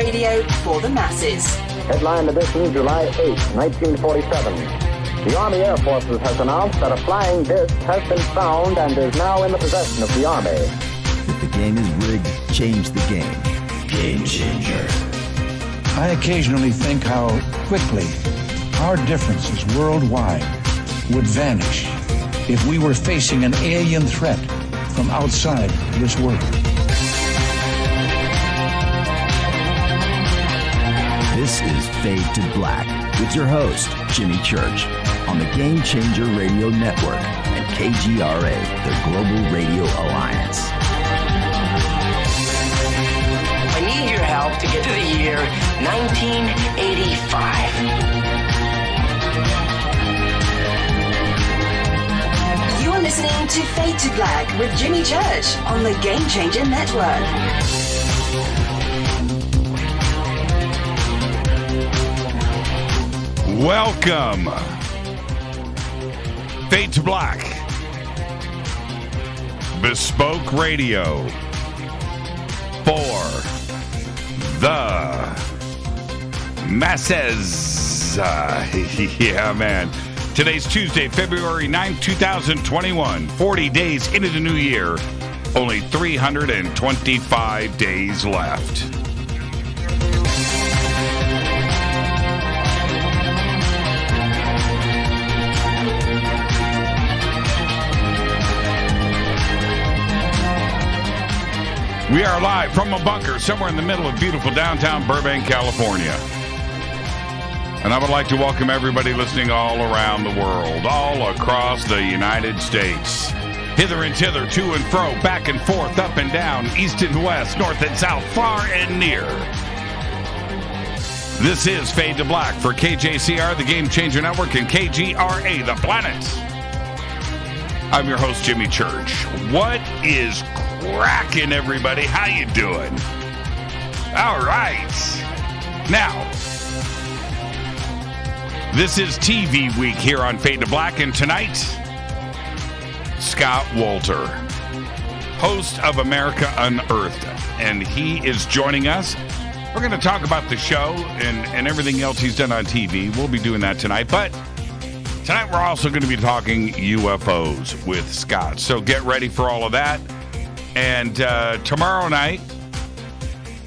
radio for the masses. Headline edition, July 8, 1947. The Army Air Forces has announced that a flying disc has been found and is now in the possession of the Army. If the game is rigged, change the game. Game changer. I occasionally think how quickly our differences worldwide would vanish if we were facing an alien threat from outside this world. This is Fade to Black with your host, Jimmy Church, on the Game Changer Radio Network and KGRA, the Global Radio Alliance. I need your help to get to the year 1985. You're listening to Fade to Black with Jimmy Church on the Game Changer Network. Welcome. Fade to Black. Bespoke radio for the masses. Yeah, man. Today's Tuesday, February 9th, 2021. 40 days into the new year. Only 325 days left. We are live from a bunker somewhere in the middle of beautiful downtown Burbank, California. And I would like to welcome everybody listening all around the world, all across the United States. Hither and thither, to and fro, back and forth, up and down, east and west, north and south, far and near. This is Fade to Black for KJCR, the Game Changer Network, and KGRA, the planet. I'm your host, Jimmy Church. What is cracking, everybody? How you doing? All right. Now, this is TV week here on Fade to Black, and tonight, Scott Wolter, host of America Unearthed, and he is joining us. We're going to talk about the show and everything else he's done on TV. We'll be doing that tonight, but tonight we're also going to be talking UFOs with Scott, so get ready for all of that. And tomorrow night,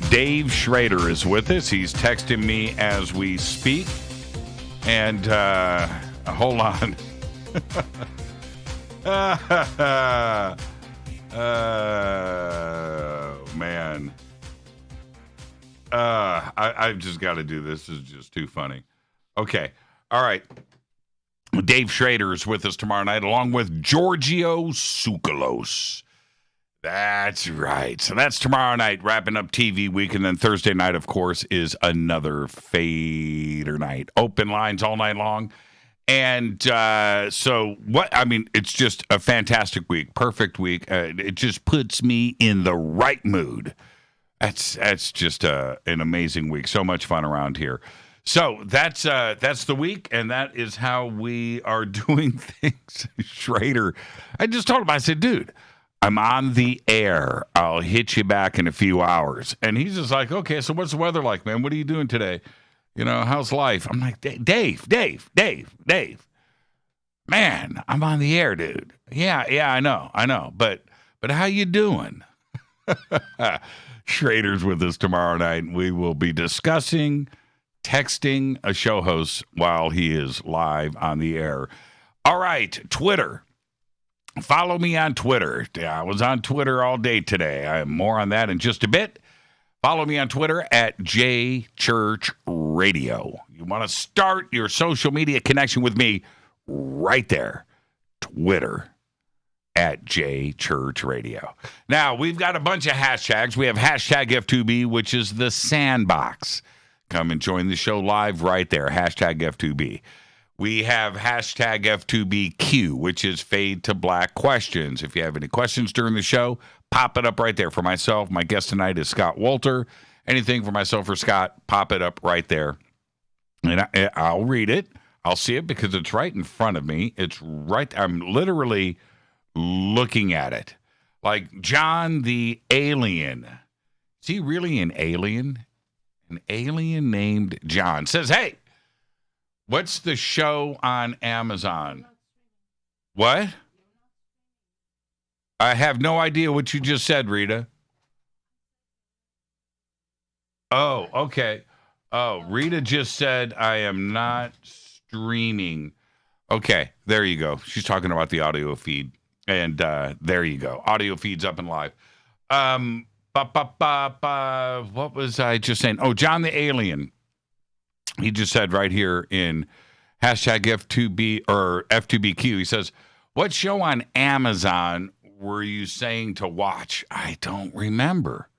Dave Schrader is with us. He's texting me as we speak. And hold on. Man. I've just got to do this. This is just too funny. Okay. All right. Dave Schrader is with us tomorrow night, along with Giorgio Tsoukalos. That's right. So that's tomorrow night, wrapping up TV week. And then Thursday night, of course, is another Fader night. Open lines all night long. And it's just a fantastic week. Perfect week. It just puts me in the right mood. That's just an amazing week. So much fun around here. So that's the week, and that is how we are doing things. Schrader, I just told him, I said, dude, I'm on the air. I'll hit you back in a few hours. And he's just like, okay, so what's the weather like, man? What are you doing today? You know, how's life? I'm like, Dave. Man, I'm on the air, dude. Yeah, I know. But how you doing? Schrader's with us tomorrow night. We will be discussing texting a show host while he is live on the air. All right, Twitter. Follow me on Twitter. I was on Twitter all day today. I have more on that in just a bit. Follow me on Twitter at JChurchRadio. You want to start your social media connection with me right there. Twitter at JChurchRadio. Now, we've got a bunch of hashtags. We have hashtag F2B, which is the sandbox. Come and join the show live right there. Hashtag F2B. We have hashtag F2BQ, which is Fade to Black Questions. If you have any questions during the show, pop it up right there. For myself, my guest tonight is Scott Wolter. Anything for myself or Scott, pop it up right there. And I'll read it. I'll see it because it's right in front of me. It's right. I'm literally looking at it. Like John the Alien. Is he really an alien? An alien named John says, hey, what's the show on Amazon? What? I have no idea what you just said, Rita. Oh, okay. Oh, Rita just said, I am not streaming. Okay, there you go. She's talking about the audio feed. And there you go. Audio feed's up and live. What was I just saying? Oh, John the Alien. He just said right here in hashtag F2B or F2BQ, he says, what show on Amazon were you saying to watch? I don't remember.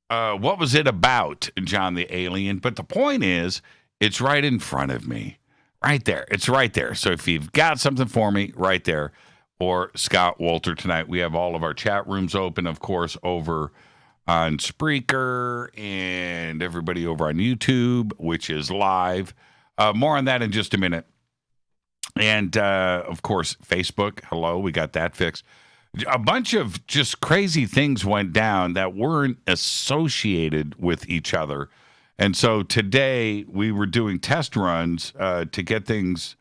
What was it about, John the Alien? But the point is, it's right in front of me. Right there. It's right there. So if you've got something for me, right there. Or Scott Wolter tonight. We have all of our chat rooms open, of course, over on Spreaker and everybody over on YouTube, which is live. More on that in just a minute. And, of course, Facebook. Hello, we got that fixed. A bunch of just crazy things went down that weren't associated with each other. And so today we were doing test runs to get things,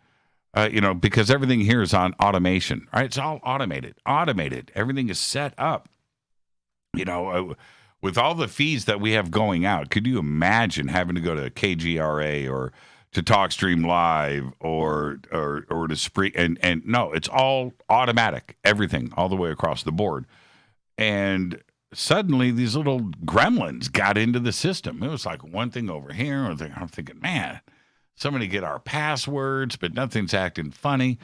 because everything here is on automation, right? It's all automated. Everything is set up, with all the feeds that we have going out. Could you imagine having to go to KGRA or to TalkStream Live or to Spree? And no, it's all automatic, everything all the way across the board. And suddenly these little gremlins got into the system. It was like one thing over here. I'm thinking, man, somebody get our passwords, but nothing's acting funny.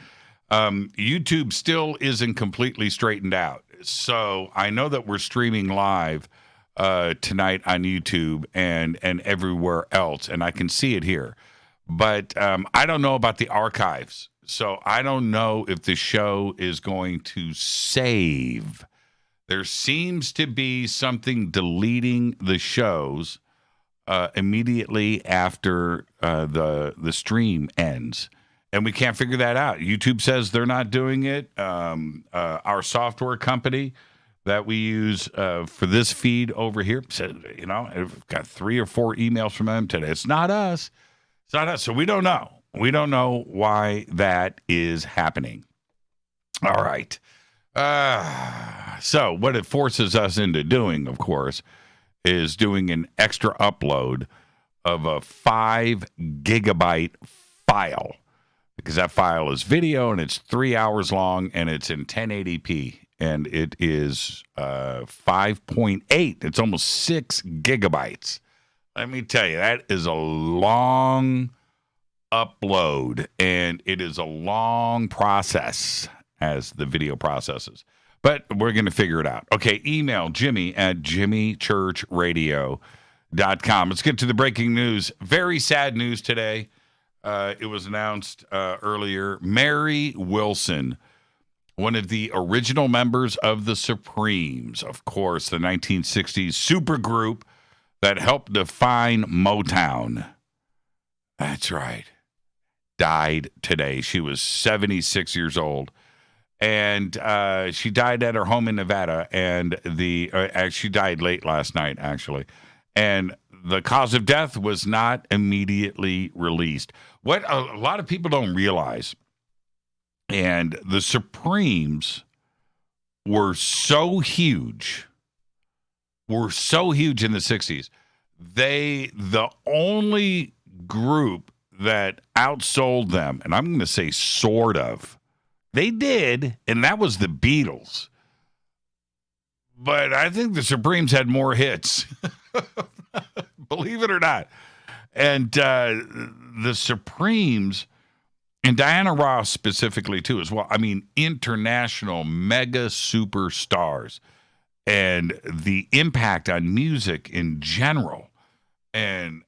YouTube still isn't completely straightened out. So I know that we're streaming live tonight on YouTube and everywhere else, and I can see it here. But I don't know about the archives. So I don't know if the show is going to save. There seems to be something deleting the shows immediately after the stream ends. And we can't figure that out. YouTube says they're not doing it. Our software company that we use for this feed over here said, I've got 3 or 4 emails from them today. It's not us. It's not us. So we don't know. We don't know why that is happening. All right. So what it forces us into doing, of course, is doing an extra upload of a 5 gigabyte file, because that file is video and it's 3 hours long and it's in 1080p and it is 5.8. It's almost 6 gigabytes. Let me tell you, that is a long upload and it is a long process as the video processes. But we're going to figure it out. Okay, email Jimmy at jimmychurchradio.com. Let's get to the breaking news. Very sad news today. It was announced earlier. Mary Wilson, one of the original members of the Supremes, of course, the 1960s supergroup that helped define Motown. That's right. Died today. She was 76 years old. And she died at her home in Nevada. And she died late last night, actually. And the cause of death was not immediately released. What a lot of people don't realize, and the Supremes were so huge in the 60s. The only group that outsold them, and I'm going to say sort of, they did, and that was the Beatles. But I think the Supremes had more hits. Believe it or not. And the Supremes, and Diana Ross specifically too as well, I mean, international mega superstars, and the impact on music in general and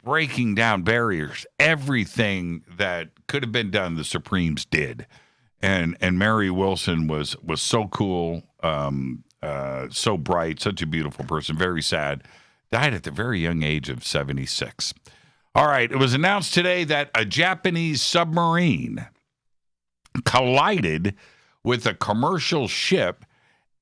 breaking down barriers, everything that could have been done, the Supremes did. And Mary Wilson was so cool, so bright, such a beautiful person, very sad. Died at the very young age of 76. All right, it was announced today that a Japanese submarine collided with a commercial ship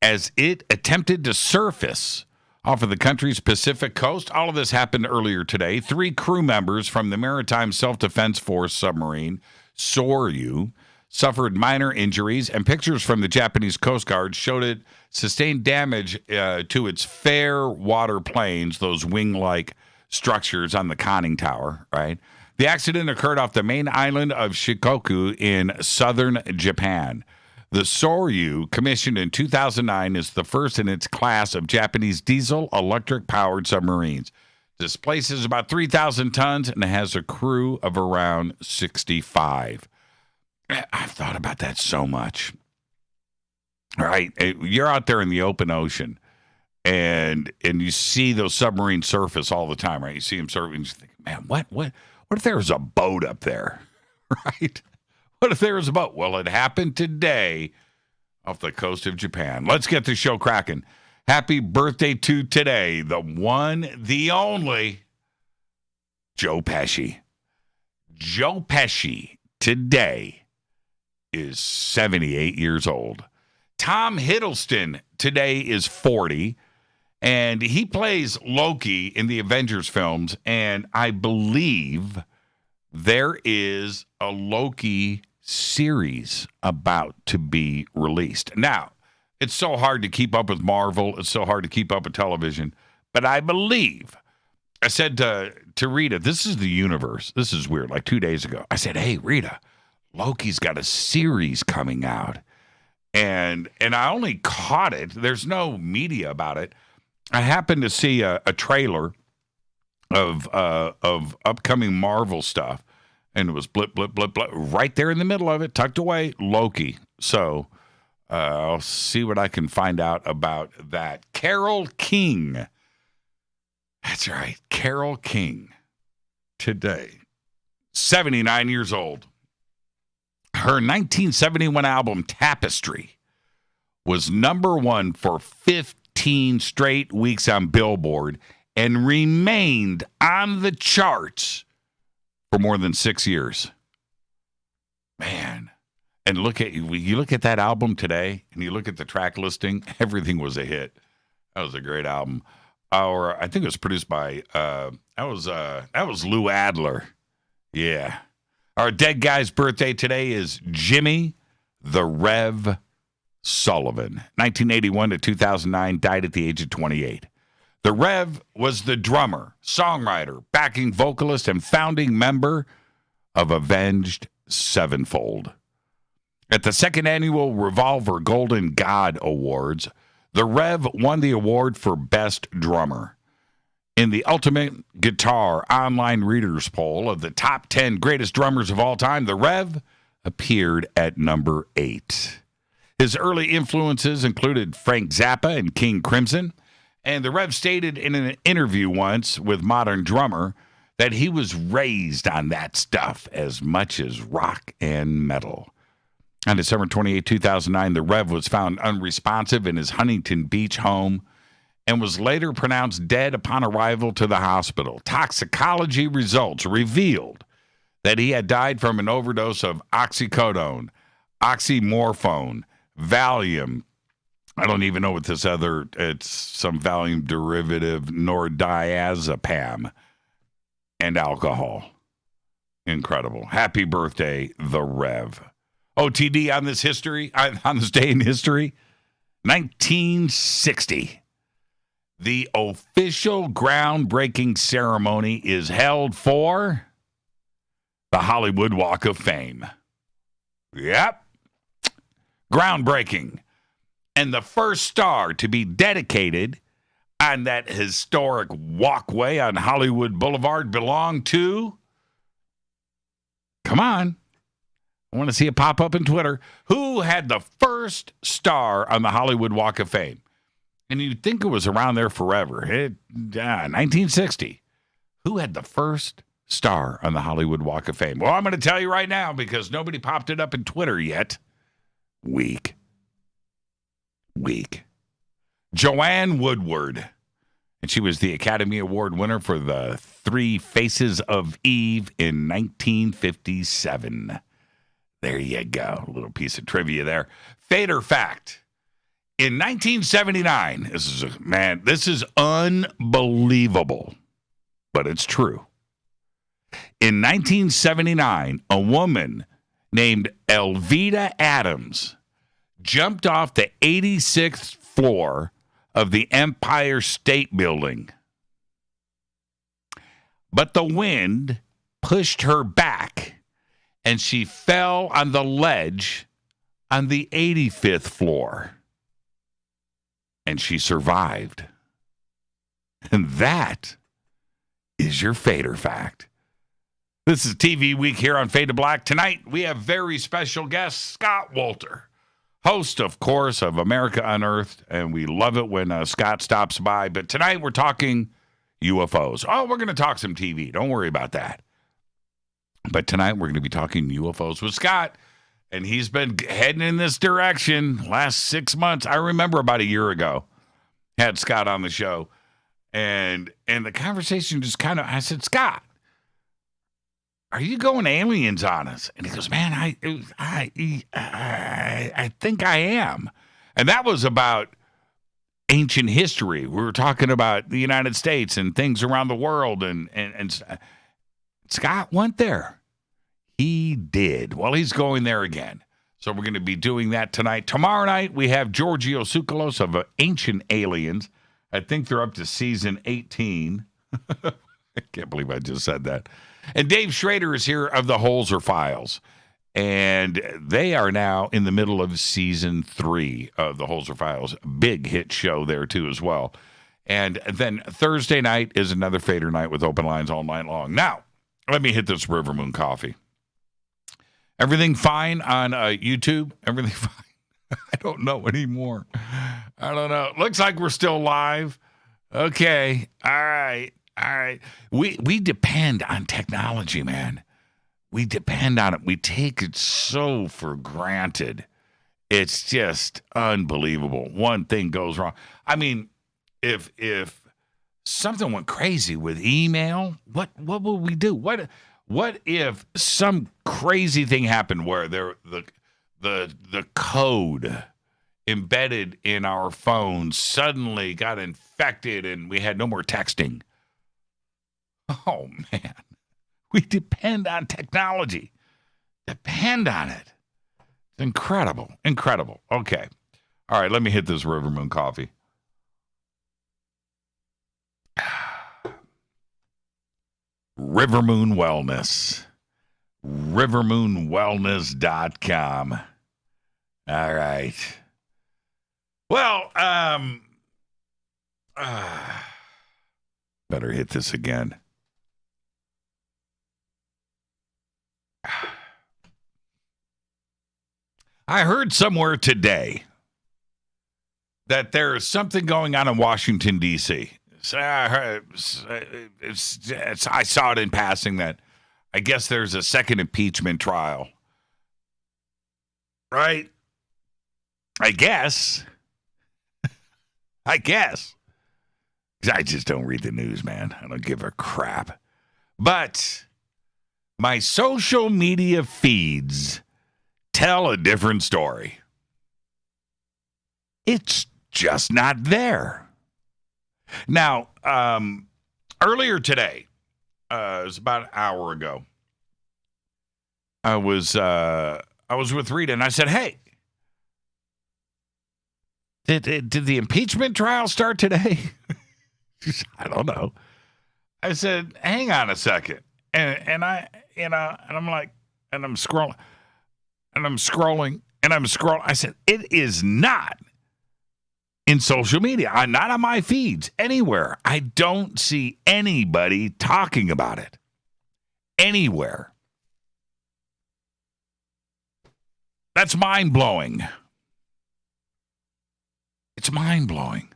as it attempted to surface off of the country's Pacific coast. All of this happened earlier today. 3 crew members from the Maritime Self-Defense Force submarine, Soryu, suffered minor injuries, and pictures from the Japanese Coast Guard showed it sustained damage to its fair water planes, those wing-like structures on the conning tower, right? The accident occurred off the main island of Shikoku in southern Japan. The Soryu, commissioned in 2009, is the first in its class of Japanese diesel-electric-powered submarines. Displaces about 3,000 tons and has a crew of around 65. I've thought about that so much. All right, you're out there in the open ocean, and you see those submarines surface all the time, right? You see them surfing, and you think, man, what if there was a boat up there, right? What if there was a boat? Well, it happened today off the coast of Japan. Let's get the show cracking. Happy birthday to today, the one, the only, Joe Pesci. Joe Pesci today is 78 years old. Tom Hiddleston today is 40, and he plays Loki in the Avengers films, and I believe there is a Loki series about to be released. Now, it's so hard to keep up with Marvel. It's so hard to keep up with television. But I believe, I said to Rita, this is the universe. This is weird. Like 2 days ago, I said, hey, Rita, Loki's got a series coming out. And I only caught it. There's no media about it. I happened to see a trailer of upcoming Marvel stuff. And it was blip, blip, blip, blip. Right there in the middle of it, tucked away, Loki. So I'll see what I can find out about that. Carole King. That's right. Carole King. Today. 79 years old. Her 1971 album, Tapestry, was #1 for 15 straight weeks on Billboard and remained on the charts for more than 6 years. Man. And you look at that album today, and you look at the track listing, everything was a hit. That was a great album. I think it was produced by, that was Lou Adler. Yeah. Our dead guy's birthday today is Jimmy the Rev Sullivan. 1981 to 2009, died at the age of 28. The Rev was the drummer, songwriter, backing vocalist, and founding member of Avenged Sevenfold. At the second annual Revolver Golden God Awards, the Rev won the award for Best Drummer. In the Ultimate Guitar online readers poll of the top 10 greatest drummers of all time, the Rev appeared at number 8. His early influences included Frank Zappa and King Crimson, and the Rev stated in an interview once with Modern Drummer that he was raised on that stuff as much as rock and metal. On December 28, 2009, the Rev was found unresponsive in his Huntington Beach home and was later pronounced dead upon arrival to the hospital. Toxicology results revealed that he had died from an overdose of oxycodone, oxymorphone, Valium. I don't even know what this it's some Valium derivative, nordiazepam, and alcohol. Incredible. Happy birthday, the Rev. OTD on this day in history, 1960. The official groundbreaking ceremony is held for the Hollywood Walk of Fame. Yep. Groundbreaking. And the first star to be dedicated on that historic walkway on Hollywood Boulevard belonged to, come on, I want to see it pop up in Twitter, who had the first star on the Hollywood Walk of Fame? And you'd think it was around there forever. 1960. Who had the first star on the Hollywood Walk of Fame? Well, I'm going to tell you right now because nobody popped it up in Twitter yet. Weak. Joanne Woodward. And she was the Academy Award winner for the Three Faces of Eve in 1957. There you go. A little piece of trivia there. Fate or fact. In 1979, this is unbelievable, but it's true. In 1979, a woman named Elvita Adams jumped off the 86th floor of the Empire State Building. But the wind pushed her back, and she fell on the ledge on the 85th floor. And she survived. And that is your Fader Fact. This is TV Week here on Fade to Black. Tonight, we have very special guest, Scott Wolter, host, of course, of America Unearthed, and we love it when Scott stops by. But tonight, we're talking UFOs. Oh, we're going to talk some TV. Don't worry about that. But tonight, we're going to be talking UFOs with Scott. And he's been heading in this direction last 6 months. I remember about a year ago, had Scott on the show. And the conversation just kind of, I said, Scott, are you going aliens on us? And he goes, man, I think I am. And that was about ancient history. We were talking about the United States and things around the world. And Scott went there. He did. Well, he's going there again. So we're going to be doing that tonight. Tomorrow night, we have Giorgio Tsoukalos of Ancient Aliens. I think they're up to season 18. I can't believe I just said that. And Dave Schrader is here of the Holzer Files. And they are now in the middle of season 3 of the Holzer Files. Big hit show there, too, as well. And then Thursday night is another Fader night with open lines all night long. Now, let me hit this River Moon coffee. Everything fine on YouTube? Everything fine? I don't know anymore. I don't know. Looks like we're still live. Okay. All right. We depend on technology, man. We depend on it. We take it so for granted. It's just unbelievable. One thing goes wrong. I mean, if something went crazy with email, what would we do? What if some crazy thing happened where the code embedded in our phones suddenly got infected and we had no more texting? Oh, man. We depend on technology. Depend on it. It's incredible. Incredible. Okay. All right, let me hit this River Moon coffee. River Moon Wellness. rivermoonwellness.com. All right. Well, better hit this again. I heard somewhere today that there is something going on in Washington, D.C. I saw it in passing that I guess there's a second impeachment trial. Right? I guess. I just don't read the news, man. I don't give a crap. But my social media feeds tell a different story. It's just not there. Now, earlier today, it was about an hour ago, I was with Rita, and I said, hey, did the impeachment trial start today? I don't know. I said, hang on a second. And I'm scrolling. I said, it is not in social media. I'm not on my feeds anywhere. I don't see anybody talking about it anywhere. That's mind-blowing. It's mind-blowing.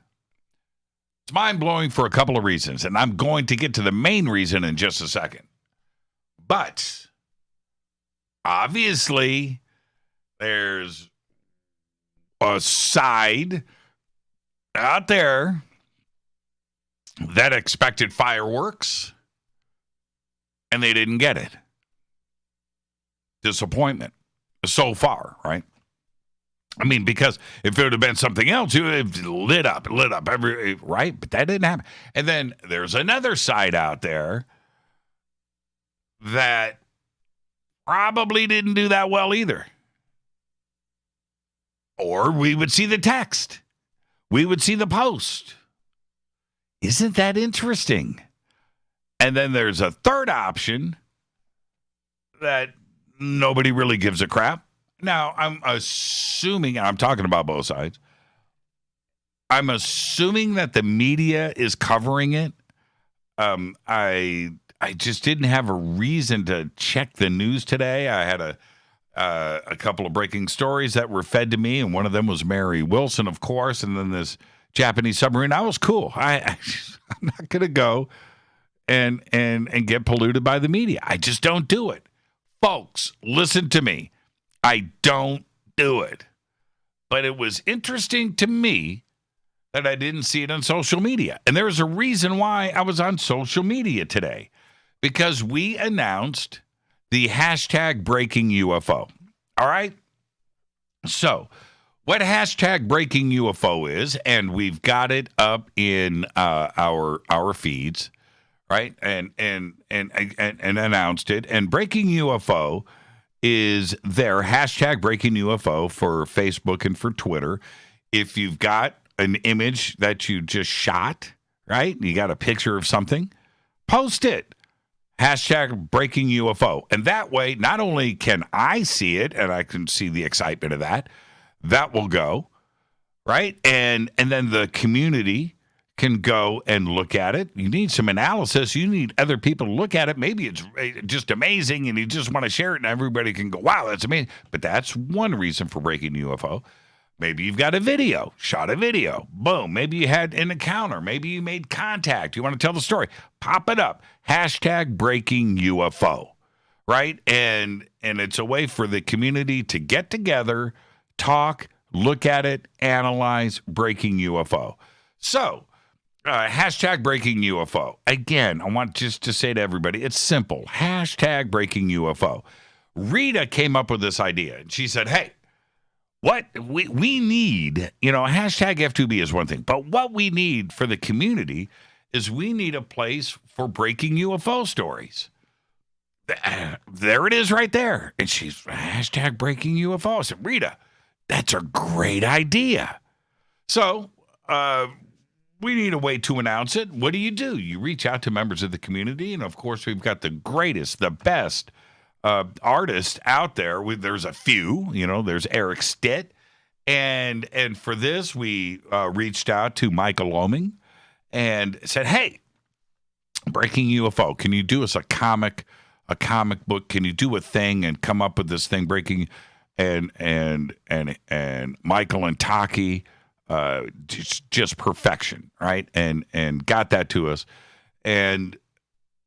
It's mind-blowing for a couple of reasons, and I'm going to get to the main reason in just a second. But obviously, there's a side out there that expected fireworks, and they didn't get it. Disappointment so far, right? I mean, because if it would have been something else, it would have lit up, right? But that didn't happen. And then there's another side out there that probably didn't do that well either. Or we would see the text. We would see the post. Isn't that interesting? And then there's a third option that nobody really gives a crap. Now, I'm assuming, and I'm talking about both sides, I'm assuming that the media is covering it. I just didn't have a reason to check the news today. I had a couple of breaking stories that were fed to me, and one of them was Mary Wilson, of course, and then this Japanese submarine. I was cool. I'm not going to go and get polluted by the media. I just don't do it. Folks, listen to me. I don't do it. But it was interesting to me that I didn't see it on social media. And there's a reason why I was on social media today. Because we announced the hashtag breaking UFO. All right? So, what hashtag breaking UFO is, and we've got it up in our feeds, right? And announced it. And breaking UFO is their hashtag breaking UFO for Facebook and for Twitter. If you've got an image that you just shot, right? You got a picture of something, post it. Hashtag breaking UFO. And that way, not only can I see it and I can see the excitement of that will go, right? And then the community can go and look at it. You need some analysis. You need other people to look at it. Maybe it's just amazing and you just want to share it and everybody can go, wow, that's amazing. But that's one reason for breaking UFO. Maybe you've got a video, shot a video. Boom. Maybe you had an encounter. Maybe you made contact. You want to tell the story. Pop it up. Hashtag breaking UFO, right? And it's a way for the community to get together, talk, look at it, analyze breaking UFO. So, hashtag breaking UFO. Again, I want just to say to everybody, it's simple. Hashtag breaking UFO. Rita came up with this idea. And she said, hey, what we need, hashtag F2B is one thing, but what we need for the community is we need a place for breaking UFO stories. There it is right there. And she's hashtag breaking UFO. I said, Rita, that's a great idea. So, we need a way to announce it. What do? You reach out to members of the community. And of course, we've got the greatest, the best artists out there. There's a few, there's Eric Stitt. And for this, we reached out to Michael Loeming and said, hey, breaking UFO, can you do us a comic book? Can you do a thing and come up with this thing breaking? And Michael and Taki, just perfection, right? And got that to us. And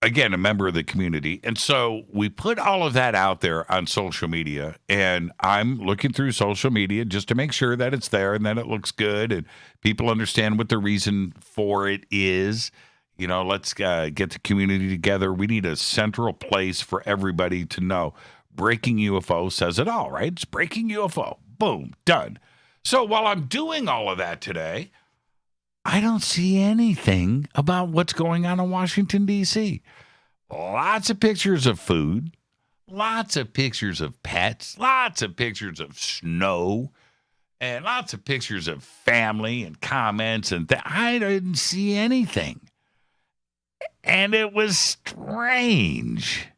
again, a member of the community. And so we put all of that out there on social media. And I'm looking through social media just to make sure that it's there and that it looks good and people understand what the reason for it is. Let's get the community together. We need a central place for everybody to know. Breaking UFO says it all, right? It's breaking UFO. Boom, done. So while I'm doing all of that today, I don't see anything about what's going on in Washington, D.C. Lots of pictures of food, lots of pictures of pets, lots of pictures of snow, and lots of pictures of family and comments. And I didn't see anything. And it was strange.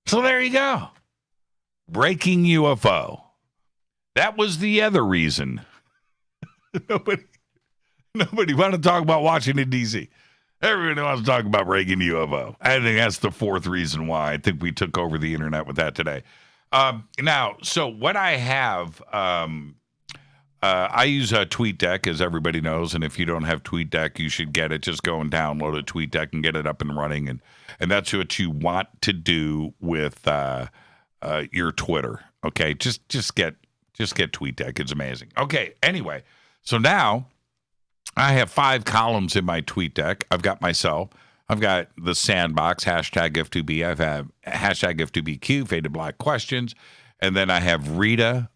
So there you go. Breaking UFO. That was the other reason. Nobody want to talk about Washington, D.C. Everybody wants to talk about breaking UFO. I think that's the fourth reason why I think we took over the internet with that today. Now, so what I have, I use a TweetDeck, as everybody knows, and if you don't have TweetDeck, you should get it. Just go and download a TweetDeck and get it up and running, and that's what you want to do with your Twitter. Okay, just get TweetDeck. It's amazing. Okay, anyway, so now I have 5 columns in my TweetDeck. I've got myself. I've got the sandbox, hashtag F2B. I've had hashtag F2BQ, Faded Black Questions. And then I have Rita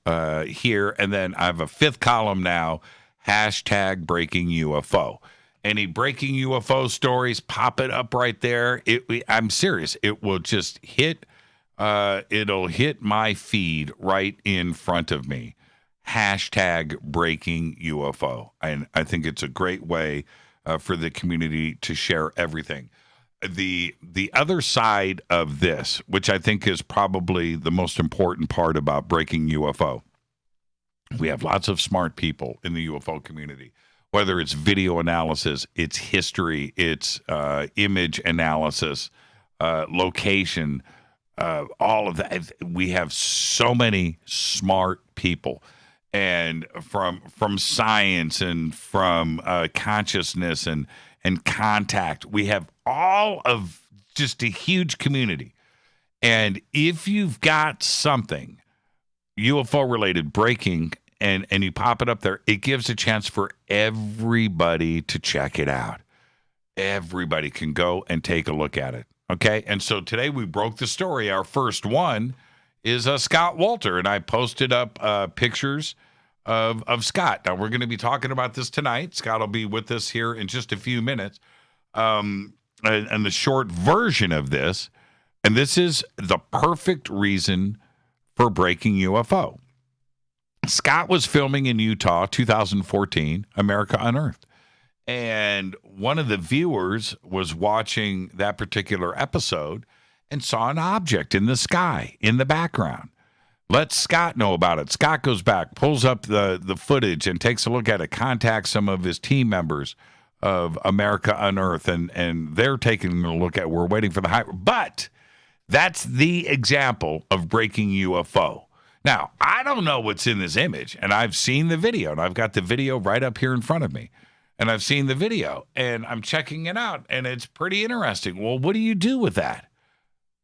here. And then I have a fifth column now, hashtag breaking UFO. Any breaking UFO stories, pop it up right there. I'm serious. It will just hit, it'll hit my feed right in front of me. Hashtag breaking UFO. And I think it's a great way for the community to share everything. The other side of this, which I think is probably the most important part about breaking UFO, we have lots of smart people in the UFO community, whether it's video analysis, it's history, it's image analysis, location, all of that. We have so many smart people, and from science and from consciousness and contact. We have all of just a huge community. And if you've got something UFO related breaking and you pop it up there, it gives a chance for everybody to check it out. Everybody can go and take a look at it. Okay. And so today we broke the story. Our first one is Scott Wolter, and I posted up pictures of Scott. Now, we're going to be talking about this tonight. Scott will be with us here in just a few minutes. And the short version of this, and this is the perfect reason for breaking UFO. Scott was filming in Utah, 2014, America Unearthed. And one of the viewers was watching that particular episode and saw an object in the sky in the background. Let Scott know about it. Scott goes back, pulls up the footage, and takes a look at it, contacts some of his team members of America Unearthed, and they're taking a look at, we're waiting for the high. But that's the example of breaking UFO. Now, I don't know what's in this image, and I've seen the video, and I've got the video right up here in front of me. And I've seen the video, and I'm checking it out, and it's pretty interesting. Well, what do you do with that?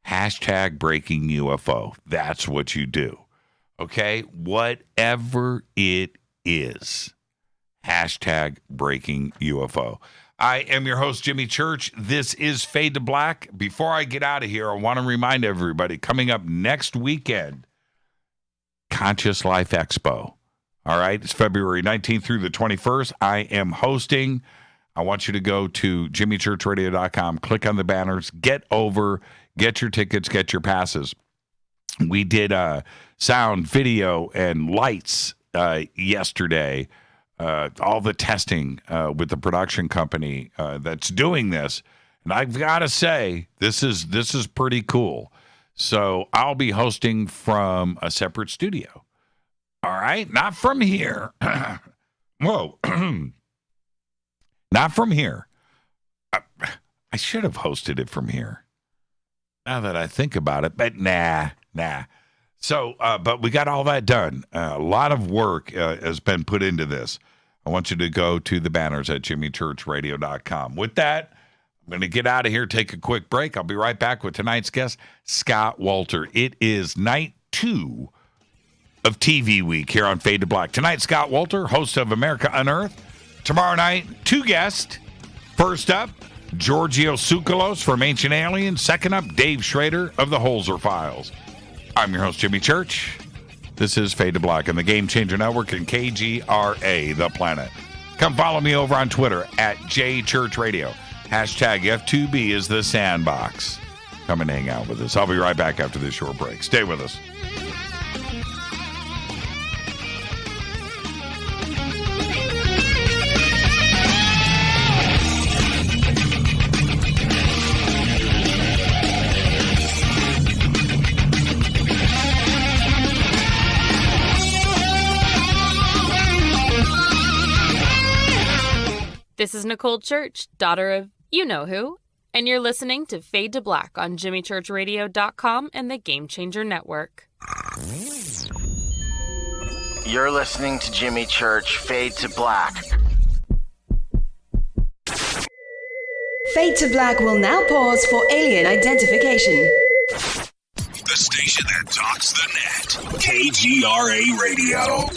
Hashtag breaking UFO. That's what you do. Okay? Whatever it is. Hashtag breaking UFO. I am your host, Jimmy Church. This is Fade to Black. Before I get out of here, I want to remind everybody, coming up next weekend, Conscious Life Expo. All right, it's February 19th through the 21st. I am hosting. I want you to go to jimmychurchradio.com, click on the banners, get over, get your tickets, get your passes. We did sound, video, and lights yesterday. All the testing with the production company that's doing this. And I've got to say, this is pretty cool. So I'll be hosting from a separate studio. All right, not from here. Whoa. Not from here. I should have hosted it from here, now that I think about it, but nah. So, but we got all that done. A lot of work has been put into this. I want you to go to the banners at jimmychurchradio.com. With that, I'm going to get out of here, take a quick break. I'll be right back with tonight's guest, Scott Wolter. It is night 2 of TV Week here on Fade to Black. Tonight, Scott Wolter, host of America Unearthed. Tomorrow night, 2 guests. First up, Giorgio Tsoukalos from Ancient Aliens. Second up, Dave Schrader of the Holzer Files. I'm your host, Jimmy Church. This is Fade to Black on the Game Changer Network and KGRA, The Planet. Come follow me over on Twitter at JChurchRadio. Hashtag F2B is the sandbox. Come and hang out with us. I'll be right back after this short break. Stay with us. This is Nicole Church, daughter of you-know-who, and you're listening to Fade to Black on jimmychurchradio.com and the Game Changer Network. You're listening to Jimmy Church, Fade to Black. Fade to Black will now pause for alien identification. The station that talks the net. KGRA Radio.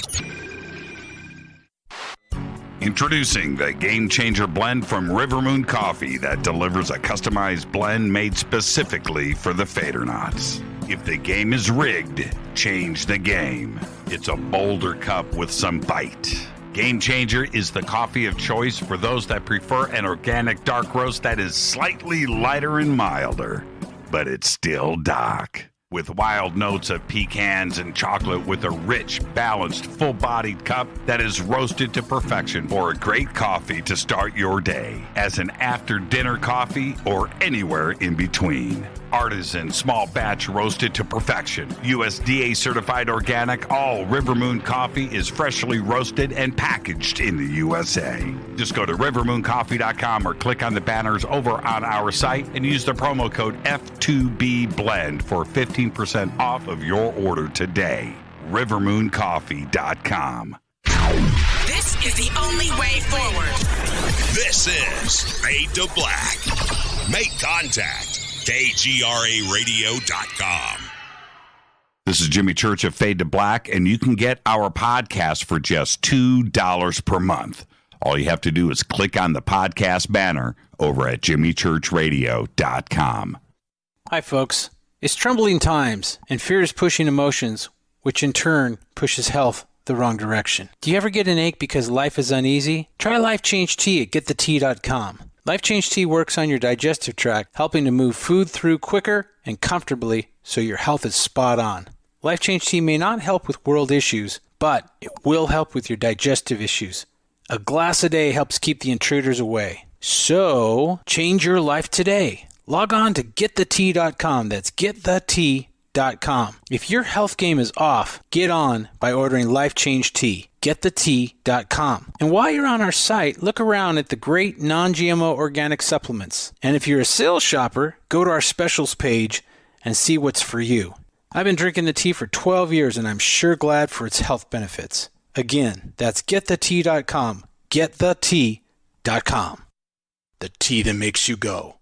Introducing the Game Changer blend from River Moon Coffee that delivers a customized blend made specifically for the Fadernauts. If the game is rigged, change the game. It's a bolder cup with some bite. Game Changer is the coffee of choice for those that prefer an organic dark roast that is slightly lighter and milder, but it's still dark. With wild notes of pecans and chocolate with a rich, balanced, full-bodied cup that is roasted to perfection for a great coffee to start your day, as an after-dinner coffee or anywhere in between. Artisan, small batch roasted to perfection. USDA certified organic, all River Moon coffee is freshly roasted and packaged in the USA. Just go to rivermooncoffee.com or click on the banners over on our site and use the promo code F2BBLEND for 15% off of your order today. rivermooncoffee.com. This is the only way forward. This is Fade to Black. Make contact. KGRAradio.com. This is Jimmy Church of Fade to Black, and you can get our podcast for just $2 per month. All you have to do is click on the podcast banner over at jimmychurchradio.com. Hi, folks. It's troubling times, and fear is pushing emotions, which in turn pushes health the wrong direction. Do you ever get an ache because life is uneasy? Try Life Change Tea at getthetea.com. Life Change Tea works on your digestive tract, helping to move food through quicker and comfortably so your health is spot on. Life Change Tea may not help with world issues, but it will help with your digestive issues. A glass a day helps keep the intruders away. So, change your life today. Log on to getthetea.com. That's getthetea.com. If your health game is off, get on by ordering Life Change Tea. Getthetea.com. And while you're on our site, look around at the great non-GMO organic supplements. And if you're a sales shopper, go to our specials page and see what's for you. I've been drinking the tea for 12 years and I'm sure glad for its health benefits. Again, that's getthetea.com. Getthetea.com. The tea that makes you go.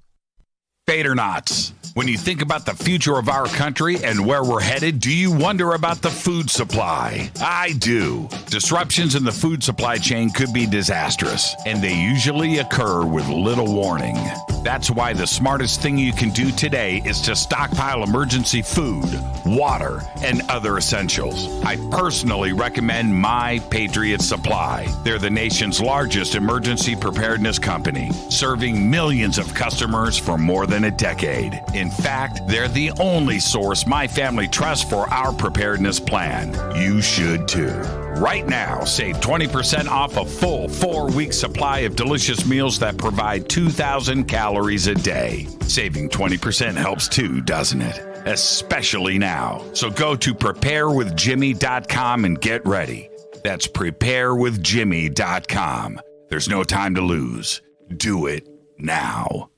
Fadernauts. When you think about the future of our country and where we're headed, do you wonder about the food supply? I do. Disruptions in the food supply chain could be disastrous, and they usually occur with little warning. That's why the smartest thing you can do today is to stockpile emergency food, water, and other essentials. I personally recommend My Patriot Supply. They're the nation's largest emergency preparedness company, serving millions of customers for more than a decade. In fact, they're the only source my family trusts for our preparedness plan. You should too. Right now, save 20% off a full 4-week supply of delicious meals that provide 2,000 calories a day. Saving 20% helps too, doesn't it? Especially now. So go to preparewithjimmy.com and get ready. That's preparewithjimmy.com. There's no time to lose. Do it now.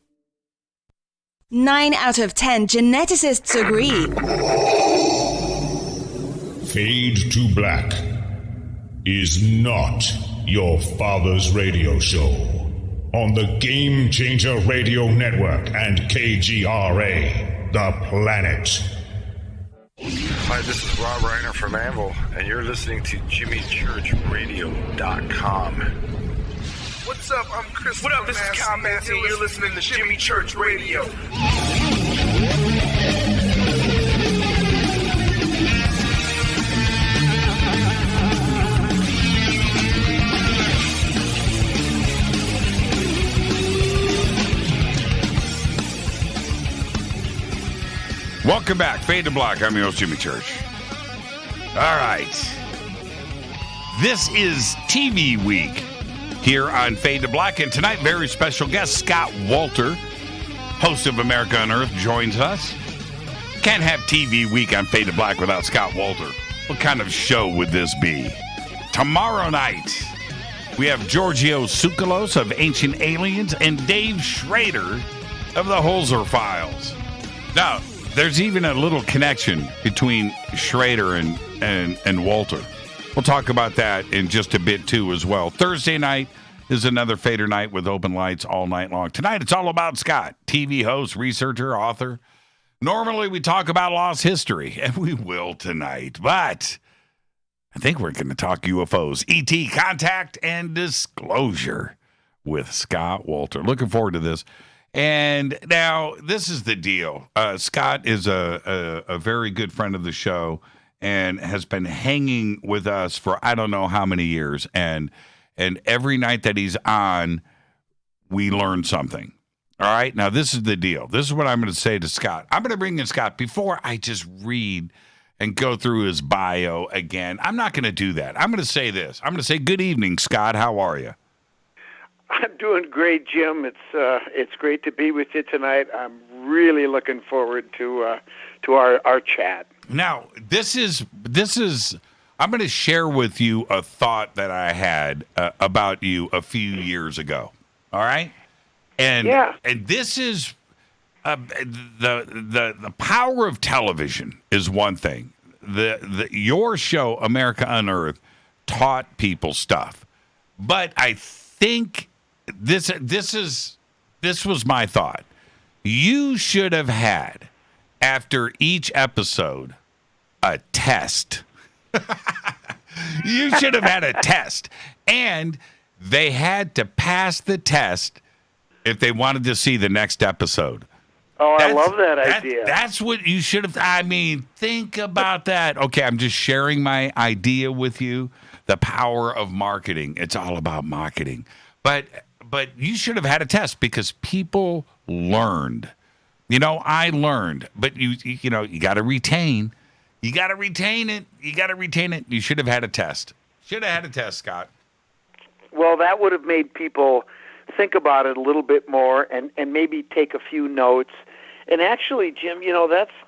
9 out of 10 geneticists agree. Fade to Black is not your father's radio show on the Game Changer Radio Network and KGRA, the planet. Hi, this is Rob Reiner from Anvil, and you're listening to JimmyChurchRadio.com. What's up? I'm Chris. What up? This is Kyle Massey. You're listening to Jimmy Church Radio. Welcome back. Fade to Black. I'm your host, Jimmy Church. All right. This is TV week here on Fade to Black. And tonight, very special guest, Scott Wolter, host of America Unearthed, joins us. Can't have TV week on Fade to Black without Scott Wolter. What kind of show would this be? Tomorrow night, we have Giorgio Tsoukalos of Ancient Aliens and Dave Schrader of the Holzer Files. Now, there's even a little connection between Schrader and Wolter. We'll talk about that in just a bit, too, as well. Thursday night is another Fader night with open lights all night long. Tonight, it's all about Scott, TV host, researcher, author. Normally, we talk about lost history, and we will tonight. But I think we're going to talk UFOs, ET, contact, and disclosure with Scott Wolter. Looking forward to this. And now this is the deal. Scott is a very good friend of the show and has been hanging with us for I don't know how many years. And every night that he's on, we learn something. All right. Now, this is the deal. This is what I'm going to say to Scott. I'm going to bring in Scott before I just read and go through his bio again. I'm not going to do that. I'm going to say this. I'm going to say, good evening, Scott. How are you? I'm doing great, Jim. It's great to be with you tonight. I'm really looking forward to our chat. Now, this is I'm going to share with you a thought that I had about you a few years ago. All right? And this is the power of television is one thing. Your show, America Unearthed, taught people stuff. But I think this was my thought. You should have had, after each episode, a test. You should have had a test. And they had to pass the test if they wanted to see the next episode. Oh, I love that idea. That's what you should have. I mean, think about that. Okay, I'm just sharing my idea with you. The power of marketing. It's all about marketing. But you should have had a test because people learned. You know, I learned. But you got to retain. You got to retain it. You should have had a test. Should have had a test, Scott. Well, that would have made people think about it a little bit more and maybe take a few notes. And actually, Jim,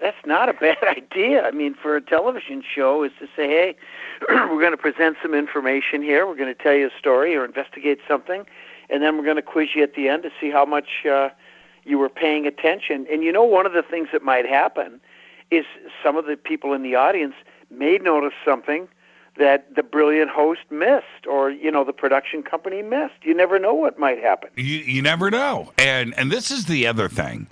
that's not a bad idea. I mean, for a television show is to say, hey, we're going to present some information here. We're going to tell you a story or investigate something. And then we're going to quiz you at the end to see how much you were paying attention. And one of the things that might happen is some of the people in the audience may notice something that the brilliant host missed or, the production company missed. You never know what might happen. You never know. And this is the other thing.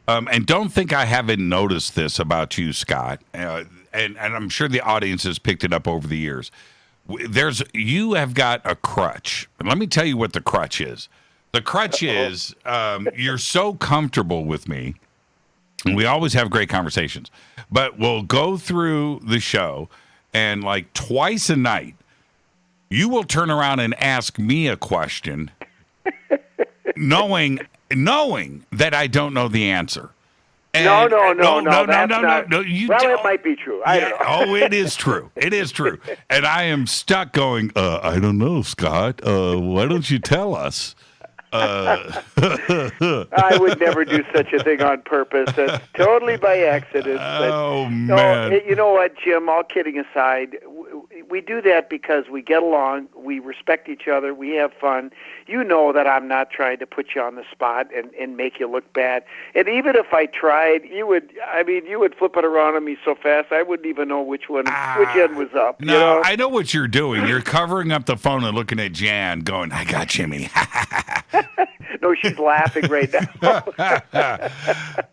And don't think I haven't noticed this about you, Scott. And I'm sure the audience has picked it up over the years. You have got a crutch. And let me tell you what the crutch is. The crutch is you're so comfortable with me. And we always have great conversations. But we'll go through the show. And like twice a night, you will turn around and ask me a question, knowing that I don't know the answer. And No. It might be true. I don't know. Oh, it is true. It is true. And I am stuck going, I don't know, Scott. Why don't you tell us? I would never do such a thing on purpose. That's totally by accident. Man. No, you know what, Jim, all kidding aside, we do that because we get along, we respect each other, we have fun. You know that I'm not trying to put you on the spot and make you look bad. And even if I tried, you would flip it around on me so fast, I wouldn't even know which end was up. No, I know what you're doing. You're covering up the phone and looking at Jan going, I got Jimmy. No, she's laughing right now.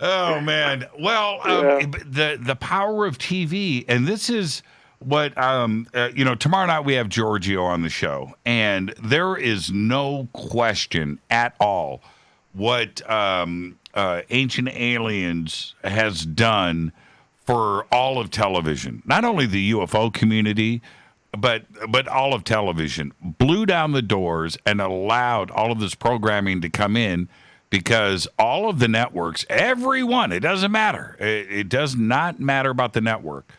Oh, man. Well, the power of TV, and this is what, tomorrow night we have Giorgio on the show, and there is no question at all what Ancient Aliens has done for all of television. Not only the UFO community, but all of television. Blew down the doors and allowed all of this programming to come in because all of the networks, everyone, it doesn't matter. It does not matter about the network.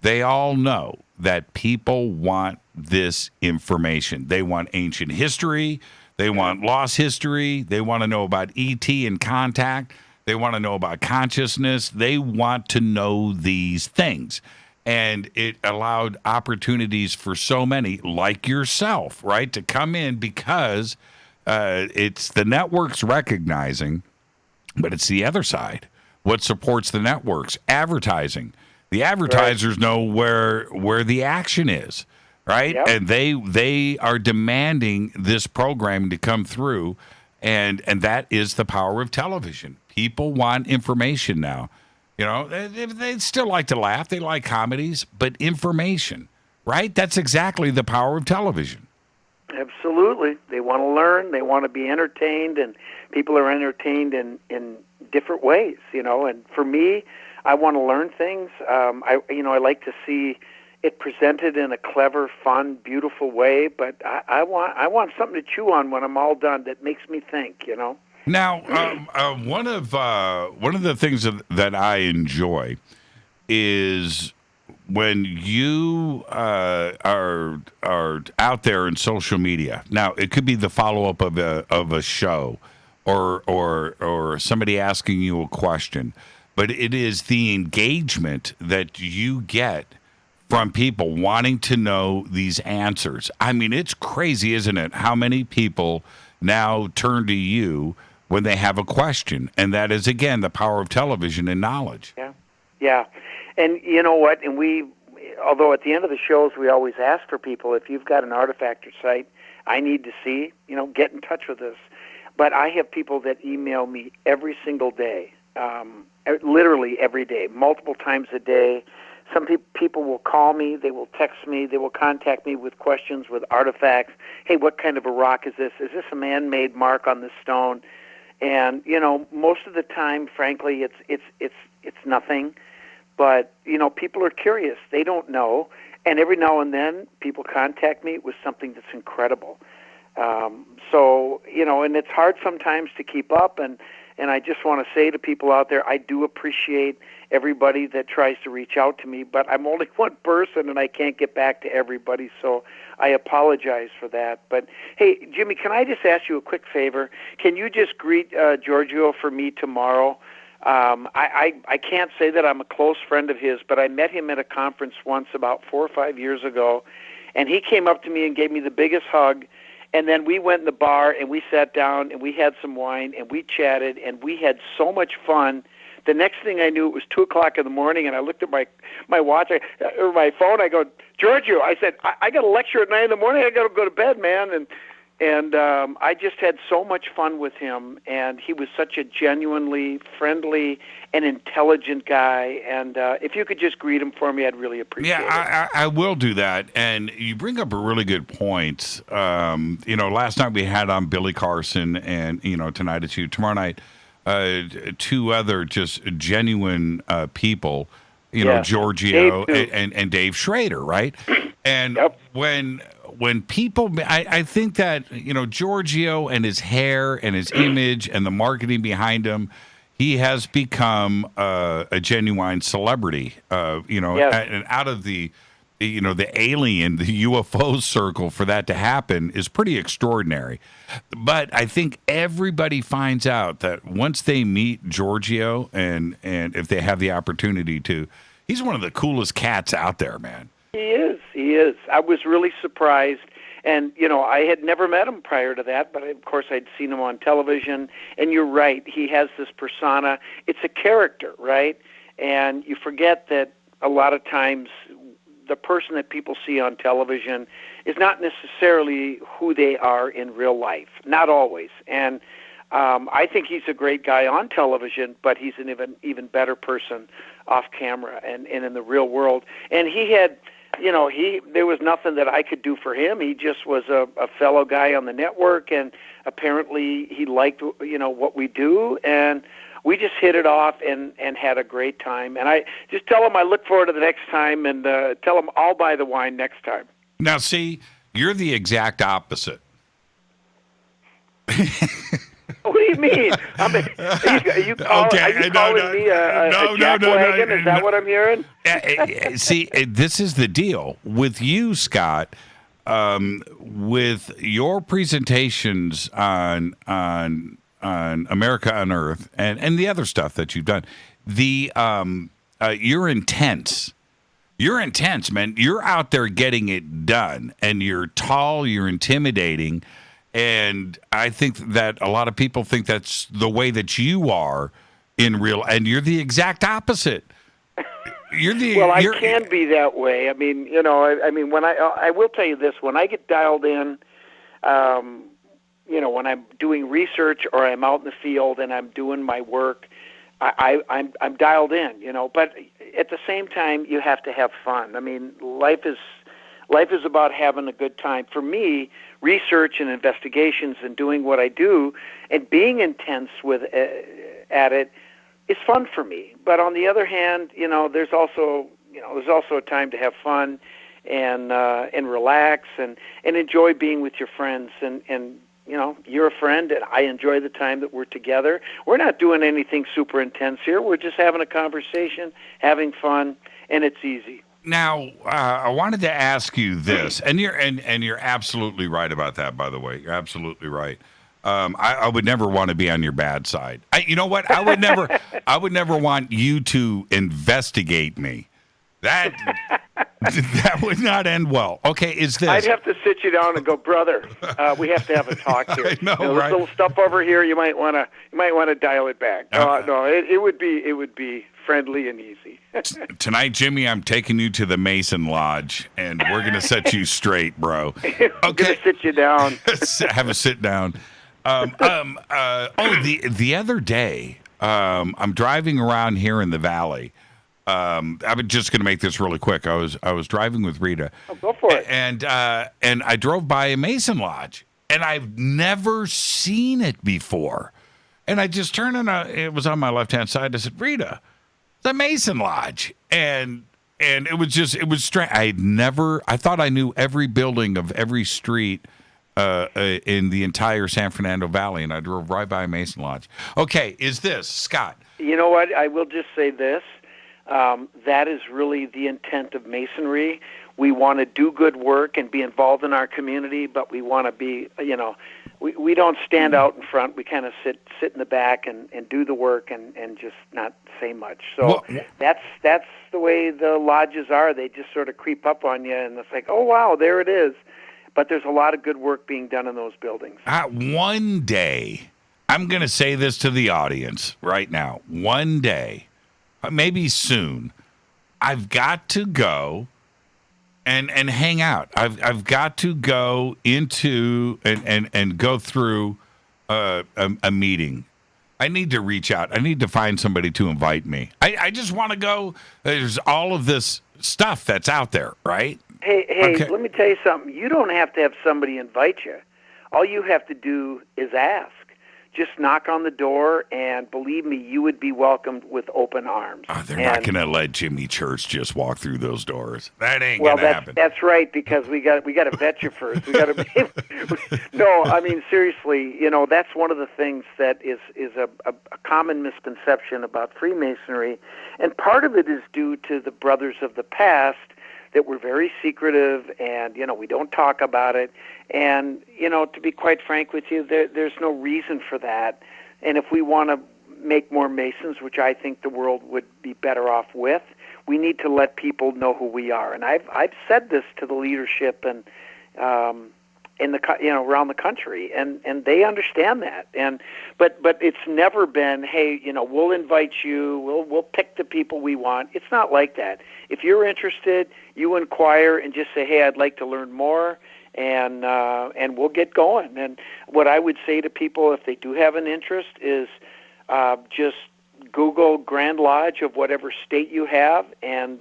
They all know that people want this information. They want ancient history. They want lost history. They want to know about ET and contact. They want to know about consciousness. They want to know these things. And it allowed opportunities for so many, like yourself, right, to come in because it's the networks recognizing, but it's the other side. What supports the networks? Advertising. The advertisers know where the action is, right? Yep. And they are demanding this programming to come through, and that is the power of television. People want information now. They still like to laugh. They like comedies, but information, right? That's exactly the power of television. Absolutely. They want to learn. They want to be entertained, and people are entertained in different ways, And for me, I want to learn things. I like to see it presented in a clever, fun, beautiful way. But I want something to chew on when I'm all done that makes me think, Now, one of the things that I enjoy is when you are out there in social media. Now, it could be the follow-up of a show or somebody asking you a question, but it is the engagement that you get from people wanting to know these answers. I mean, it's crazy, isn't it, how many people now turn to you when they have a question, and that is, again, the power of television and knowledge. Yeah. And you know what? And although at the end of the shows we always ask for people, if you've got an artifact or site I need to see, get in touch with us. But I have people that email me every single day, literally every day, multiple times a day. Some people will call me, they will text me, they will contact me with questions, with artifacts. Hey, what kind of a rock is this? Is this a man-made mark on the stone? And most of the time, frankly, it's nothing. But people are curious; they don't know. And every now and then, people contact me with something that's incredible. And it's hard sometimes to keep up. And I just want to say to people out there, I do appreciate everybody that tries to reach out to me, but I'm only one person and I can't get back to everybody, so I apologize for that. But hey, Jimmy, can I just ask you a quick favor? Can you just greet Giorgio for me tomorrow? I can't say that I'm a close friend of his, but I met him at a conference once about 4 or 5 years ago, and he came up to me and gave me the biggest hug. And then we went in the bar and we sat down and we had some wine and we chatted and we had so much fun. The next thing I knew, it was 2 o'clock in the morning, and I looked at my watch or my phone. I go, Giorgio, I said, I got a lecture at 9 in the morning. I got to go to bed, man. And I just had so much fun with him, and he was such a genuinely friendly and intelligent guy. And if you could just greet him for me, I'd really appreciate it. I will do that. And you bring up a really good point. Last night we had on Billy Carson, and tonight it's you. Tomorrow night, 2 other just genuine people. Giorgio and Dave Schrader, right? And when people, I think that, Giorgio and his hair and his image and the marketing behind him, he has become a genuine celebrity, and out of the alien, the UFO circle, for that to happen is pretty extraordinary. But I think everybody finds out that once they meet Giorgio and if they have the opportunity to, he's one of the coolest cats out there, man. He is. I was really surprised. And, I had never met him prior to that, but of course I'd seen him on television. And you're right, he has this persona. It's a character, right? And you forget that a lot of times the person that people see on television is not necessarily who they are in real life. Not always. And I think he's a great guy on television, but he's an even better person off camera and in the real world. And he had... there was nothing that I could do for him. He just was a fellow guy on the network, and apparently he liked, what we do, and we just hit it off and had a great time. And I just tell him I look forward to the next time, and tell him I'll buy the wine next time. Now, see, you're the exact opposite. What do you mean? Are you calling me a jackwagon? Is that what I'm hearing? See, this is the deal with you, Scott. With your presentations on America Unearthed and the other stuff that you've done, you're intense. You're intense, man. You're out there getting it done, and you're tall. You're intimidating. And I think that a lot of people think that's the way that you are in real, and you're the exact opposite. I can be that way. I mean, when I will tell you this, when I get dialed in, when I'm doing research or I'm out in the field and I'm doing my work, I'm dialed in, But at the same time, you have to have fun. I mean, life is Life is about having a good time. For me, research and investigations and doing what I do and being intense at it is fun for me. But on the other hand, there's also a time to have fun and relax and enjoy being with your friends. And you're a friend, and I enjoy the time that we're together. We're not doing anything super intense here. We're just having a conversation, having fun, and it's easy. Now, I wanted to ask you this, and you're absolutely right about that. By the way, you're absolutely right. I would never want to be on your bad side. You know what? I would never want you to investigate me. That would not end well. Okay, is this? I'd have to sit you down and go, brother. We have to have a talk here. I know, right? This little stuff over here, you might want to dial it back. No, it would be friendly and easy. Tonight, Jimmy, I'm taking you to the Mason Lodge, and we're gonna set you straight, bro. Okay, I'm gonna sit you down. Have a sit down. The other day, I'm driving around here in the valley. I'm just going to make this really quick. I was driving with Rita. Oh, go for it. And I drove by a Mason Lodge, and I've never seen it before. And I just turned and it was on my left-hand side. I said, Rita, the Mason Lodge. And it was strange. I thought I knew every building of every street in the entire San Fernando Valley, and I drove right by a Mason Lodge. Okay, is this, Scott? You know what? I will just say this. That is really the intent of Masonry. We want to do good work and be involved in our community, but we want to be, we don't stand out in front. We kind of sit in the back and do the work and just not say much. So that's the way the lodges are. They just sort of creep up on you, and it's like, oh, wow, there it is. But there's a lot of good work being done in those buildings. One day, I'm going to say this to the audience right now. One day, maybe soon, I've got to go and hang out. I've got to go into and go through a meeting. I need to reach out. I need to find somebody to invite me. I just want to go. There's all of this stuff that's out there, right? Hey, okay. Let me tell you something. You don't have to have somebody invite you. All you have to do is ask. Just knock on the door, and believe me, you would be welcomed with open arms. They're not going to let Jimmy Church just walk through those doors. That ain't going to happen. That's right, because we got to vet you first. We got to. No, I mean seriously. That's one of the things that is a common misconception about Freemasonry, and part of it is due to the brothers of the past that were very secretive, and we don't talk about it. And to be quite frank with you, there's no reason for that. And if we want to make more Masons, which I think the world would be better off with, we need to let people know who we are. And I've said this to the leadership and around the country, and they understand that. But it's never been, hey, we'll invite you, we'll pick the people we want. It's not like that. If you're interested, you inquire and just say, hey, I'd like to learn more, and we'll get going. And what I would say to people, if they do have an interest, is just Google Grand Lodge of whatever state you have, and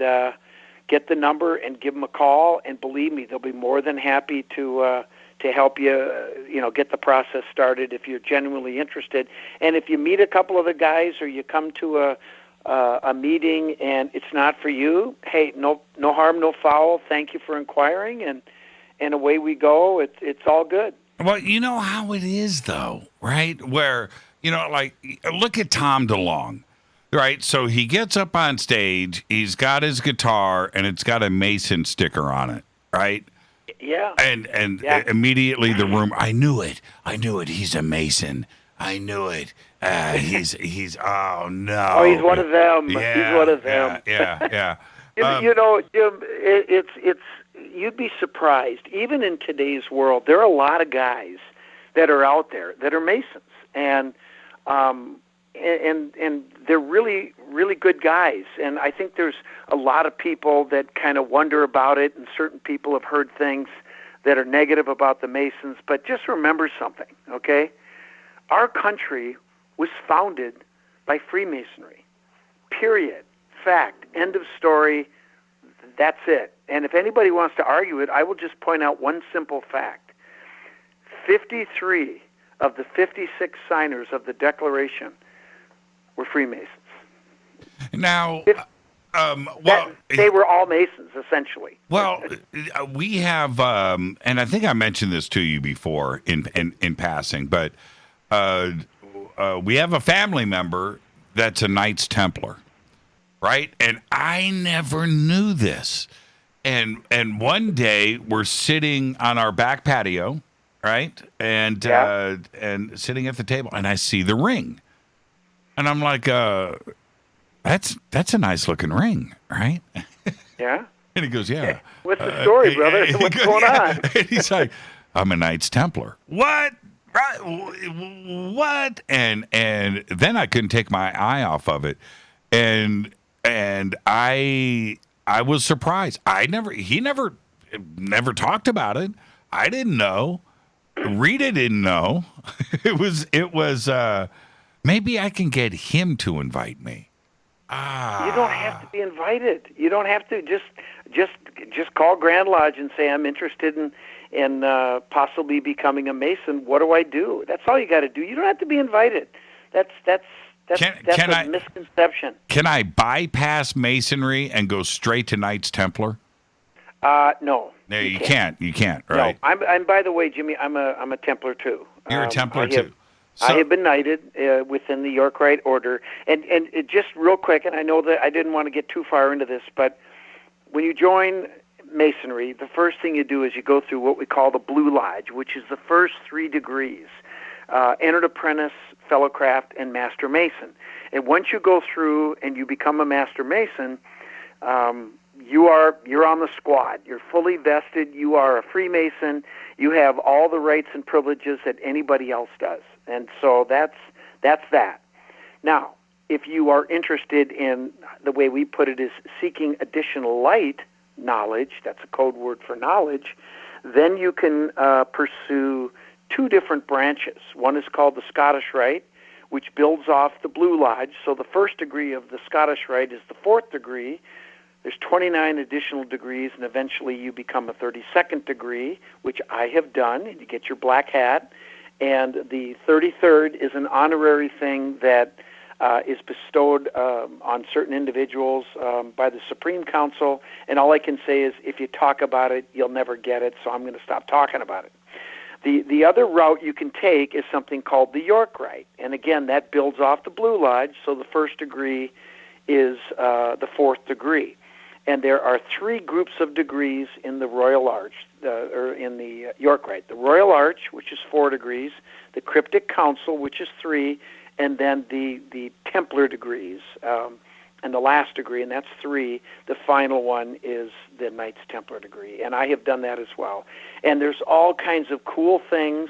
get the number and give them a call. And believe me, they'll be more than happy to help you, get the process started if you're genuinely interested. And if you meet a couple of the guys, or you come to a meeting and it's not for you, hey, no harm, no foul. Thank you for inquiring, and away we go. It's all good. Well, you know how it is, though, right? Where, like, look at Tom DeLonge, right? So he gets up on stage, he's got his guitar, and it's got a Mason sticker on it, right? Yeah. And immediately the room, I knew it. He's a Mason. I knew it. He's oh no. Oh, he's one of them. Yeah, he's one of them. Yeah. Jim, it's you'd be surprised. Even in today's world, there are a lot of guys that are out there that are Masons, and they're really, really good guys. And I think there's a lot of people that kind of wonder about it, and certain people have heard things that are negative about the Masons. But just remember something, okay? Our country was founded by Freemasonry. Period. Fact. End of story. that's it. And if anybody wants to argue it, I will just point out one simple fact. 53 of the 56 signers of the Declaration were Freemasons. Now, they were all Masons, essentially. Well, we have, and I think I mentioned this to you before in passing, but we have a family member that's a Knights Templar, right? And I never knew this. And one day we're sitting on our back patio, right? And sitting at the table, and I see the ring, and I'm like, that's a nice looking ring, right? Yeah. And he goes, yeah. What's the story, brother? What's going on? And he's like, I'm a Knights Templar. What? Right? What? And then I couldn't take my eye off of it, and I was surprised. He never talked about it. I didn't know. Rita didn't know. It was. Maybe I can get him to invite me. You don't have to be invited. You don't have to just call Grand Lodge and say, I'm interested in possibly becoming a Mason. What do I do? That's all you got to do. You don't have to be invited. That's a misconception. Can I bypass Masonry and go straight to Knights Templar? No. No, you can't. You can't. Right? No. I'm. By the way, Jimmy, I'm a Templar too. You're a Templar too. I have been knighted within the York Rite Order, and just real quick, and I know that I didn't want to get too far into this, but when you join Masonry, the first thing you do is you go through what we call the Blue Lodge, which is the first 3 degrees: entered apprentice, fellowcraft, and master mason. And once you go through and you become a master mason, you're on the squad. You're fully vested. You are a Freemason. You have all the rights and privileges that anybody else does. And so that's that. Now, if you are interested in, the way we put it is seeking additional light knowledge, that's a code word for knowledge, then you can pursue 2 different branches. One is called the Scottish Rite, which builds off the Blue Lodge. So the first degree of the Scottish Rite is the 4th degree. There's 29 additional degrees, and eventually you become a 32nd degree, which I have done, and you get your black hat. And the 33rd is an honorary thing that is bestowed on certain individuals by the Supreme Council. And all I can say is, if you talk about it, you'll never get it, so I'm going to stop talking about it. The other route you can take is something called the York Rite. And again, that builds off the Blue Lodge, so the first degree is the 4th degree. And there are 3 groups of degrees in the Royal Arch, or in the York Rite. The Royal Arch, which is 4 degrees, the Cryptic Council, which is 3, and then the Templar degrees, and the last degree, and that's 3. The final one is the Knights Templar degree, and I have done that as well. And there's all kinds of cool things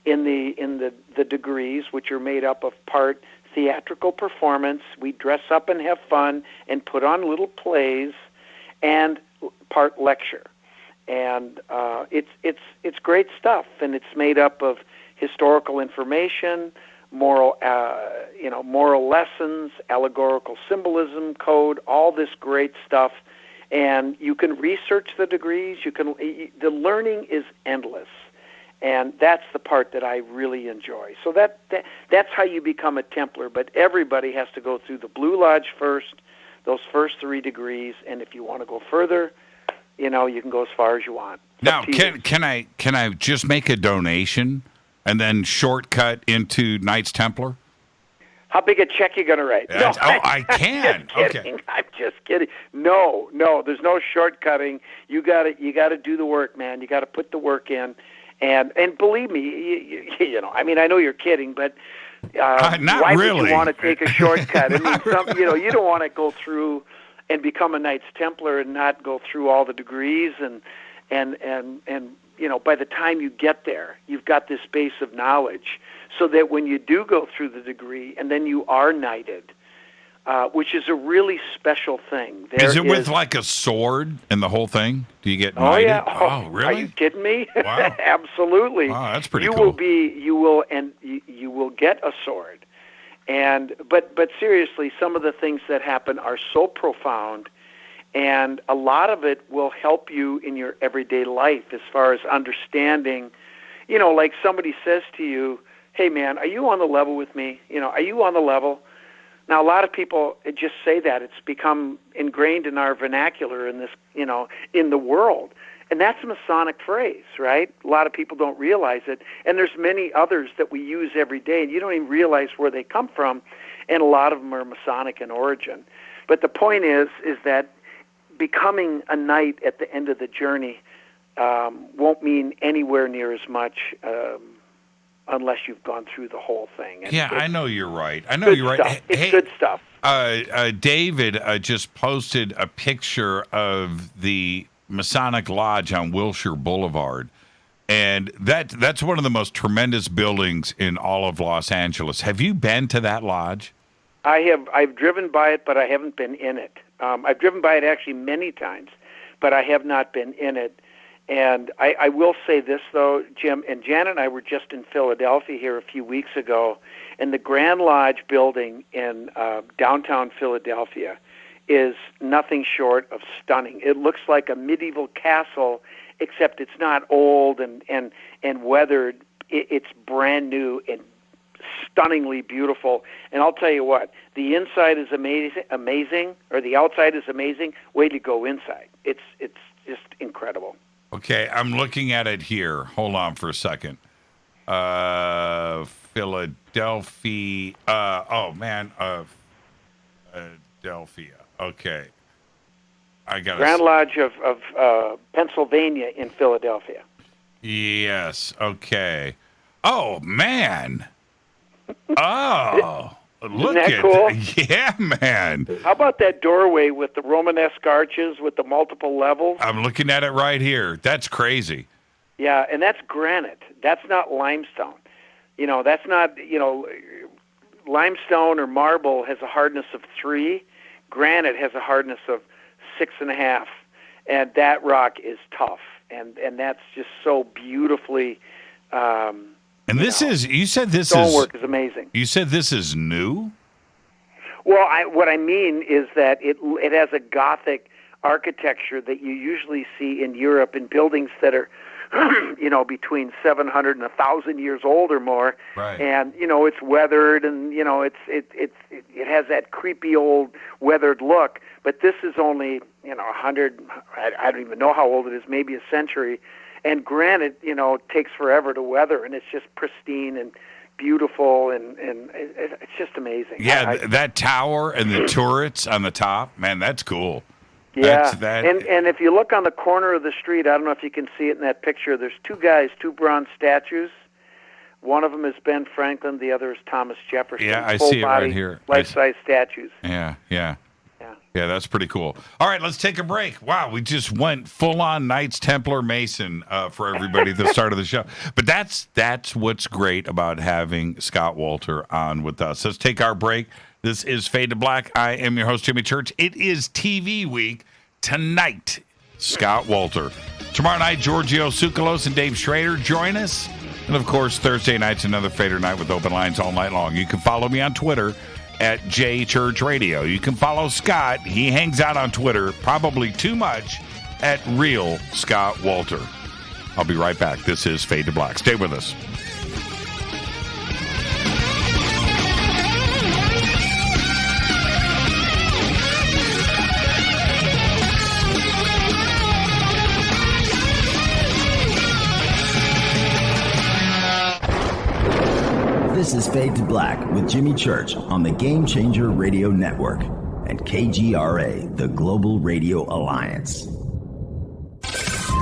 in the degrees, which are made up of part theatrical performance. We dress up and have fun and put on little plays, and part lecture. And it's great stuff, and it's made up of historical information, moral lessons, allegorical symbolism, code, all this great stuff. And you can research the degrees. The learning is endless, and that's the part that I really enjoy. So that's how you become a Templar. But everybody has to go through the Blue Lodge first, those first 3 degrees, and if you want to go further, you can go as far as you want. Now, can I just make a donation and then shortcut into Knights Templar? How big a check you going to write? No, I can. Okay. I'm just kidding. No, there's no shortcutting. You got to do the work, man. You got to put the work in, and believe me, I mean, I know you're kidding, but why really. would you want to take a shortcut? I mean, you don't want to go through and become a Knights Templar and not go through all the degrees and by the time you get there, you've got this base of knowledge, so that when you do go through the degree and then you are knighted, which is a really special thing. Is it with like a sword and the whole thing? Do you get knighted? Oh, yeah. Oh, really? Are you kidding me? Wow. Absolutely. Wow, that's pretty cool. You will get a sword. But seriously, some of the things that happen are so profound, And a lot of it will help you in your everyday life as far as understanding, like somebody says to you, hey, man, are you on the level with me? Are you on the level? Now, a lot of people just say that. It's become ingrained in our vernacular in this, in the world. And that's a Masonic phrase, right? A lot of people don't realize it. And there's many others that we use every day, and you don't even realize where they come from. And a lot of them are Masonic in origin. But the point is that becoming a knight at the end of the journey won't mean anywhere near as much unless you've gone through the whole thing. And I know you're right. It's good stuff. David just posted a picture of the Masonic Lodge on Wilshire Boulevard, and that's one of the most tremendous buildings in all of Los Angeles. Have you been to that lodge? I have. I've driven by it, but I haven't been in it. I've driven by it actually many times, but I have not been in it. And I will say this, though, Jim, and Janet and I were just in Philadelphia here a few weeks ago, and the Grand Lodge building in downtown Philadelphia is nothing short of stunning. It looks like a medieval castle, except it's not old and weathered. It's brand new and stunningly beautiful. And I'll tell you what, the inside is amazing, or the outside is amazing. Wait to go inside. It's just incredible. Okay, I'm looking at it here. Hold on for a second. Philadelphia. Philadelphia. Okay. I got Grand Lodge of Pennsylvania in Philadelphia. Yes. Okay. Oh, man. Oh. Look Isn't that at cool? Yeah, man. How about that doorway with the Romanesque arches with the multiple levels? I'm looking at it right here. That's crazy. Yeah, and that's granite. That's not limestone. That's not, limestone or marble has a hardness of 3. Granite has a hardness of 6.5. And that rock is tough. And that's just so beautifully and this is, you said this stonework is amazing. You said this is new? Well, what I mean is that it has a Gothic architecture that you usually see in Europe in buildings that are, between 700 and 1,000 years old or more. Right. And it's weathered, and it has that creepy old weathered look. But this is only 100. I don't even know how old it is. Maybe a century. And granite, takes forever to weather, and it's just pristine and beautiful, and it's just amazing. Yeah, that tower and the turrets on the top, man, that's cool. Yeah, and if you look on the corner of the street, I don't know if you can see it in that picture, there's 2 bronze statues. One of them is Ben Franklin, the other is Thomas Jefferson. Yeah, I see it right here. Life-size statues. Yeah, that's pretty cool. All right, let's take a break. Wow, we just went full-on Knights Templar Mason for everybody at the start of the show. But that's what's great about having Scott Wolter on with us. Let's take our break. This is Fade to Black. I am your host, Jimmy Church. It is TV week tonight. Scott Wolter. Tomorrow night, Giorgio Tsoukalos and Dave Schrader join us. And, of course, Thursday night's another Fader night with open lines all night long. You can follow me on Twitter at JChurchRadio. You can follow Scott. He hangs out on Twitter, probably too much, at Real Scott Wolter. I'll be right back. This is Fade to Black. Stay with us. This is Fade to Black with Jimmy Church on the Game Changer Radio Network and KGRA, the Global Radio Alliance.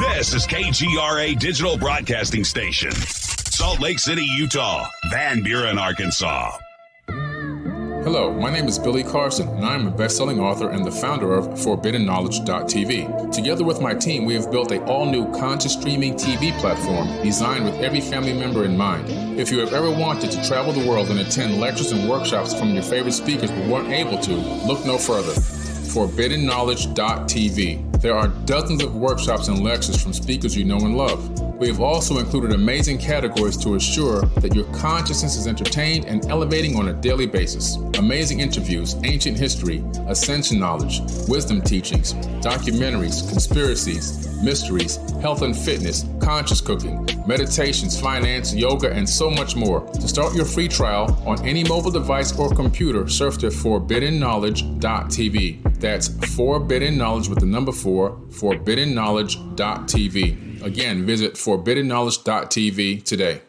This is KGRA Digital Broadcasting Station, Salt Lake City, Utah, Van Buren, Arkansas. Hello, my name is Billy Carson, and I'm a best-selling author and the founder of ForbiddenKnowledge.tv. Together with my team, we have built an all-new conscious streaming TV platform designed with every family member in mind. If you have ever wanted to travel the world and attend lectures and workshops from your favorite speakers but weren't able to, look no further. ForbiddenKnowledge.tv. There are dozens of workshops and lectures from speakers you know and love. We have also included amazing categories to assure that your consciousness is entertained and elevating on a daily basis. Amazing interviews, ancient history, ascension knowledge, wisdom teachings, documentaries, conspiracies, mysteries, health and fitness, conscious cooking, meditations, finance, yoga, and so much more. To start your free trial on any mobile device or computer, surf to forbiddenknowledge.tv. That's Forbidden Knowledge with the number 4, forbiddenknowledge.tv. Again, visit forbiddenknowledge.tv today.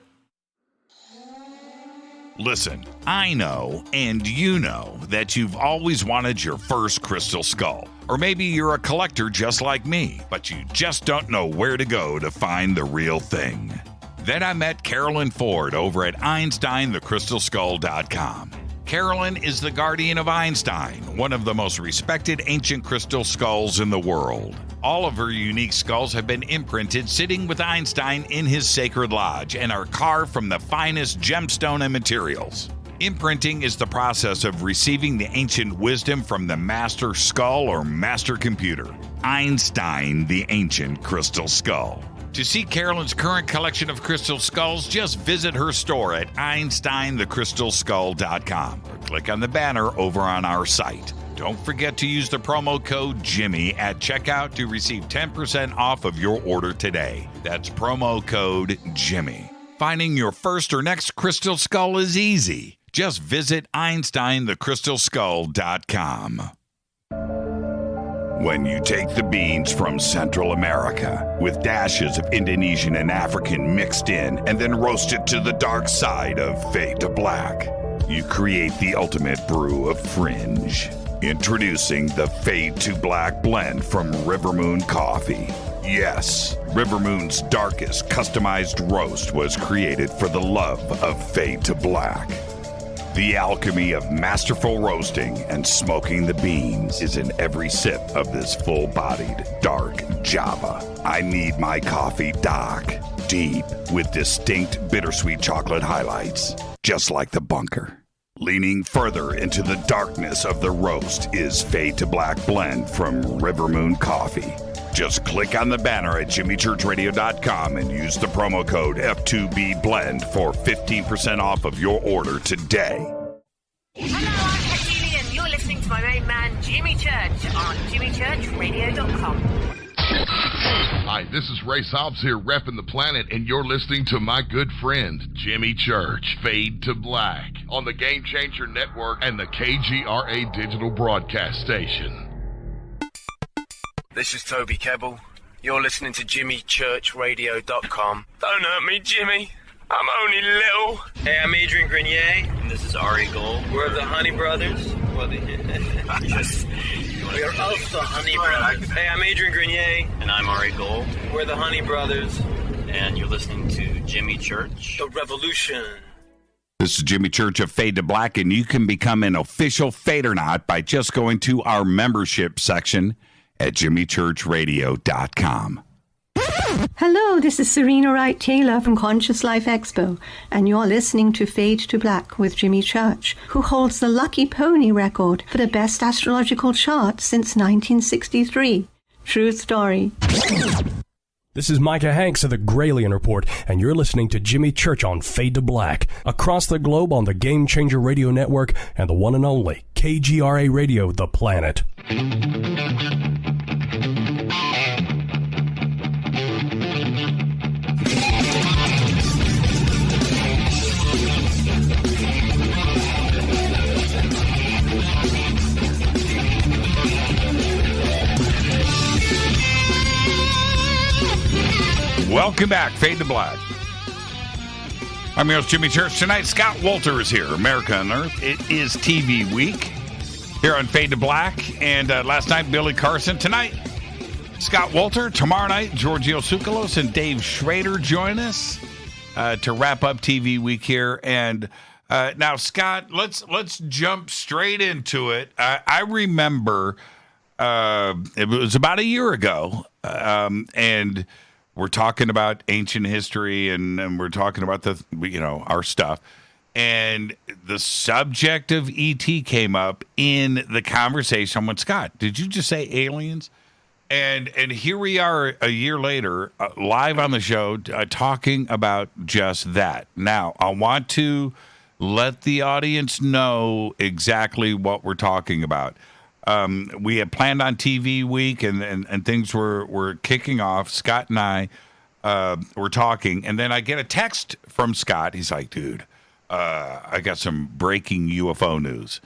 Listen, I know, and you know, that you've always wanted your first crystal skull. Or maybe you're a collector just like me, but you just don't know where to go to find the real thing. Then I met Carolyn Ford over at EinsteinTheCrystalSkull.com. Carolyn is the guardian of Einstein, one of the most respected ancient crystal skulls in the world. All of her unique skulls have been imprinted sitting with Einstein in his sacred lodge and are carved from the finest gemstone and materials. Imprinting is the process of receiving the ancient wisdom from the master skull or master computer, Einstein the Ancient Crystal Skull. To see Carolyn's current collection of crystal skulls, just visit her store at EinsteinTheCrystalSkull.com or click on the banner over on our site. Don't forget to use the promo code Jimmy at checkout to receive 10% off of your order today. That's promo code Jimmy. Finding your first or next crystal skull is easy. Just visit EinsteinTheCrystalSkull.com. When you take the beans from Central America with dashes of Indonesian and African mixed in and then roast it to the dark side of Fade to Black, you create the ultimate brew of fringe. Introducing the Fade to Black blend from River Moon Coffee. Yes, River Moon's darkest customized roast was created for the love of Fade to Black. The alchemy of masterful roasting and smoking the beans is in every sip of this full-bodied, dark Java. I need my coffee dark, deep, with distinct bittersweet chocolate highlights, just like the bunker. Leaning further into the darkness of the roast is Fade to Black blend from River Moon Coffee. Just click on the banner at jimmychurchradio.com and use the promo code F2BBLEND for 15% off of your order today. Hello, I'm Katie, and you're listening to my main man, Jimmy Church, on jimmychurchradio.com. Hi, this is Ray Hobbs here, repping the planet, and you're listening to my good friend, Jimmy Church, Fade to Black, on the Game Changer Network and the KGRA Digital Broadcast Station. This is Toby Kebbell. You're listening to JimmyChurchRadio.com. Don't hurt me, Jimmy. I'm only little. Hey, I'm Adrian Grenier. And this is Ari Gold. We're the Honey Brothers. Yes. We are of the Honey Brothers. Hey, I'm Adrian Grenier. And I'm Ari Gold. We're the Honey Brothers. And you're listening to Jimmy Church. The Revolution. This is Jimmy Church of Fade to Black, and you can become an official Fadernaut by just going to our membership section at jimmychurchradio.com. Hello, this is Serena Wright Taylor from Conscious Life Expo, and you're listening to Fade to Black with Jimmy Church, who holds the Lucky Pony record for the best astrological chart since 1963. True story. This is Micah Hanks of the Gralien Report, and you're listening to Jimmy Church on Fade to Black, across the globe on the Game Changer Radio Network and the one and only KGRA Radio, The Planet. Welcome back, Fade to Black. I'm your host, Jimmy Church. Tonight, Scott Wolter is here, America Unearthed. It is TV week here on Fade to Black. And last night, Billy Carson. Tonight, Scott Wolter. Tomorrow night, Giorgio Tsoukalos and Dave Schrader join us to wrap up TV week here. And now, Scott, let's jump straight into it. I remember it was about a year ago, and we're talking about ancient history, and we're talking about our stuff. And the subject of ET came up in the conversation with Scott. Did you just say aliens? And here we are a year later, live on the show, talking about just that. Now, I want to let the audience know exactly what we're talking about. We had planned on TV week, and things were kicking off. Scott and I were talking, and then I get a text from Scott. He's like, dude, I got some breaking UFO news.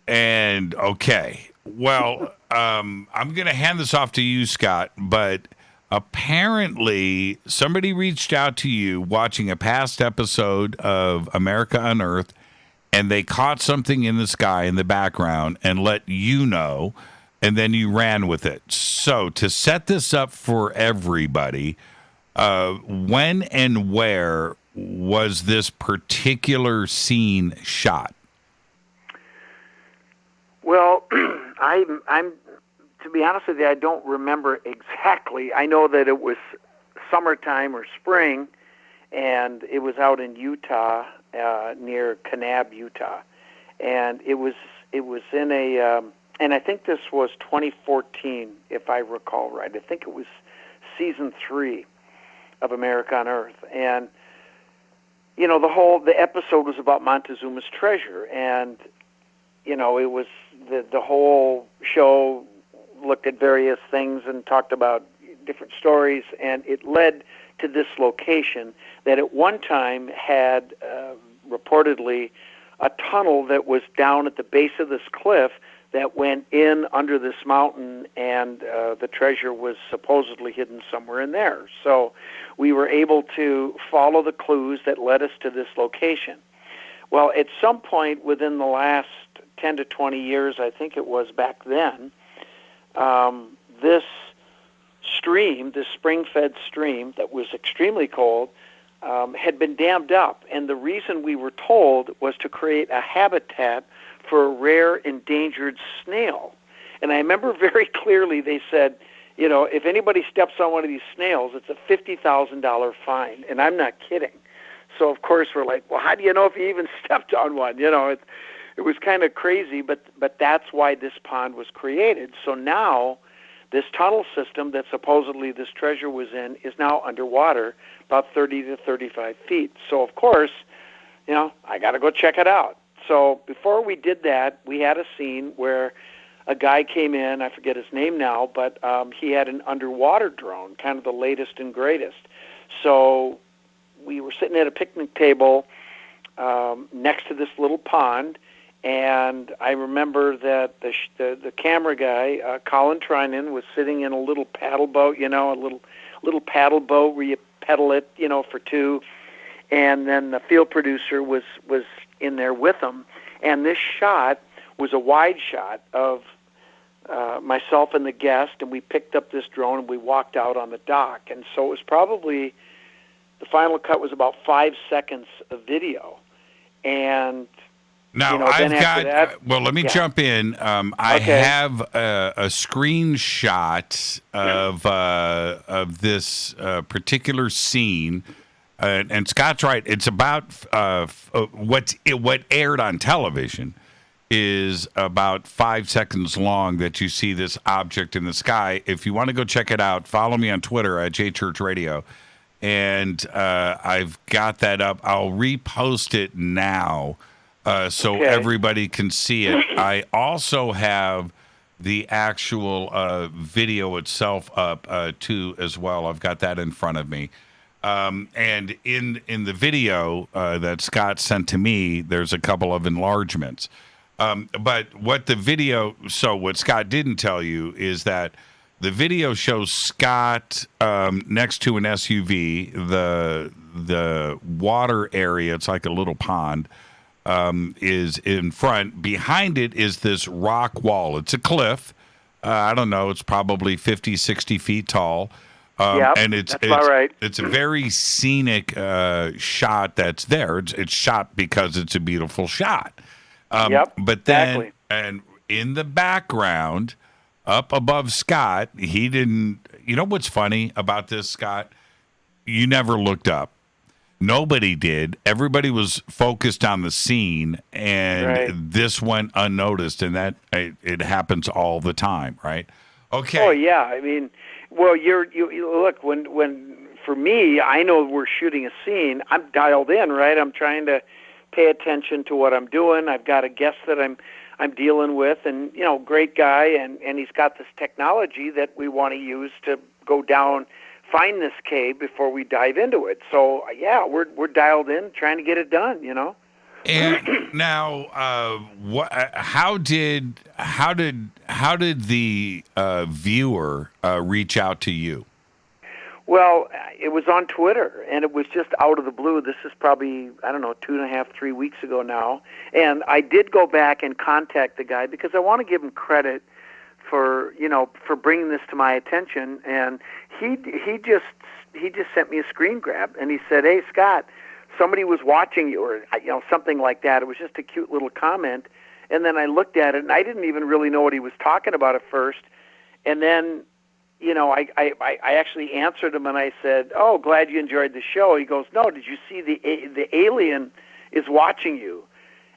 And, okay, well, I'm going to hand this off to you, Scott, but apparently somebody reached out to you watching a past episode of America Unearthed, and they caught something in the sky in the background and let you know, and then you ran with it. So to set this up for everybody, when and where was this particular scene shot? Well, I'm to be honest with you, I don't remember exactly. I know that it was summertime or spring, and it was out in Utah, near Kanab, Utah, and it was in a, and I think this was 2014, if I recall right. I think it was season 3 of America Unearthed, and you know the episode was about Montezuma's treasure, and you know it was the whole show looked at various things and talked about different stories, and it led to this location that at one time had reportedly a tunnel that was down at the base of this cliff that went in under this mountain, and the treasure was supposedly hidden somewhere in there. So we were able to follow the clues that led us to this location. Well, at some point within the last 10 to 20 years, I think it was back then, this stream, this spring-fed stream that was extremely cold, had been dammed up. And the reason we were told was to create a habitat for a rare endangered snail. And I remember very clearly they said, you know, if anybody steps on one of these snails, it's a $50,000 fine. And I'm not kidding. So, of course, we're like, well, how do you know if you even stepped on one? You know, it was kind of crazy, but that's why this pond was created. So now this tunnel system that supposedly this treasure was in is now underwater, about 30 to 35 feet. So, of course, you know, I got to go check it out. So before we did that, we had a scene where a guy came in, I forget his name now, but he had an underwater drone, kind of the latest and greatest. So we were sitting at a picnic table next to this little pond, and I remember that the camera guy, Colin Trinan, was sitting in a little paddle boat, you know, a little paddle boat where you pedal it, you know, for two, and then the field producer was in there with him, and this shot was a wide shot of myself and the guest, and we picked up this drone and we walked out on the dock, and so it was probably, the final cut was about 5 seconds of video, and now, you know, I've got, well, let me jump in. I have a screenshot of this particular scene, and Scott's right. It's about what aired on television is about 5 seconds long that you see this object in the sky. If you want to go check it out, follow me on Twitter at JChurchRadio, and I've got that up. I'll repost it now. So everybody can see it. I also have the actual video itself up too as well. I've got that in front of me. And in the video that Scott sent to me, there's a couple of enlargements. But what what Scott didn't tell you is that the video shows Scott next to an SUV, the water area, it's like a little pond, is in front. Behind it is this rock wall. It's a cliff. I don't know. It's probably 50, 60 feet tall. And it's right. It's a very scenic shot that's there. It's shot because it's a beautiful shot. But then, and in the background, up above Scott, he didn't. You know what's funny about this, Scott? You never looked up. Nobody did. Everybody was focused on the scene, and this went unnoticed, and that it happens all the time, right? Okay. Oh yeah, I mean, well, you look when for me, I know we're shooting a scene. I'm dialed in, right? I'm trying to pay attention to what I'm doing. I've got a guest that I'm dealing with, and great guy, and he's got this technology that we want to use to go down, find this cave before we dive into it. So yeah, we're dialed in, trying to get it done. And now, how did the viewer reach out to you? Well, it was on Twitter, and it was just out of the blue. This is probably, 2.5, 3 weeks ago now. And I did go back and contact the guy because I want to give him credit for bringing this to my attention. And he just sent me a screen grab, and he said, "Hey, Scott, somebody was watching you," or something like that. It was just a cute little comment. And then I looked at it, and I didn't even really know what he was talking about at first. And then I actually answered him, and I said, "Oh, glad you enjoyed the show." He goes, "No, did you see the alien is watching you?"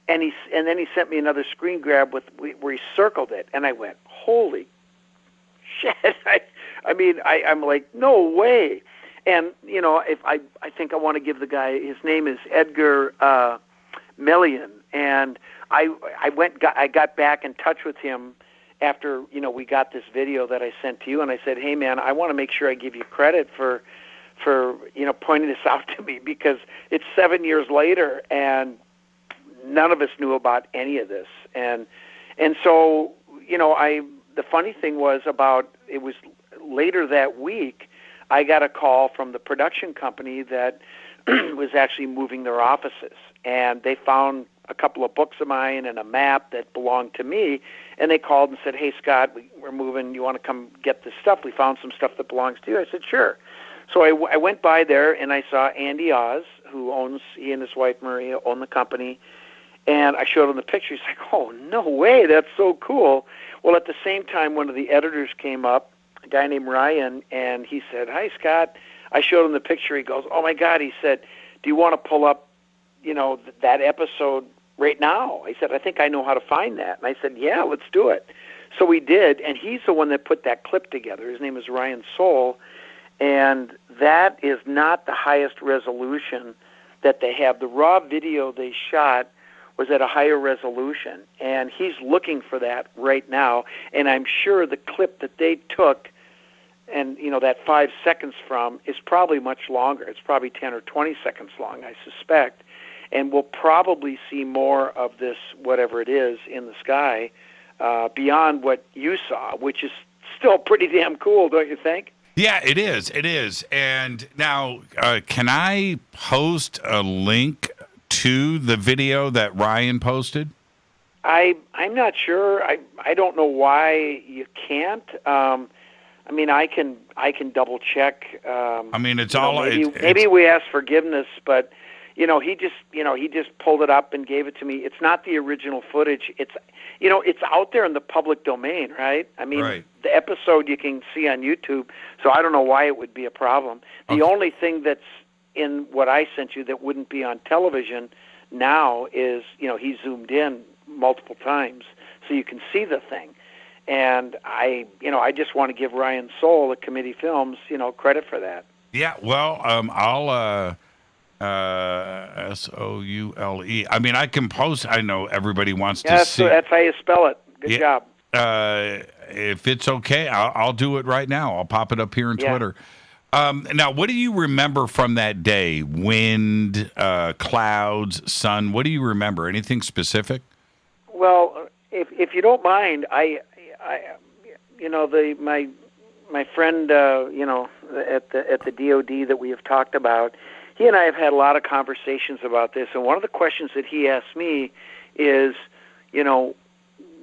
And then he sent me another screen grab where he circled it, and I went, "Holy shit!" I'm like, "No way!" And if I think I want to give the guy, his name is Edgar Melian, and I got back in touch with him after we got this video that I sent to you, and I said, "Hey man, I want to make sure I give you credit for pointing this out to me, because it's 7 years later and none of us knew about any of this." And so the funny thing was, it was later that week, I got a call from the production company that was actually moving their offices, and they found a couple of books of mine and a map that belonged to me, and they called and said, "Hey, Scott, we're moving. You want to come get this stuff? We found some stuff that belongs to you." I said, "Sure." So I went by there, and I saw Andy Oz, he and his wife Maria own the company, and I showed him the picture. He's like, "Oh, no way, that's so cool." Well, at the same time, one of the editors came up, a guy named Ryan, and he said, "Hi, Scott." I showed him the picture. He goes, "Oh, my God." He said, "Do you want to pull up, that episode right now?" I said, "I think I know how to find that." And I said, "Yeah, let's do it." So we did, and he's the one that put that clip together. His name is Ryan Soul, and that is not the highest resolution that they have. The raw video they shot was at a higher resolution, and he's looking for that right now, and I'm sure the clip that they took and that 5 seconds from is probably much longer. It's probably 10 or 20 seconds long, I suspect. And we'll probably see more of this, whatever it is, in the sky beyond what you saw, which is still pretty damn cool, don't you think? Yeah, it is. It is. And now, can I post a link to the video that Ryan posted? I'm not sure. I don't know why you can't. I can double check. It's all. Maybe we ask forgiveness, but he just pulled it up and gave it to me. It's not the original footage. It's out there in the public domain, right? Right. The episode you can see on YouTube, so I don't know why it would be a problem. The only thing that's in what I sent you that wouldn't be on television now is, he zoomed in multiple times so you can see the thing. And I just want to give Ryan Soul at Committee Films, credit for that. Yeah, well, I'll Soule. I can post. I know everybody wants to see. That's how you spell it. Good job. If it's okay, I'll do it right now. I'll pop it up here on Twitter. Now, what do you remember from that day? Wind, clouds, sun. What do you remember? Anything specific? Well, if you don't mind, my friend, at the DOD that we have talked about, he and I have had a lot of conversations about this, and one of the questions that he asked me is,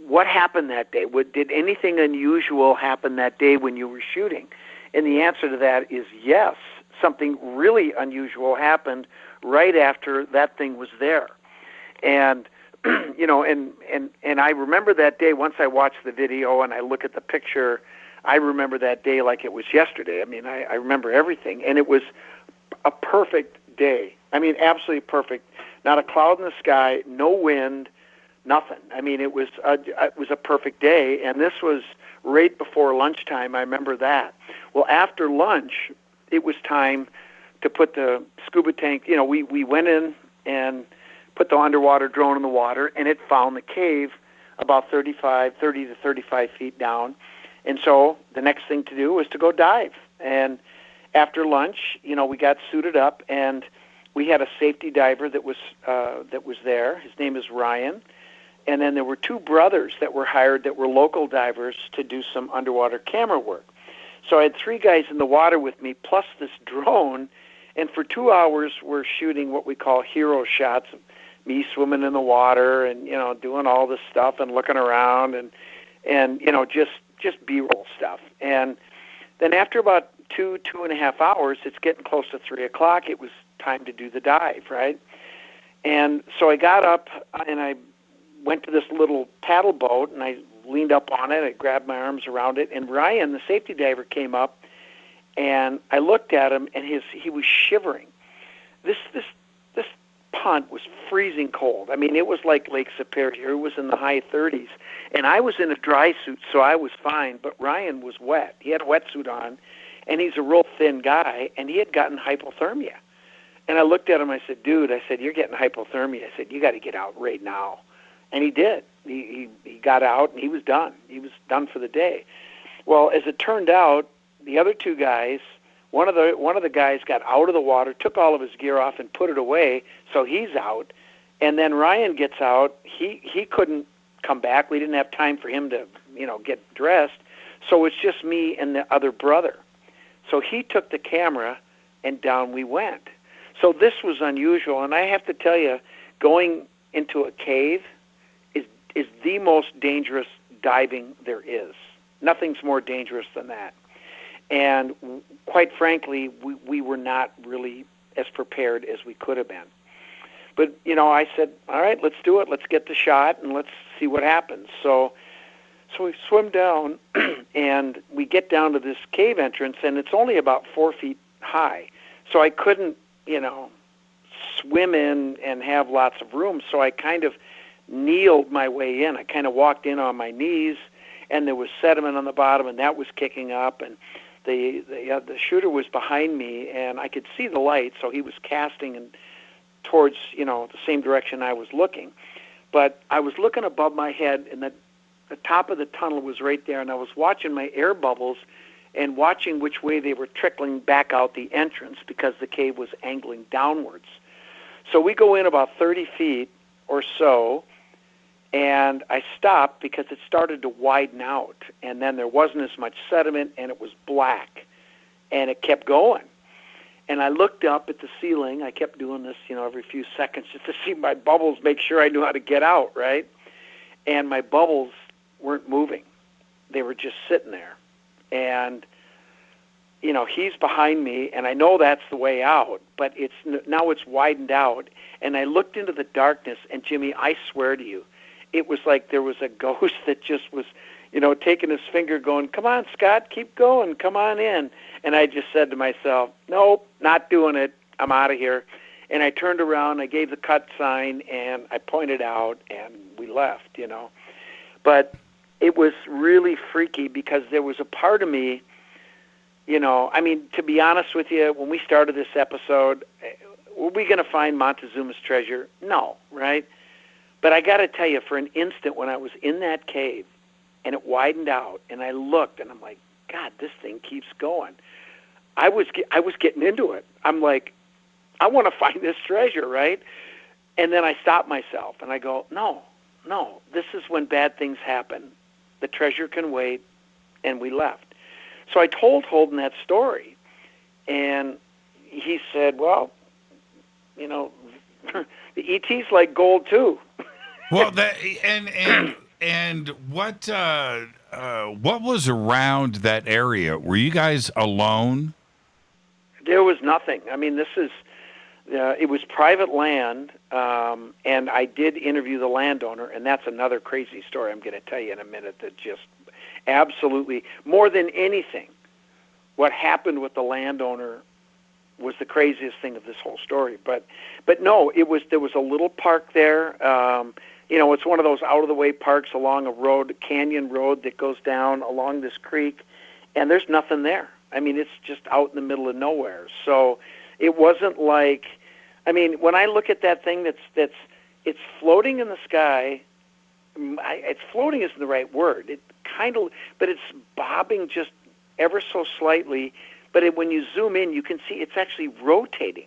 what happened that day? Did anything unusual happen that day when you were shooting? And the answer to that is yes. Something really unusual happened right after that thing was there. And and I remember that day. Once I watched the video and I look at the picture, I remember that day like it was yesterday. I remember everything, and it was a perfect day. Absolutely perfect. Not a cloud in the sky, no wind, nothing. I mean, it was a perfect day, and this was right before lunchtime. I remember that. Well, after lunch, it was time to put the scuba tank. You know, we went in and put the underwater drone in the water, and it found the cave about 30 to 35 feet down. And so the next thing to do was to go dive. And after lunch, you know, we got suited up, and we had a safety diver that was there. His name is Ryan. And then there were two brothers that were hired that were local divers to do some underwater camera work. So I had three guys in the water with me, plus this drone, and for 2 hours we're shooting what we call hero shots of me swimming in the water and, you know, doing all this stuff and looking around and you know, just B-roll stuff. And then after about 2.5 hours, it's getting close to 3 o'clock, it was time to do the dive, right? And so I got up and I went to this little paddle boat, and I leaned up on it. I grabbed my arms around it, and Ryan, the safety diver, came up, and I looked at him, and he was shivering. This pond was freezing cold. I mean, it was like Lake Superior. It was in the high 30s, and I was in a dry suit, so I was fine, but Ryan was wet. He had a wetsuit on, and he's a real thin guy, and he had gotten hypothermia. And I looked at him, I said, dude, you're getting hypothermia. I said, you got to get out right now. And he did. He got out, and he was done. He was done for the day. Well, as it turned out, the other two guys, one of the guys got out of the water, took all of his gear off, and put it away, so he's out. And then Ryan gets out. He couldn't come back. We didn't have time for him to, you know, get dressed. So it's just me and the other brother. So he took the camera, and down we went. So this was unusual, and I have to tell you, going into a cave is the most dangerous diving there is. Nothing's more dangerous than that. And quite frankly, we were not really as prepared as we could have been. But, you know, I said, all right, let's do it. Let's get the shot, and let's see what happens. So we swim down, and we get down to this cave entrance, and it's only about 4 feet high. So I couldn't, you know, swim in and have lots of room. So I kind of kneeled my way in. I kind of walked in on my knees, and there was sediment on the bottom, and that was kicking up, and the shooter was behind me, and I could see the light, so he was casting towards, you know, the same direction I was looking. But I was looking above my head, and the top of the tunnel was right there, and I was watching my air bubbles and watching which way they were trickling back out the entrance because the cave was angling downwards. So we go in about 30 feet or so, and I stopped because it started to widen out, and then there wasn't as much sediment, and it was black, and it kept going. And I looked up at the ceiling. I kept doing this, you know, every few seconds just to see my bubbles, make sure I knew how to get out, right? And my bubbles weren't moving. They were just sitting there. And, you know, he's behind me, and I know that's the way out, but now it's widened out. And I looked into the darkness, and Jimmy, I swear to you, it was like there was a ghost that just was, you know, taking his finger going, come on, Scott, keep going, come on in. And I just said to myself, nope, not doing it, I'm out of here. And I turned around, I gave the cut sign, and I pointed out, and we left, you know. But it was really freaky because there was a part of me, you know, I mean, to be honest with you, when we started this episode, were we going to find Montezuma's treasure? No, right? But I got to tell you, for an instant when I was in that cave and it widened out and I looked and I'm like, God, this thing keeps going. I was getting into it. I'm like, I want to find this treasure, right? And then I stopped myself and I go, no, this is when bad things happen. The treasure can wait, and we left. So I told Holden that story, and he said, well, you know, the ET's like gold too. Well, and what was around that area? Were you guys alone? There was nothing. I mean, it was private land, and I did interview the landowner, and that's another crazy story I'm going to tell you in a minute that just absolutely, more than anything, what happened with the landowner was the craziest thing of this whole story. But no, there was a little park there. it's one of those out-of-the-way parks along a road, a canyon road that goes down along this creek, and there's nothing there. I mean, it's just out in the middle of nowhere. So it wasn't like, when I look at that thing it's floating in the sky. It's floating isn't the right word. It but it's bobbing just ever so slightly. But when you zoom in, you can see it's actually rotating.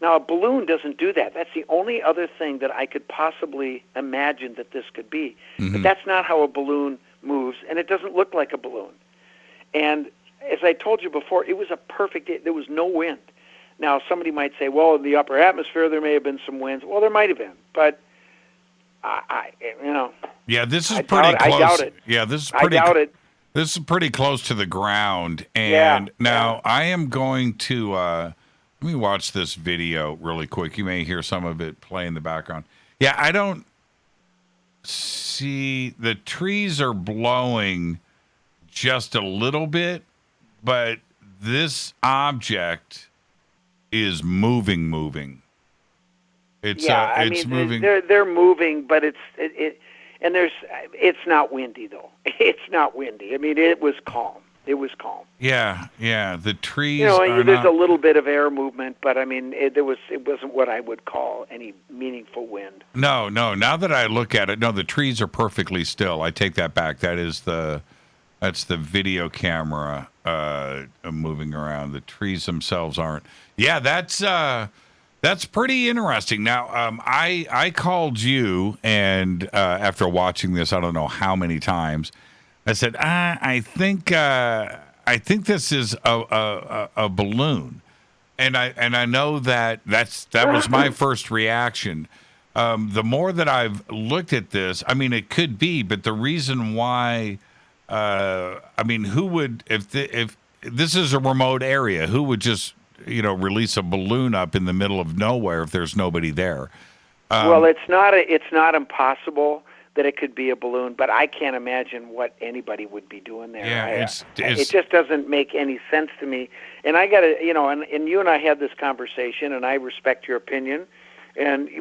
Now, a balloon doesn't do that. That's the only other thing that I could possibly imagine that this could be. Mm-hmm. But that's not how a balloon moves, and it doesn't look like a balloon. And as I told you before, it was a perfect day. There was no wind. Now, somebody might say, well, in the upper atmosphere, there may have been some winds. Well, there might have been, but Yeah, this is pretty close. I doubt it. Yeah, this is I pretty. doubt it. This is pretty close to the ground. And now I am going to let me watch this video really quick. You may hear some of it play in the background. Yeah, I don't see the trees are blowing just a little bit, but this object is moving. It's it's moving. They're moving, but it's not windy though. It's not windy. I mean, it was calm. It was calm. Yeah. The trees. There's a little bit of air movement, but I mean, it wasn't what I would call any meaningful wind. No. Now that I look at it, no, the trees are perfectly still. I take that back. That's the video camera moving around. The trees themselves aren't. Yeah, that's pretty interesting. Now, I called you, and after watching this, I don't know how many times, I said, I think this is a balloon, and I know that was my first reaction. The more that I've looked at this, I mean, it could be, but the reason why, who would if this is a remote area, who would just release a balloon up in the middle of nowhere if there's nobody there? Well, it's not impossible that it could be a balloon, but I can't imagine what anybody would be doing there. Yeah, it just doesn't make any sense to me. And I got to, and you and I had this conversation, and I respect your opinion,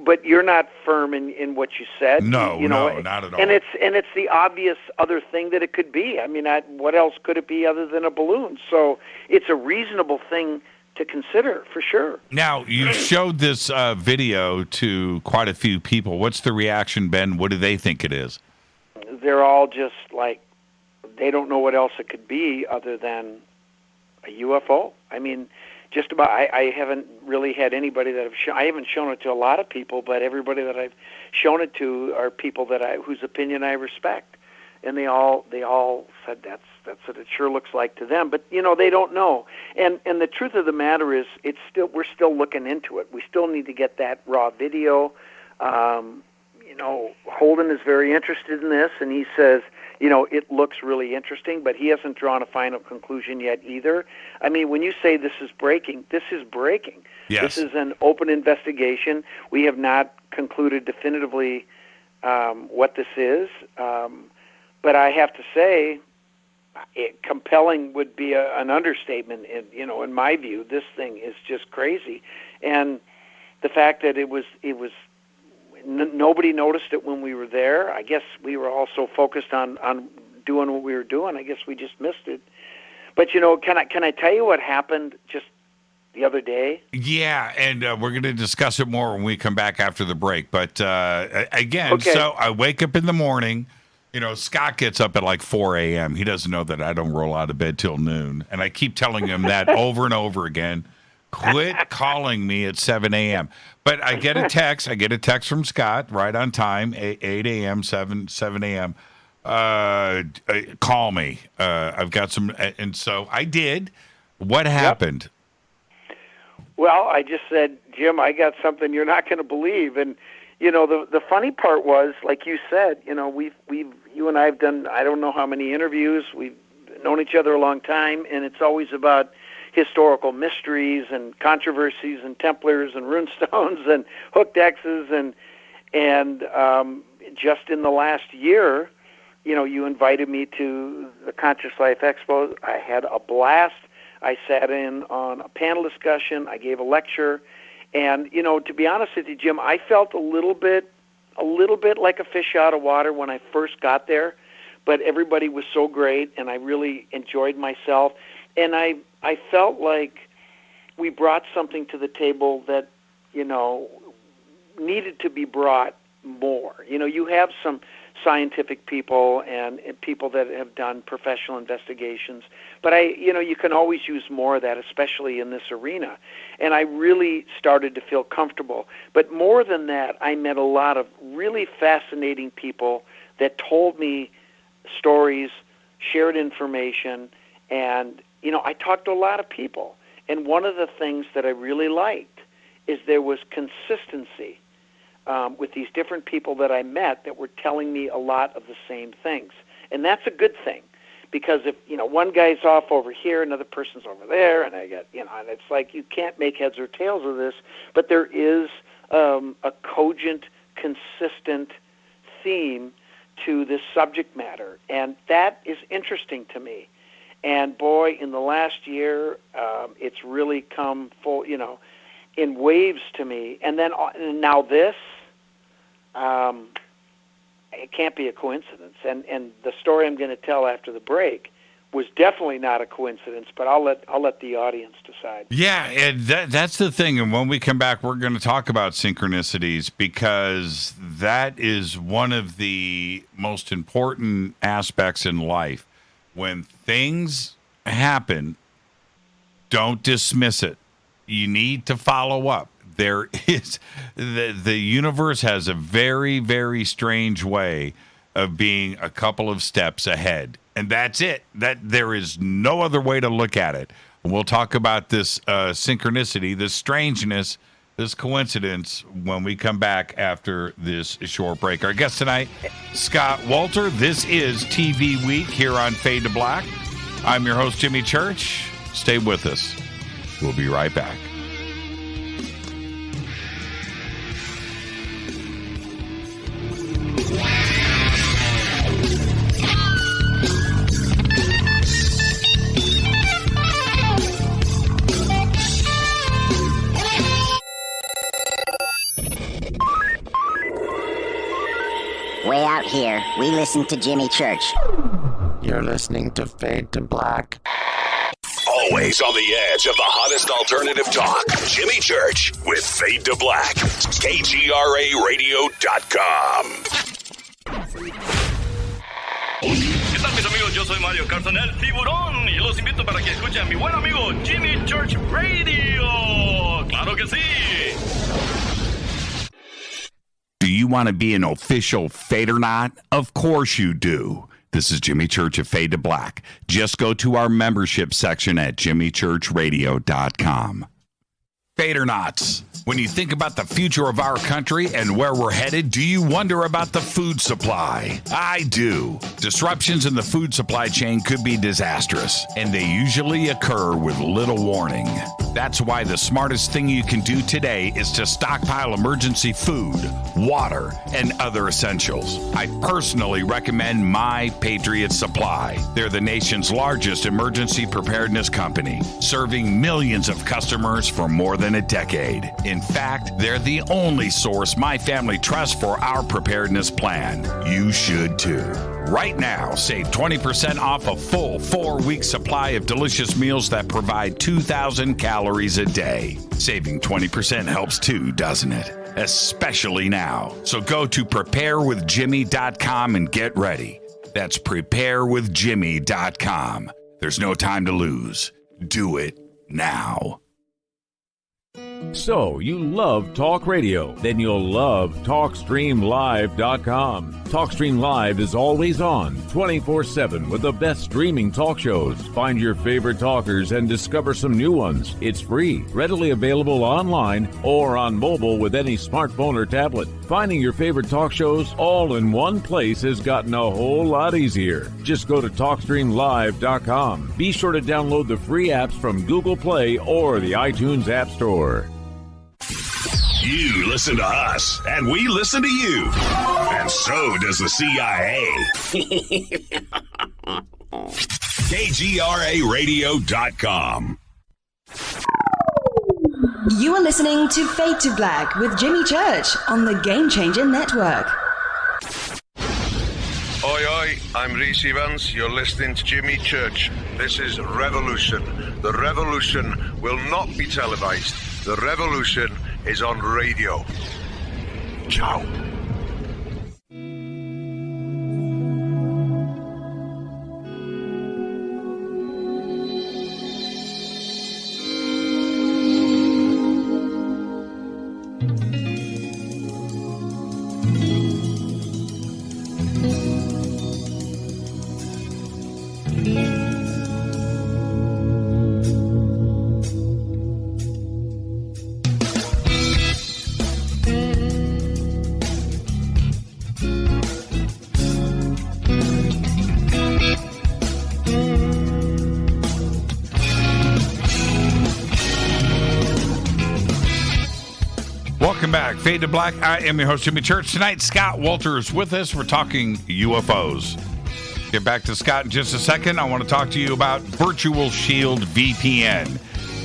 but you're not firm in what you said. No, not at all. And it's the obvious other thing that it could be. I mean, what else could it be other than a balloon? So it's a reasonable thing to consider, for sure. Now, you showed this video to quite a few people. What's the reaction been? What do they think it is? They're all just like, they don't know what else it could be other than a UFO. I mean, just about, I haven't really had anybody that I haven't shown it to a lot of people, but everybody that I've shown it to are people whose opinion I respect. And they all said that's what it sure looks like to them. But they don't know. And the truth of the matter is, we're still looking into it. We still need to get that raw video. Holden is very interested in this, and he says, it looks really interesting, but he hasn't drawn a final conclusion yet either. I mean, when you say this is breaking, this is breaking. Yes. This is an open investigation. We have not concluded definitively what this is. But I have to say, compelling would be an understatement. In my view, this thing is just crazy, and the fact that it was nobody noticed it when we were there. I guess we were also focused on doing what we were doing. I guess we just missed it. But can I tell you what happened just the other day? Yeah, and we're going to discuss it more when we come back after the break. But again, okay. So I wake up in the morning. Scott gets up at like 4 a.m. He doesn't know that I don't roll out of bed till noon. And I keep telling him that over and over again. Quit calling me at 7 a.m. But I get a text. I get a text from Scott right on time, 8 a.m., 7 a.m. Call me. I've got some. And so I did. What happened? Well, I just said, Jim, I got something you're not going to believe. And the funny part was, like you said, you and I have done, I don't know how many interviews. We've known each other a long time, and it's always about historical mysteries and controversies and Templars and runestones and hooked X's and just in the last year, you invited me to the Conscious Life Expo. I had a blast. I sat in on a panel discussion. I gave a lecture. And, to be honest with you, Jim, I felt a little bit a little bit like a fish out of water when I first got there, but everybody was so great, and I really enjoyed myself. And I felt like we brought something to the table that, needed to be brought more. You have some scientific people and people that have done professional investigations, but you can always use more of that, especially in this arena. And I really started to feel comfortable. But more than that, I met a lot of really fascinating people that told me stories, shared information, and I talked to a lot of people. And one of the things that I really liked is there was consistency with these different people that I met that were telling me a lot of the same things. And that's a good thing, because if, one guy's off over here, another person's over there, and I get, and it's like you can't make heads or tails of this, but there is a cogent, consistent theme to this subject matter, and that is interesting to me. And boy, in the last year, it's really come full, in waves to me. And then now this, it can't be a coincidence. And the story I'm going to tell after the break was definitely not a coincidence, but I'll let the audience decide. Yeah, and that's the thing. And when we come back, we're going to talk about synchronicities, because that is one of the most important aspects in life. When things happen, don't dismiss it. You need to follow up. There is the universe has a very, very strange way of being a couple of steps ahead, and that's it. That there is no other way to look at it. We'll talk about this synchronicity, this strangeness, this coincidence when we come back after this short break. Our guest tonight, Scott Wolter. This is TV Week here on Fade to Black. I'm your host, Jimmy Church. Stay with us. We'll be right back. Way out here, we listen to Jimmy Church. You're listening to Fade to Black. Always on the edge of the hottest alternative talk. Jimmy Church with Fade to Black. KGRARadio.com. ¿Qué tal, mis amigos? Yo soy Mario Carson, el tiburón, y los invito para que escuchen a mi buen amigo Jimmy Church Radio. ¡Claro que sí! Do you want to be an official Fadernaut? Of course you do. This is Jimmy Church of Fade to Black. Just go to our membership section at jimmychurchradio.com. Fadernauts. When you think about the future of our country and where we're headed, do you wonder about the food supply? I do. Disruptions in the food supply chain could be disastrous, and they usually occur with little warning. That's why the smartest thing you can do today is to stockpile emergency food, water, and other essentials. I personally recommend My Patriot Supply. They're the nation's largest emergency preparedness company, serving millions of customers for more than a decade. In fact, they're the only source my family trusts for our preparedness plan. You should too. Right now, save 20% off a full 4-week supply of delicious meals that provide 2,000 calories a day. Saving 20% helps too, doesn't it? Especially now. So go to preparewithjimmy.com and get ready. That's preparewithjimmy.com. There's no time to lose. Do it now. So, you love talk radio? Then you'll love TalkStreamLive.com. TalkStream Live is always on, 24/7 with the best streaming talk shows. Find your favorite talkers and discover some new ones. It's free, readily available online or on mobile with any smartphone or tablet. Finding your favorite talk shows all in one place has gotten a whole lot easier. Just go to TalkStreamLive.com. Be sure to download the free apps from Google Play or the iTunes App Store. You listen to us, and we listen to you. And so does the CIA. KGRARadio.com. You are listening to Fade to Black with Jimmy Church on the Game Changer Network. Oi, oi, I'm Reese Evans. You're listening to Jimmy Church. This is Revolution. The revolution will not be televised. The revolution is on radio. Ciao. Welcome back. Fade to Black. I am your host, Jimmy Church. Tonight, Scott Wolter is with us. We're talking UFOs. Get back to Scott in just a second. I want to talk to you about Virtual Shield VPN.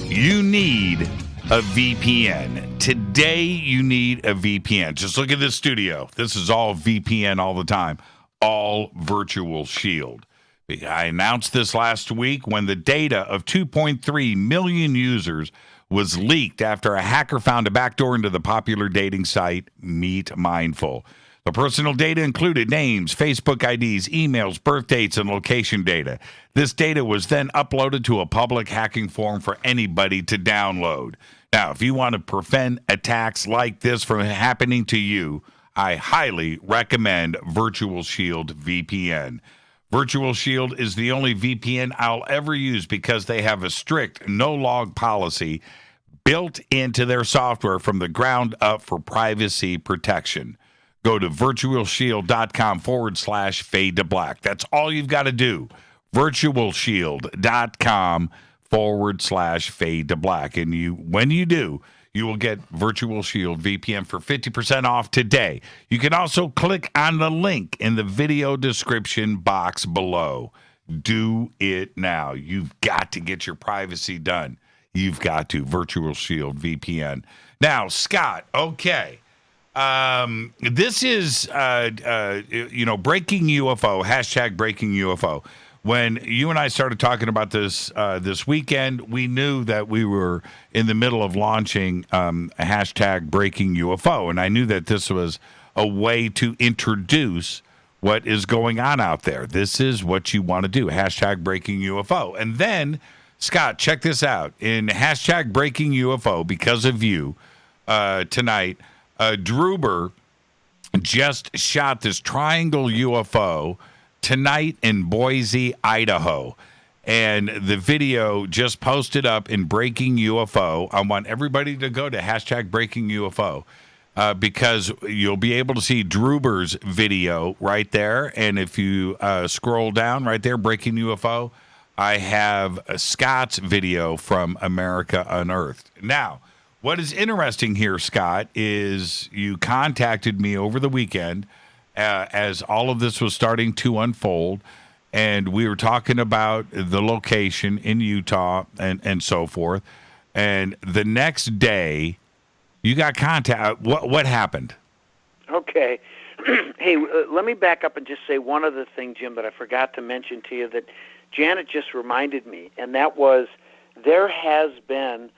You need a VPN. Today, you need a VPN. Just look at this studio. This is all VPN all the time. All Virtual Shield. I announced this last week when the data of 2.3 million users was leaked after a hacker found a backdoor into the popular dating site Meet Mindful. The personal data included names, Facebook IDs, emails, birth dates, and location data. This data was then uploaded to a public hacking forum for anybody to download. Now, if you want to prevent attacks like this from happening to you, I highly recommend Virtual Shield VPN. Virtual Shield is the only VPN I'll ever use because they have a strict no-log policy built into their software from the ground up for privacy protection. Go to virtualshield.com/fade to black. That's all you've got to do. virtualshield.com/fade to black. And when you do, you will get Virtual Shield VPN for 50% off today. You can also click on the link in the video description box below. Do it now. You've got to get your privacy done. You've got to. Virtual Shield VPN. Now, Scott, okay. This is, breaking UFO, hashtag breaking UFO. When you and I started talking about this this weekend, we knew that we were in the middle of launching a hashtag breaking UFO. And I knew that this was a way to introduce what is going on out there. This is what you want to do, hashtag breaking UFO. And then, Scott, check this out. In hashtag breaking UFO, because of you, tonight, Druber just shot this triangle UFO tonight in Boise, Idaho. And the video just posted up in Breaking UFO. I want everybody to go to hashtag Breaking UFO because you'll be able to see Druber's video right there. And if you scroll down right there, Breaking UFO, I have Scott's video from America Unearthed. Now, what is interesting here, Scott, is you contacted me over the weekend as all of this was starting to unfold, and we were talking about the location in Utah and so forth. And the next day, you got contact. What happened? Okay. Hey, let me back up and just say one other thing, Jim, that I forgot to mention to you that Janet just reminded me, and that was there has been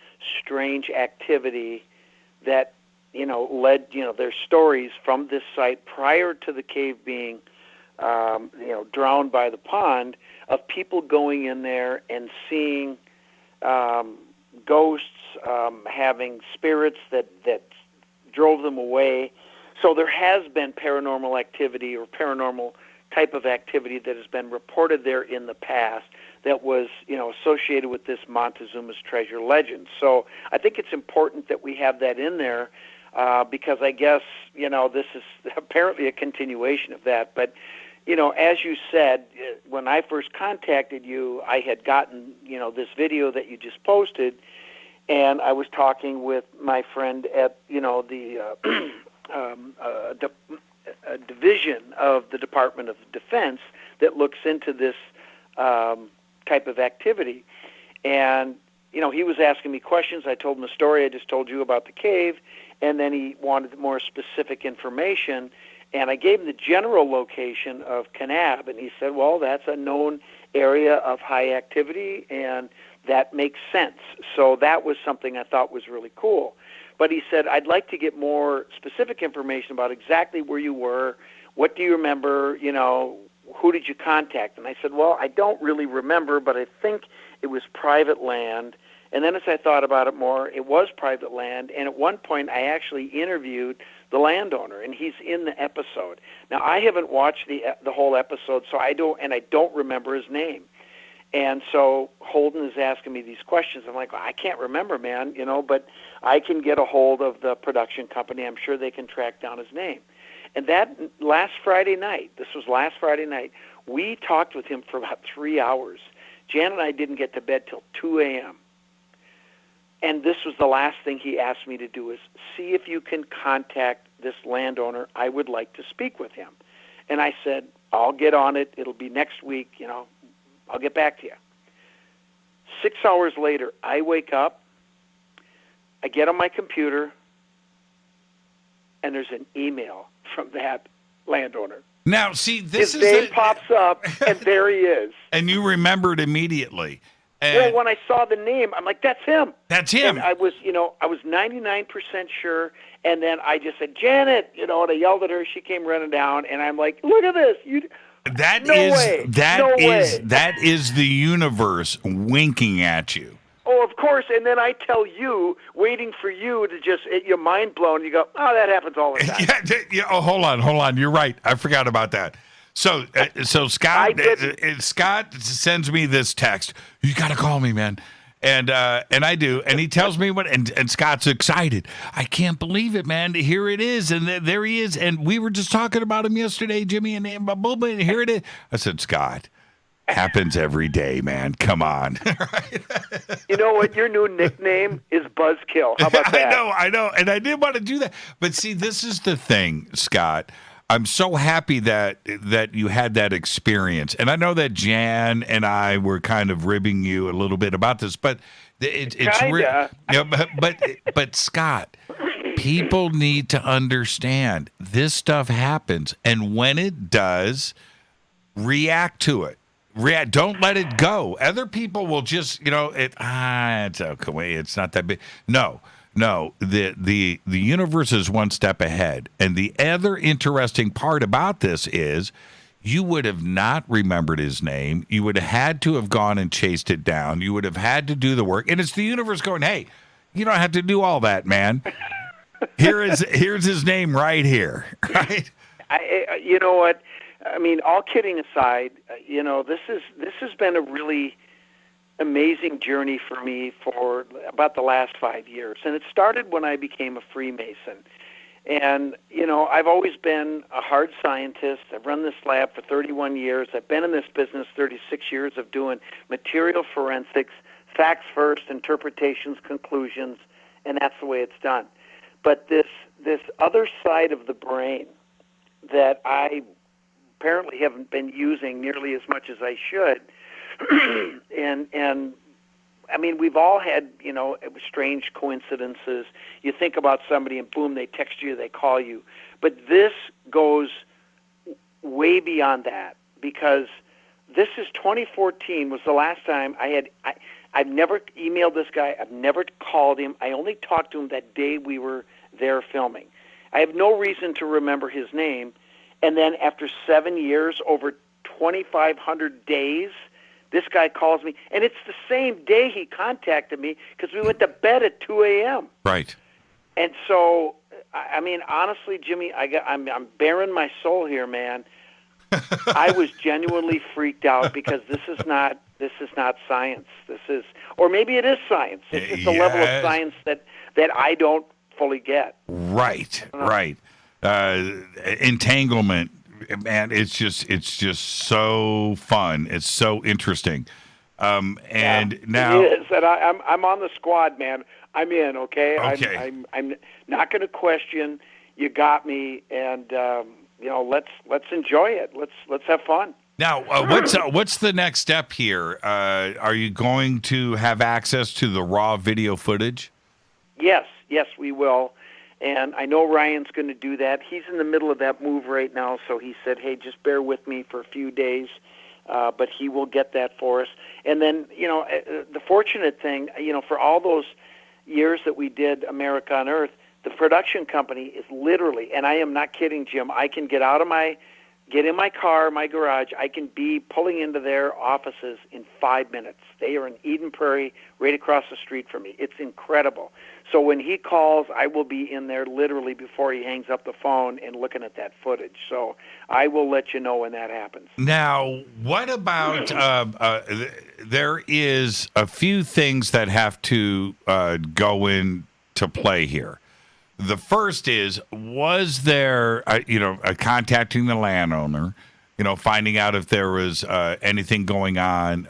strange activity that led, there's stories from this site prior to the cave being, drowned by the pond, of people going in there and seeing ghosts, having spirits that drove them away. So there has been paranormal activity or paranormal type of activity that has been reported there in the past that was, associated with this Montezuma's treasure legend. So I think it's important that we have that in there because I guess, this is apparently a continuation of that. But, as you said, when I first contacted you, I had gotten, this video that you just posted, and I was talking with my friend at, the division of the Department of Defense that looks into this type of activity. And he was asking me questions. I told him the story I just told you about the cave, and then he wanted more specific information. And I gave him the general location of Kanab, and he said, well, that's a known area of high activity, and that makes sense. So that was something I thought was really cool. But he said, I'd like to get more specific information about exactly where you were, what do you remember, who did you contact? And I said, well, I don't really remember, but I think it was private land. And then as I thought about it more, it was private land, and at one point I actually interviewed the landowner, and he's in the episode. Now, I haven't watched the whole episode, so I don't remember his name. And so Holden is asking me these questions. I'm like, well, I can't remember, man, but I can get a hold of the production company. I'm sure they can track down his name. And that last Friday night, we talked with him for about 3 hours. Jan and I didn't get to bed till 2 a.m. And this was the last thing he asked me to do, is see if you can contact this landowner. I would like to speak with him. And I said, I'll get on it. It'll be next week, I'll get back to you. 6 hours later, I wake up, I get on my computer, and there's an email from that landowner. Now, see, his name pops up, and there he is. And you remembered immediately. Well, when I saw the name, I'm like, that's him. That's him. And I was 99% sure, and then I just said, Janet, and I yelled at her. She came running down, and I'm like, look at this. That is the universe winking at you. Oh, of course. And then I tell you, waiting for you to just, your mind blown. You go, oh, that happens all the time. Yeah. Oh, hold on. You're right. I forgot about that. So Scott sends me this text. You got to call me, man. And I do. And he tells me what, and Scott's excited. I can't believe it, man. Here it is. And there he is. And we were just talking about him yesterday, Jimmy, and here it is. I said, Scott, happens every day, man. Come on. You know what? Your new nickname is Buzzkill. How about that? I know. And I didn't want to do that. But see, this is the thing, Scott. I'm so happy that you had that experience. And I know that Jan and I were kind of ribbing you a little bit about this, but but Scott, people need to understand this stuff happens. And when it does, react to it. Don't let it go. Other people will just, it's okay. It's not that big. No, the universe is one step ahead. And the other interesting part about this is you would have not remembered his name. You would have had to have gone and chased it down. You would have had to do the work. And it's the universe going, hey, you don't have to do all that, man. Here's his name right here. Right? You know what? I mean, all kidding aside, this has been a really amazing journey for me for about the last 5 years. And it started when I became a Freemason. And, I've always been a hard scientist. I've run this lab for 31 years. I've been in this business 36 years of doing material forensics, facts first, interpretations, conclusions, and that's the way it's done. But this other side of the brain that I apparently haven't been using nearly as much as I should, and I mean, we've all had, strange coincidences. You think about somebody and boom, they text you, they call you. But this goes way beyond that, because this is 2014 was the last time I've never emailed this guy. I've never called him. I only talked to him that day we were there filming. I have no reason to remember his name. And then after 7 years, over 2,500 days, this guy calls me, and it's the same day he contacted me because we went to bed at 2 a.m. Right. And so, I mean, honestly, Jimmy, I'm bearing my soul here, man. I was genuinely freaked out because this is not science. This is, or maybe it is science. It's just a level of science that I don't fully get. Right. Entanglement. Man, it's just so fun. It's so interesting. Now it is, and I'm on the squad, man. I'm in. Okay. I'm not going to question. You got me, and let's enjoy it. Let's have fun. Now, what's the next step here? Are you going to have access to the raw video footage? Yes, we will. And I know Ryan's going to do that. He's in the middle of that move right now, so he said, hey, just bear with me for a few days, but he will get that for us. And then, the fortunate thing, for all those years that we did America Unearthed, the production company is literally, and I am not kidding, Jim, I can get in my car, my garage, I can be pulling into their offices in 5 minutes. They are in Eden Prairie, right across the street from me. It's incredible. So when he calls, I will be in there literally before he hangs up the phone and looking at that footage. So I will let you know when that happens. Now, what about, there is a few things that have to go into play here. The first is, was there, contacting the landowner, finding out if there was anything going on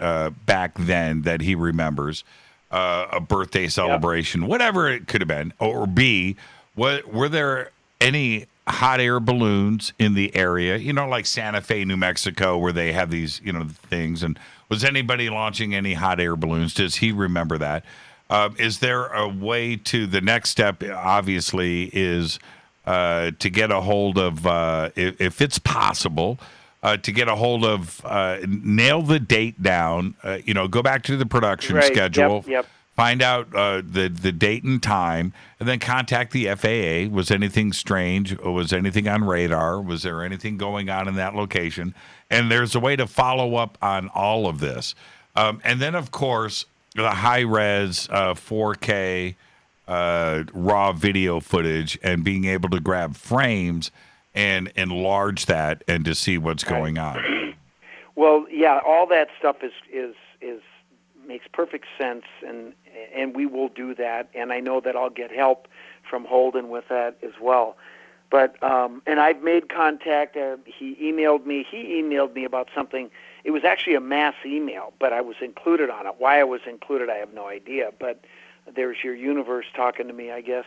back then that he remembers, a birthday celebration, whatever it could have been, or B, were there any hot air balloons in the area, like Santa Fe, New Mexico, where they have these, things, and was anybody launching any hot air balloons? Does he remember that? Is there a way to, the next step, obviously, is to get a hold of, if it's possible, to get a hold of, nail the date down, go back to the production schedule, find out the date and time, and then contact the FAA. Was anything strange? Was anything on radar? Was there anything going on in that location? And there's a way to follow up on all of this. And then, of course, the high-res 4K raw video footage and being able to grab frames and enlarge that and to see what's going on. Well, yeah, all that stuff is makes perfect sense, and we will do that. And I know that I'll get help from Holden with that as well. But and I've made contact. He emailed me about something. It was actually a mass email, but I was included on it. Why I was included, I have no idea. But there's your universe talking to me, I guess.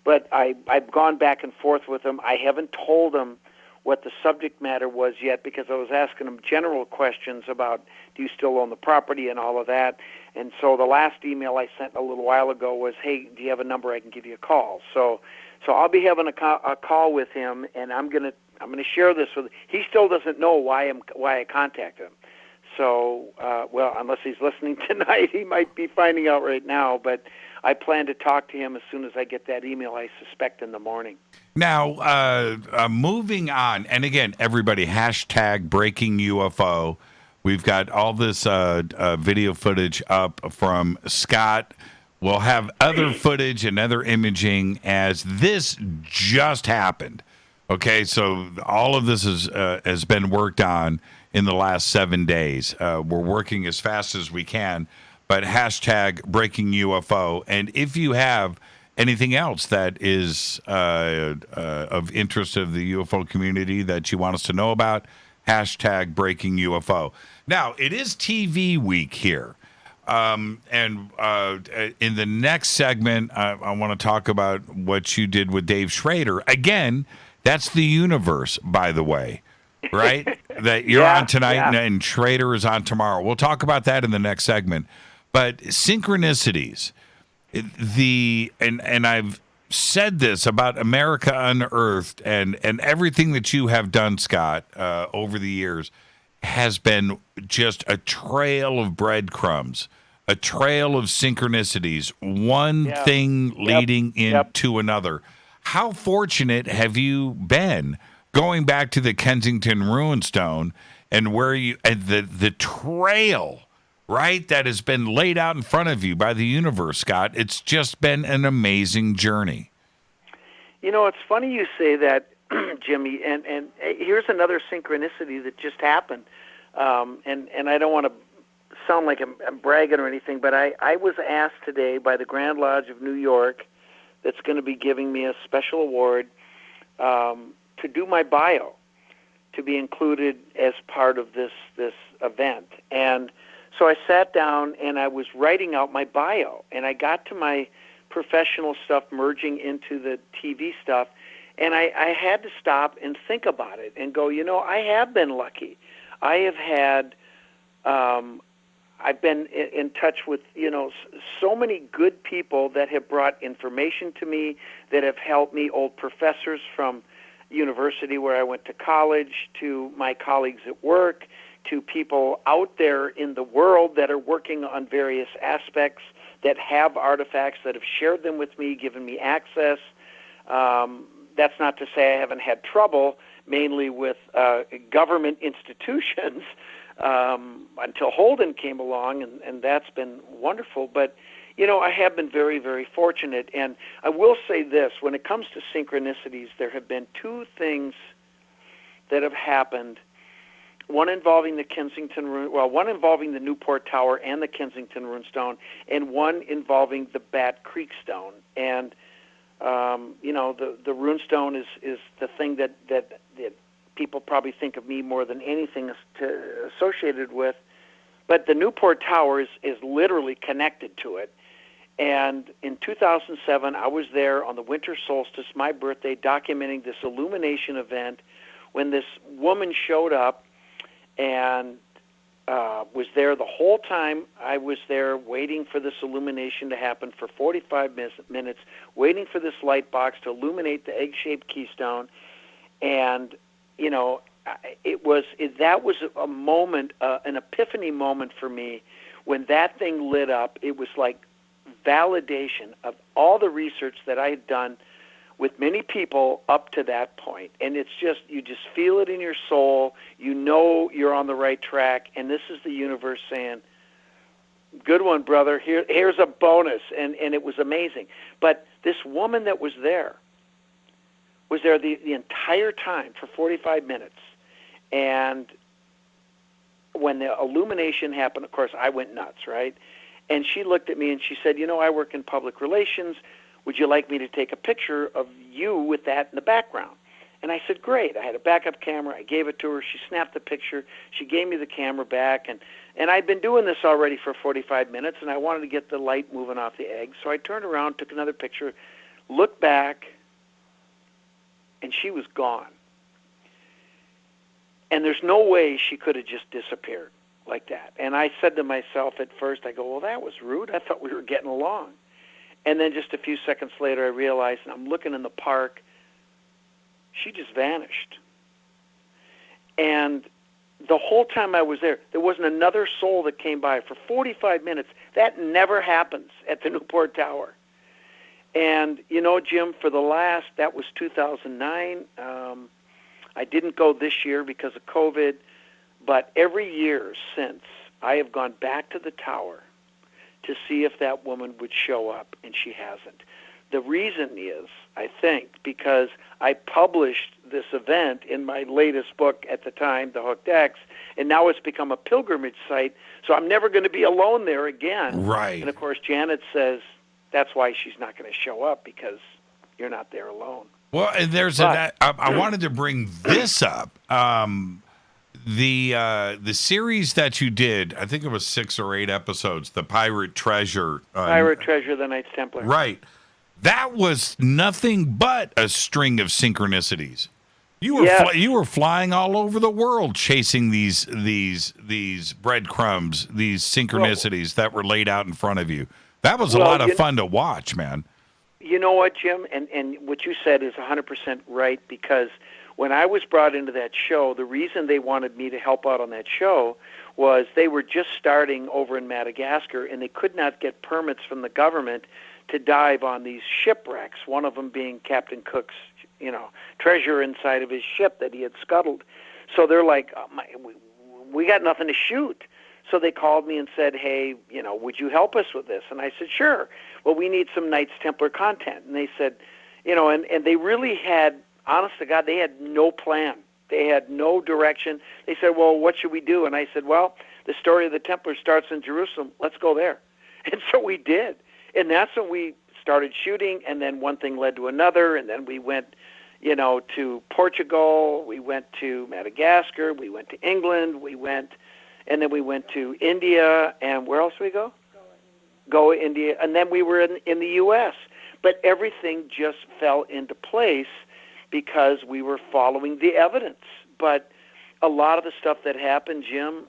But I've gone back and forth with him. I haven't told him what the subject matter was yet because I was asking him general questions about, do you still own the property and all of that. And so the last email I sent a little while ago was, hey, do you have a number I can give you a call? So I'll be having a call with him, and I'm gonna share this with him. He still doesn't know why I contacted him. So, well, unless he's listening tonight, he might be finding out right now. But I plan to talk to him as soon as I get that email, I suspect in the morning. Now, moving on, and again, everybody, hashtag breaking UFO. We've got all this video footage up from Scott. We'll have other footage and other imaging as this just happened. Okay, so all of this has been worked on in the last 7 days. We're working as fast as we can, but hashtag breaking UFO. And if you have anything else that is of interest of the UFO community that you want us to know about, hashtag breaking UFO. Now, it is TV week here. And in the next segment, I want to talk about what you did with Dave Schrader. Again, that's the universe, by the way, right? That you're on tonight and Schrader is on tomorrow. We'll talk about that in the next segment. But synchronicities, and I've said this about America Unearthed and everything that you have done, Scott, over the years, has been just a trail of breadcrumbs, a trail of synchronicities, one thing leading into another. How fortunate have you been going back to the Kensington Rune stone and where you and the trail, right, that has been laid out in front of you by the universe, Scott? It's just been an amazing journey. You know, it's funny you say that, Jimmy, and here's another synchronicity that just happened. And I don't want to sound like I'm bragging or anything, but I was asked today by the Grand Lodge of New York, that's going to be giving me a special award, to do my bio, to be included as part of this event. And so I sat down and I was writing out my bio, and I got to my professional stuff merging into the TV stuff, and I had to stop and think about it and go, I have been lucky. I have had, I've been in touch with, so many good people that have brought information to me, that have helped me, old professors from university where I went to college, to my colleagues at work, to people out there in the world that are working on various aspects, that have artifacts, that have shared them with me, given me access. That's not to say I haven't had trouble, mainly with government institutions, until Holden came along, and that's been wonderful. But, I have been very, very fortunate. And I will say this, when it comes to synchronicities, there have been two things that have happened, one involving the Kensington Rune, one involving the Newport Tower and the Kensington Rune Stone, and one involving the Bat Creek Stone. And, the Rune Stone is the thing that people probably think of me more than anything associated with. But the Newport Tower is literally connected to it. And in 2007, I was there on the winter solstice, my birthday, documenting this illumination event when this woman showed up and was there the whole time I was there, waiting for this illumination to happen for 45 minutes, waiting for this light box to illuminate the egg-shaped keystone. And, that was a moment, an epiphany moment for me. When that thing lit up, it was like validation of all the research that I had done with many people up to that point. And it's just, you just feel it in your soul. You're on the right track. And this is the universe saying, good one, brother. Here's a bonus. And it was amazing. But this woman that was there the entire time for 45 minutes. And when the illumination happened, of course, I went nuts, right? And she looked at me and she said, I work in public relations. Would you like me to take a picture of you with that in the background? And I said, great. I had a backup camera. I gave it to her. She snapped the picture. She gave me the camera back. And I'd been doing this already for 45 minutes, and I wanted to get the light moving off the egg. So I turned around, took another picture, looked back, and she was gone. And there's no way she could have just disappeared like that. And I said to myself at first, I go, well, that was rude. I thought we were getting along. And then just a few seconds later, I realized, and I'm looking in the park, she just vanished. And the whole time I was there wasn't another soul that came by for 45 minutes. That never happens at the Newport Tower. And, Jim, that was 2009. I didn't go this year because of COVID, but every year since, I have gone back to the tower to see if that woman would show up, and she hasn't. The reason is, I think, because I published this event in my latest book at the time, The Hooked X, and now it's become a pilgrimage site, so I'm never going to be alone there again. Right. And, of course, Janet says that's why she's not going to show up, because you're not there alone. Well, and I wanted to bring this up. The series that you did, I think it was 6 or 8 episodes, the Pirate Treasure. The Knights Templar. Right. That was nothing but a string of synchronicities. You were flying all over the world chasing these breadcrumbs, these synchronicities that were laid out in front of you. That was a lot of fun to watch, man. You know what, Jim? And what you said is 100% right, because when I was brought into that show, the reason they wanted me to help out on that show was they were just starting over in Madagascar, and they could not get permits from the government to dive on these shipwrecks, one of them being Captain Cook's, treasure inside of his ship that he had scuttled. So they're like, we got nothing to shoot. So they called me and said, hey, would you help us with this? And I said, sure. Well, we need some Knights Templar content. And they said, and they really had, honest to God, they had no plan. They had no direction. They said, well, what should we do? And I said, well, the story of the Templars starts in Jerusalem. Let's go there. And so we did. And that's when we started shooting, and then one thing led to another, and then we went, to Portugal, we went to Madagascar, we went to England, and then we went to India, and where else did we go? Goa, India, and then we were in the U.S. But everything just fell into place because we were following the evidence. But a lot of the stuff that happened, Jim,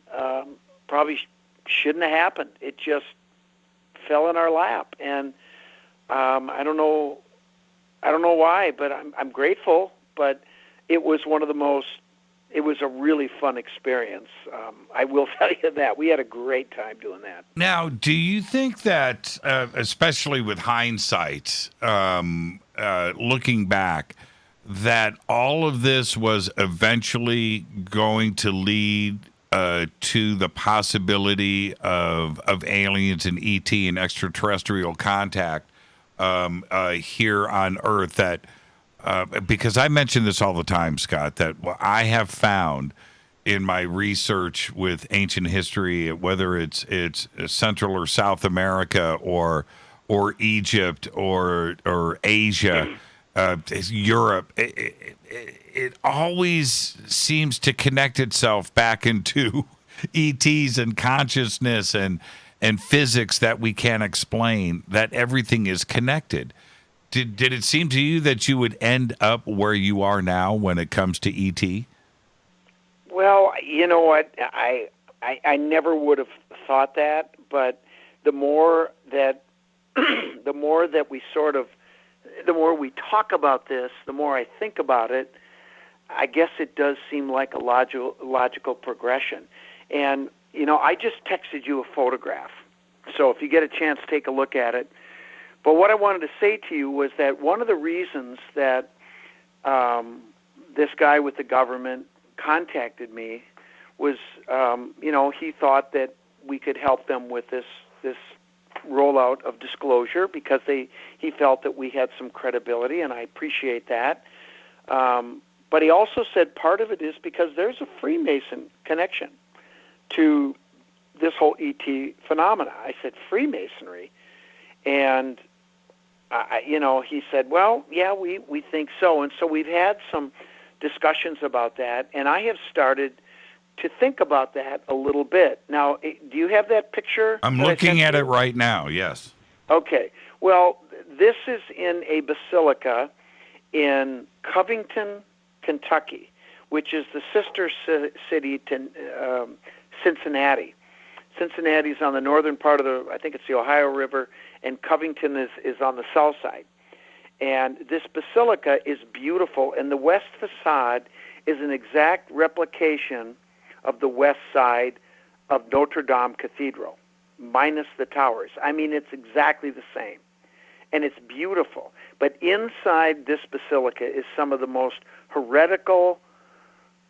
probably shouldn't have happened. It just fell in our lap, and I don't know why, but I'm grateful. But it was it was a really fun experience. I will tell you that. We had a great time doing that. Now, do you think that, especially with hindsight, looking back, that all of this was eventually going to lead to the possibility of aliens and ET and extraterrestrial contact here on Earth? That because I mention this all the time, Scott, that what I have found in my research with ancient history, whether it's Central or South America or Egypt or Asia, Europe, it always seems to connect itself back into ETs and consciousness and physics that we can't explain, that everything is connected. Did it seem to you that you would end up where you are now when it comes to ET? Well, you know what? I never would have thought that, but the more that the more we talk about this, the more I think about it, I guess it does seem like a logical progression. And, I just texted you a photograph. So if you get a chance, take a look at it. But what I wanted to say to you was that one of the reasons that this guy with the government contacted me was, he thought that we could help them with this rollout of disclosure because he felt that we had some credibility, and I appreciate that. But he also said part of it is because there's a Freemason connection to this whole ET phenomena. I said, Freemasonry? And, he said, well, yeah, we think so. And so we've had some discussions about that, and I have started to think about that a little bit. Now, do you have that picture? I'm looking at it right now, yes. Okay. Well, this is in a basilica in Covington, Kentucky, which is the sister city to Cincinnati. Cincinnati's on the northern part of I think it's the Ohio River, and Covington is on the south side. And this basilica is beautiful, and the west facade is an exact replication of the west side of Notre Dame Cathedral, minus the towers. I mean, it's exactly the same, and it's beautiful. But inside this basilica is some of the most heretical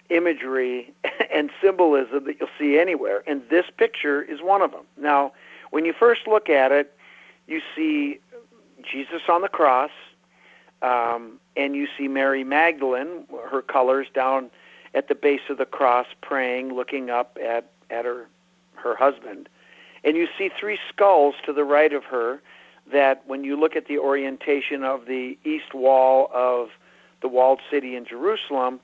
imagery and symbolism that you'll see anywhere, and this picture is one of them. Now, when you first look at it, you see Jesus on the cross, and you see Mary Magdalene, her colors down at the base of the cross, praying, looking up at her husband. And you see three skulls to the right of her that, when you look at the orientation of the east wall of the walled city in Jerusalem,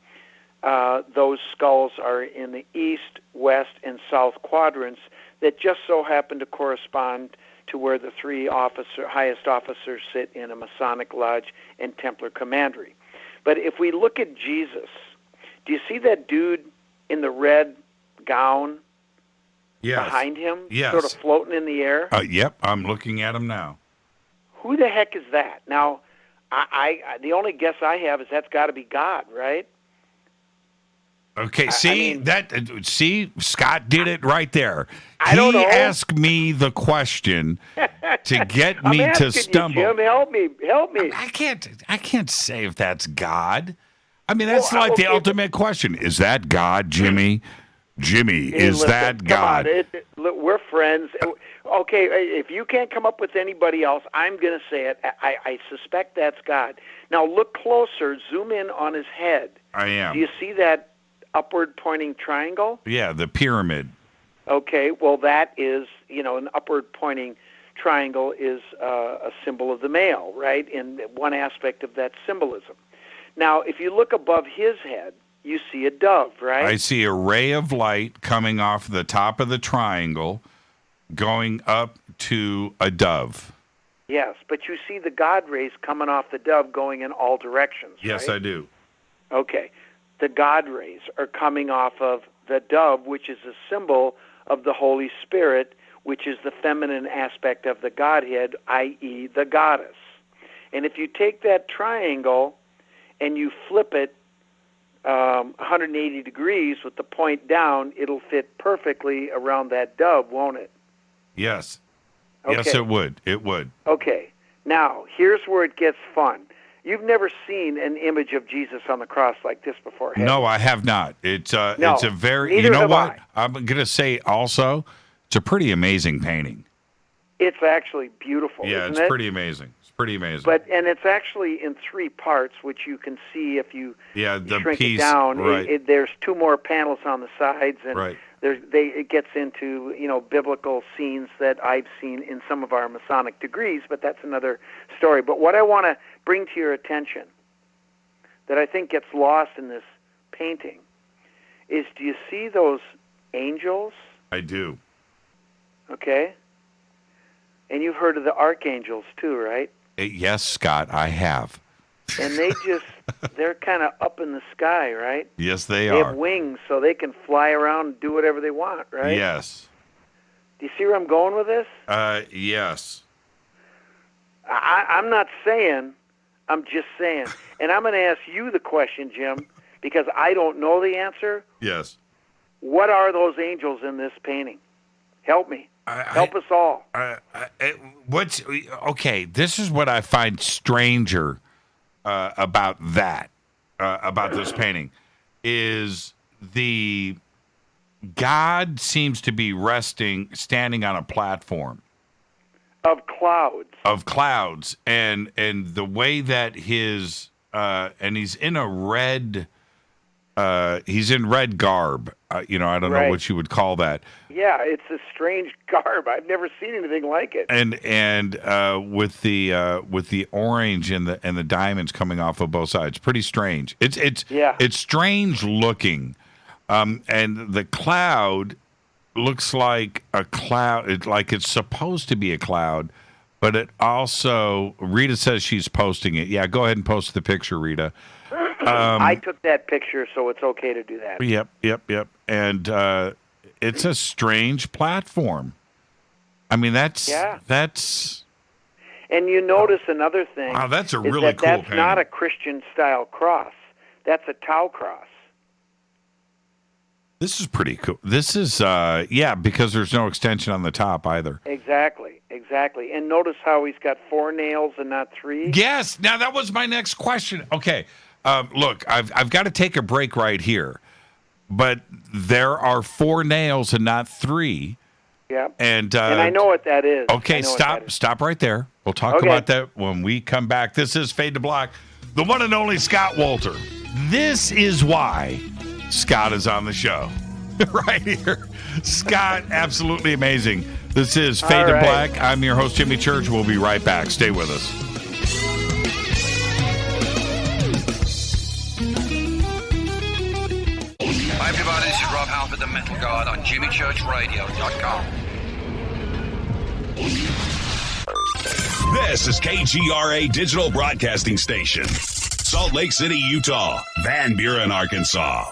those skulls are in the east, west, and south quadrants that just so happen to correspond to where the three highest officers sit in a Masonic lodge and Templar commandery. But if we look at Jesus, do you see that dude in the red gown behind him, sort of floating in the air? Yep, I'm looking at him now. Who the heck is that? Now, I the only guess I have is that's got to be God, right? Okay, see, Scott did it right there. I don't know. He asked me the question to get me to stumble. You, Jim, help me. I can't say if that's God. I mean, that's the ultimate question. Is that God, Jimmy? Jimmy, is that God? Come on, we're friends. Okay, if you can't come up with anybody else, I'm going to say it. I suspect that's God. Now, look closer. Zoom in on his head. I am. Do you see that upward pointing triangle? Yeah, the pyramid. Okay, well, that is, an upward pointing triangle is a symbol of the male, right? In one aspect of that symbolism. Now, if you look above his head, you see a dove, right? I see a ray of light coming off the top of the triangle, going up to a dove. Yes, but you see the God rays coming off the dove going in all directions, Yes, right? I do. Okay. the God rays are coming off of the dove, which is a symbol of the Holy Spirit, which is the feminine aspect of the Godhead, i.e. the goddess. And if you take that triangle and you flip it 180 degrees with the point down, it'll fit perfectly around that dove, won't it? Yes. Okay. Yes, it would. It would. Okay. Now, here's where it gets fun. You've never seen an image of Jesus on the cross like this before, have you? No, I have not. It's No, it's a very, neither you know have what? I. I'm going to say also, it's a pretty amazing painting. It's actually beautiful, Yeah, isn't it's it? pretty amazing. It's pretty amazing. And it's actually in 3 parts, which you can see if you the shrink piece, it down. right. There's 2 more panels on the sides, and Right. it gets into biblical scenes that I've seen in some of our Masonic degrees, but that's another story. But what I want to bring to your attention that I think gets lost in this painting is, do you see those angels? I do. Okay? And you've heard of the archangels too, right? Yes, Scott, I have. And they're kind of up in the sky, right? Yes, they They are. have wings, so they can fly around and do whatever they want, right? Yes. Do you see where I'm going with this? Yes. I'm not saying, I'm just saying. And I'm going to ask you the question, Jim, because I don't know the answer. Yes. What are those angels in this painting? Help me. Help us all. Okay, this is what I find stranger about that, about this painting, is the God seems to be standing on a platform of clouds, and the way that his and he's in a red, he's in red garb. I don't know what you would call that. Yeah, it's a strange garb. I've never seen anything like it. And with the orange and the diamonds coming off of both sides, pretty strange. It's strange looking, and the cloud looks like a cloud. Like it's supposed to be a cloud, but it also, Rita says she's posting it. Yeah, go ahead and post the picture, Rita. I took that picture, so it's okay to do that. Yep. And it's a strange platform. I mean, that's. And you notice another thing. Wow, that's a is really that cool that's painting. not a Christian-style cross. That's a Tau cross. This is pretty cool. This is, because there's no extension on the top either. Exactly. And notice how he's got 4 nails and not 3? Yes. Now, that was my next question. Okay. Look, I've got to take a break right here. But there are 4 nails and not 3. Yeah. And I know what that is. Okay, stop right there. We'll talk about that when we come back. This is Fade to Black, the one and only Scott Wolter. This is why Scott is on the show. Right here. Scott, absolutely amazing. This is Fade to Black. I'm your host, Jimmy Church. We'll be right back. Stay with us. Hi everybody, this is Rob Halford, the Metal Guard on JimmyChurchRadio.com. This is KGRA Digital Broadcasting Station. Salt Lake City, Utah. Van Buren, Arkansas.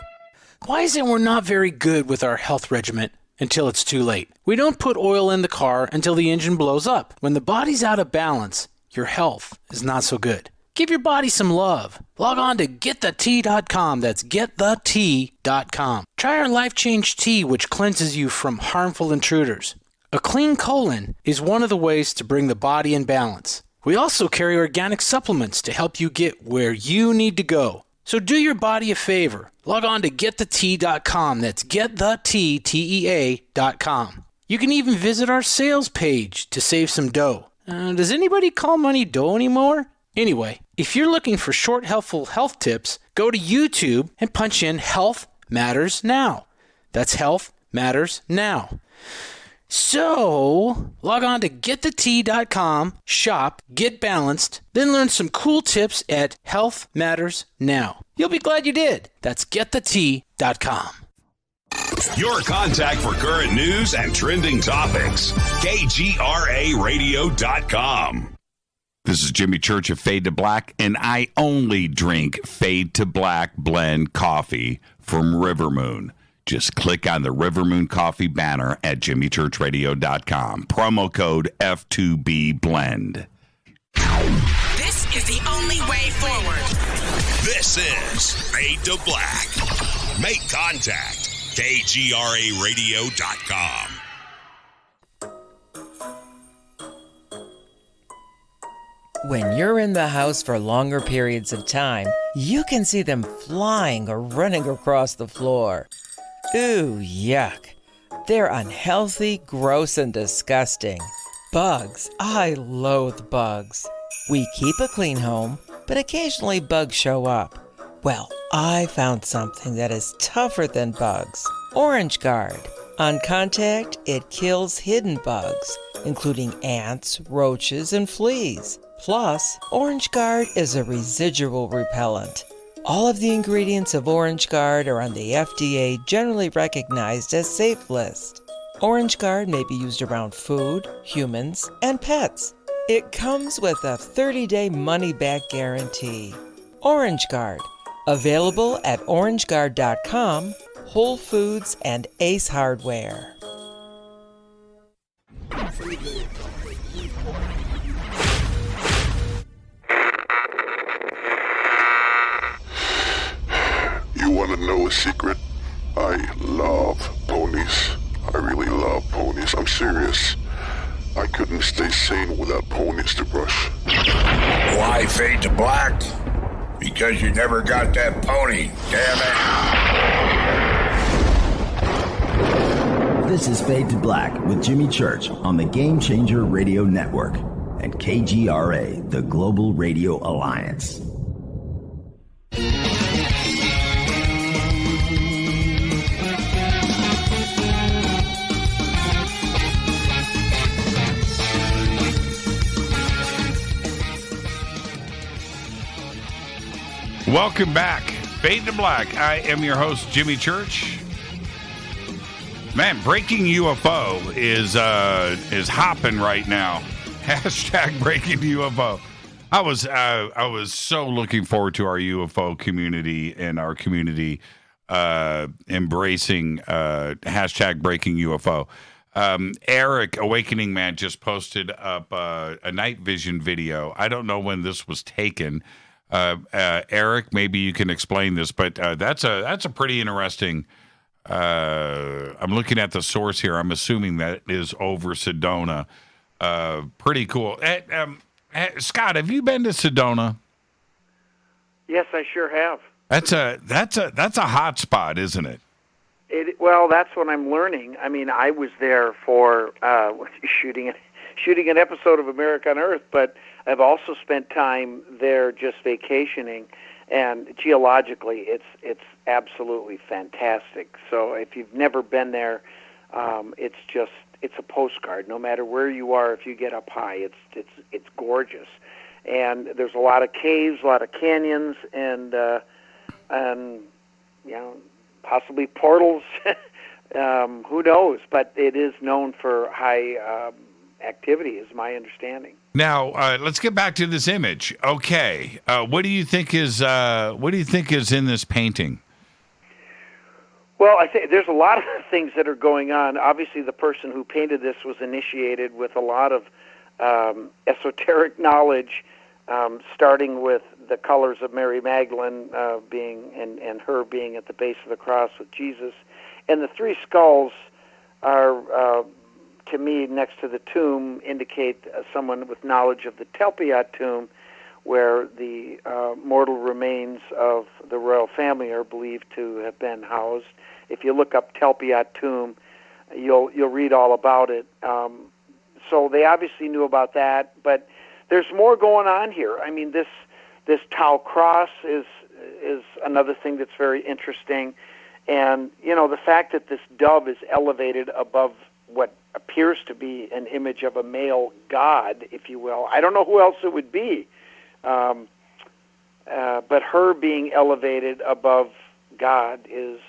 Why is it we're not very good with our health regimen until it's too late? We don't put oil in the car until the engine blows up. When the body's out of balance, your health is not so good. Give your body some love. Log on to GetTheT.com. That's GetTheT.com. Try our Life Change Tea, which cleanses you from harmful intruders. A clean colon is one of the ways to bring the body in balance. We also carry organic supplements to help you get where you need to go. So do your body a favor. Log on to GetTheT.com. That's GetTheT.com. You can even visit our sales page to save some dough. Does anybody call money dough anymore? Anyway, if you're looking for short, helpful health tips, go to YouTube and punch in Health Matters Now. That's Health Matters Now. So, log on to GetTheT.com, shop, get balanced, then learn some cool tips at Health Matters Now. You'll be glad you did. That's GetTheT.com. Your contact for current news and trending topics. KGRARadio.com. This is Jimmy Church of Fade to Black, and I only drink Fade to Black blend coffee from River Moon. Just click on the River Moon Coffee banner at jimmychurchradio.com. Promo code F2B Blend. This is the only way forward. This is Fade to Black. Make contact. KGRAradio.com. When you're in the house for longer periods of time, you can see them flying or running across the floor. Ooh, yuck. They're unhealthy, gross, and disgusting. Bugs. I loathe bugs. We keep a clean home, but occasionally bugs show up. Well, I found something that is tougher than bugs. Orange Guard. On contact, it kills hidden bugs, including ants, roaches, and fleas. Plus, Orange Guard is a residual repellent. All of the ingredients of Orange Guard are on the FDA generally recognized as safe list. Orange Guard may be used around food, humans, and pets. It comes with a 30-day money-back guarantee. Orange Guard, available at orangeguard.com, Whole Foods, and Ace Hardware. You want to know a secret? I love ponies. I really love ponies. I'm serious. I couldn't stay sane without ponies to brush. Why Fade to Black? Because you never got that pony, damn it. This is Fade to Black with Jimmy Church on the Game Changer Radio Network and KGRA, the Global Radio Alliance. Welcome back. Fade to Black. I am your host, Jimmy Church. Man, breaking UFO is hopping right now. Hashtag breaking UFO. I was so looking forward to our UFO community and our community embracing hashtag breaking UFO. Eric, Awakening Man, just posted up a night vision video. I don't know when this was taken. Eric, maybe you can explain this, but that's a pretty interesting. I'm looking at the source here. I'm assuming that is over Sedona. Pretty cool. Scott, have you been to Sedona? Yes, I sure have. That's a hot spot, isn't it? Well, that's what I'm learning. I mean, I was there for shooting an episode of America Unearthed, but I've also spent time there just vacationing, and geologically, it's absolutely fantastic. So if you've never been there, it's a postcard. No matter where you are, if you get up high, it's gorgeous, and there's a lot of caves, a lot of canyons, and you know, possibly portals. Who knows? But it is known for high activity, is my understanding. Now, let's get back to this image. Okay, what do you think is in this painting? Well, I think there's a lot of things that are going on. Obviously, the person who painted this was initiated with a lot of esoteric knowledge, starting with the colors of Mary Magdalene being and her being at the base of the cross with Jesus, and the three skulls are. To me, next to the tomb, indicate someone with knowledge of the Telpiat tomb, where the mortal remains of the royal family are believed to have been housed. If you look up Telpiat tomb, you'll read all about it. So they obviously knew about that, but there's more going on here. I mean, this Tau cross is another thing that's very interesting, and you know, the fact that this dove is elevated above what appears to be an image of a male god, if you will. I don't know who else it would be, but her being elevated above God is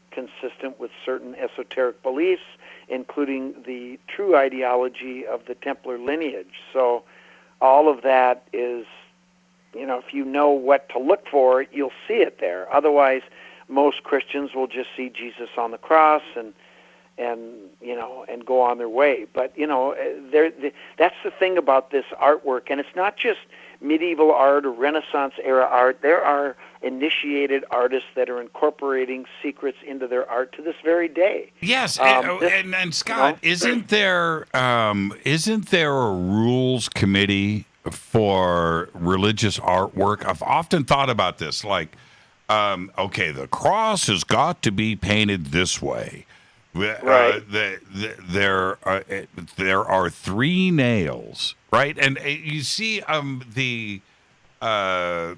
consistent with certain esoteric beliefs, including the true ideology of the Templar lineage. So all of that is, if you know what to look for, you'll see it there. Otherwise, most Christians will just see Jesus on the cross and go on their way. But that's the thing about this artwork, and it's not just medieval art or Renaissance era art. There are initiated artists that are incorporating secrets into their art to this very day. Yes, and Scott, isn't there a rules committee for religious artwork? I've often thought about this, like, the cross has got to be painted this way. Right. There are 3 nails, right? And you see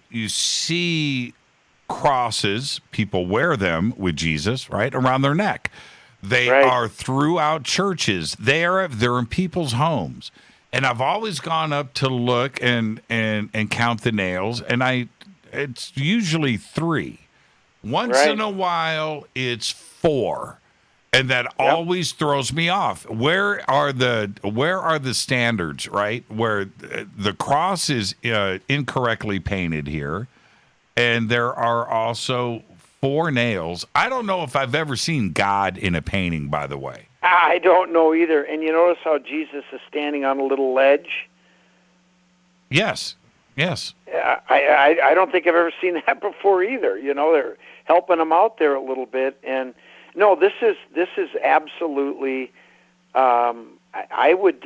you see crosses. People wear them with Jesus, right, around their neck. They are throughout churches. They're in people's homes. And I've always gone up to look and count the nails, and it's usually 3. Once in a while, it's 4. And that always throws me off. Where are the standards, right? Where the cross is incorrectly painted here, and there are also 4 nails. I don't know if I've ever seen God in a painting, by the way. I don't know either. And you notice how Jesus is standing on a little ledge? Yes. I don't think I've ever seen that before either. They're helping him out there a little bit, and no, this is absolutely. I would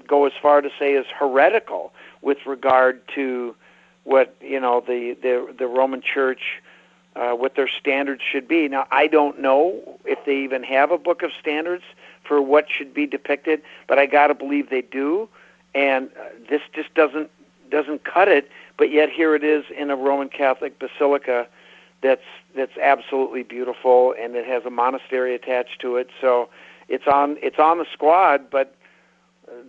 go as far to say is heretical with regard to what the Roman Church, what their standards should be. Now, I don't know if they even have a book of standards for what should be depicted, but I got to believe they do. And this just doesn't cut it. But yet here it is in a Roman Catholic basilica. That's absolutely beautiful, and it has a monastery attached to it. So it's on the squad. But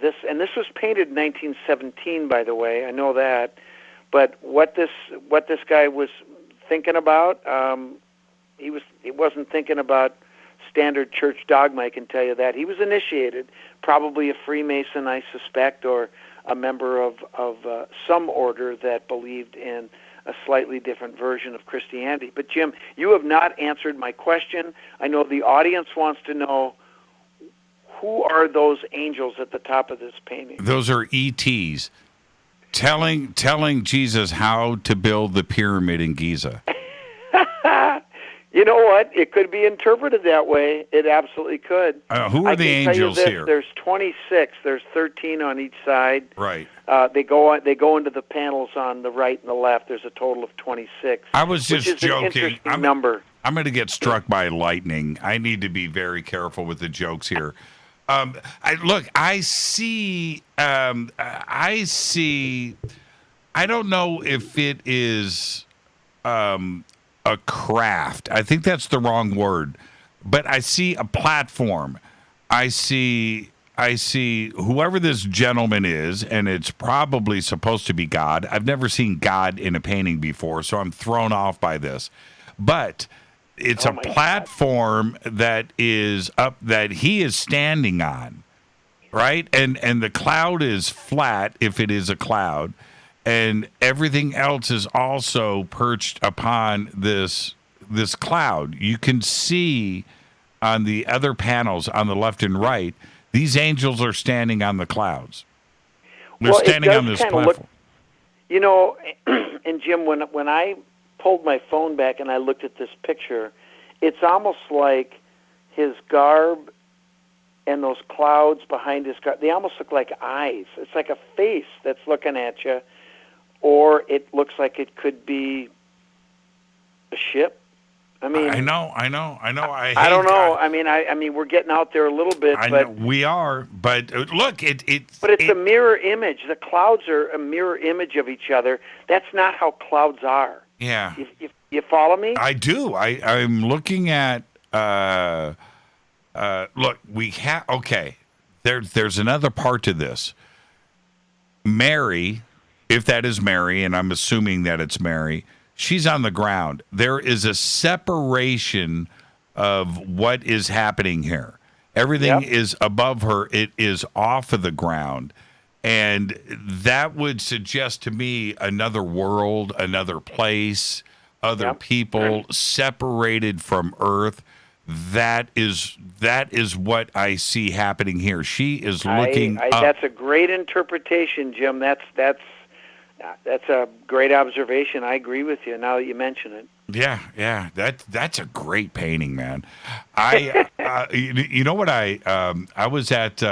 this was painted in 1917, by the way. I know that. But what this guy was thinking about, he wasn't thinking about standard church dogma. I can tell you that. He was initiated, probably a Freemason, I suspect, or a member of some order that believed in a slightly different version of Christianity. But Jim, you have not answered my question. I know the audience wants to know, who are those angels at the top of this painting? Those are ETs telling Jesus how to build the pyramid in Giza. You know what? It could be interpreted that way. It absolutely could. Who are the angels here? There's 26. There's 13 on each side. Right. They go into the panels on the right and the left. There's a total of 26. I was just joking. An interesting number. I'm going to get struck by lightning. I need to be very careful with the jokes here. I see. I don't know if it is a craft. I think that's the wrong word. But I see a platform. I see whoever this gentleman is, and it's probably supposed to be God. I've never seen God in a painting before, so I'm thrown off by this. But it's a platform that is up, that he is standing on, right? And the cloud is flat, if it is a cloud, and everything else is also perched upon this cloud. You can see on the other panels on the left and right, these angels are standing on the clouds. They're standing on this platform. And Jim, when I pulled my phone back and I looked at this picture, it's almost like his garb and those clouds behind his garb, they almost look like eyes. It's like a face that's looking at you, or it looks like it could be a ship. I mean, I know. I don't know. I mean, we're getting out there a little bit. We are, but look, But it's a mirror image. The clouds are a mirror image of each other. That's not how clouds are. Yeah. You follow me? I do. I'm looking at. Look, we have. Okay, there's another part to this. Mary, if that is Mary, and I'm assuming that it's Mary. She's on the ground. There is a separation of what is happening here. Everything is above her. It is off of the ground. And that would suggest to me another world, another place, other people separated from Earth. That is what I see happening here. She is looking up. That's a great interpretation, Jim. That's a great observation. I agree with you now that you mention it. Yeah. That's a great painting, man. You know what I was at.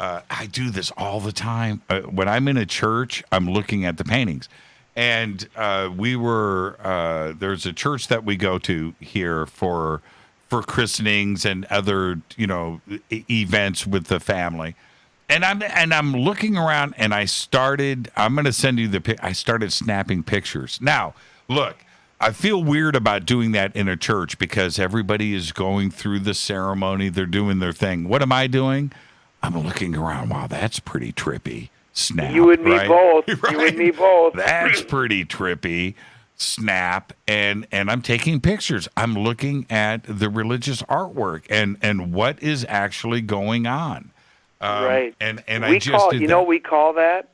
I do this all the time. When I'm in a church, I'm looking at the paintings. And there's a church that we go to here for christenings and other, events with the family. And I'm looking around, and I'm going to send you I started snapping pictures. Now, look, I feel weird about doing that in a church because everybody is going through the ceremony. They're doing their thing. What am I doing? I'm looking around. Wow, that's pretty trippy. Snap. You and me right? both. Right? You and me both. That's pretty trippy. Snap. And I'm taking pictures. I'm looking at the religious artwork and what is actually going on. Right. And we I just did that. We call that,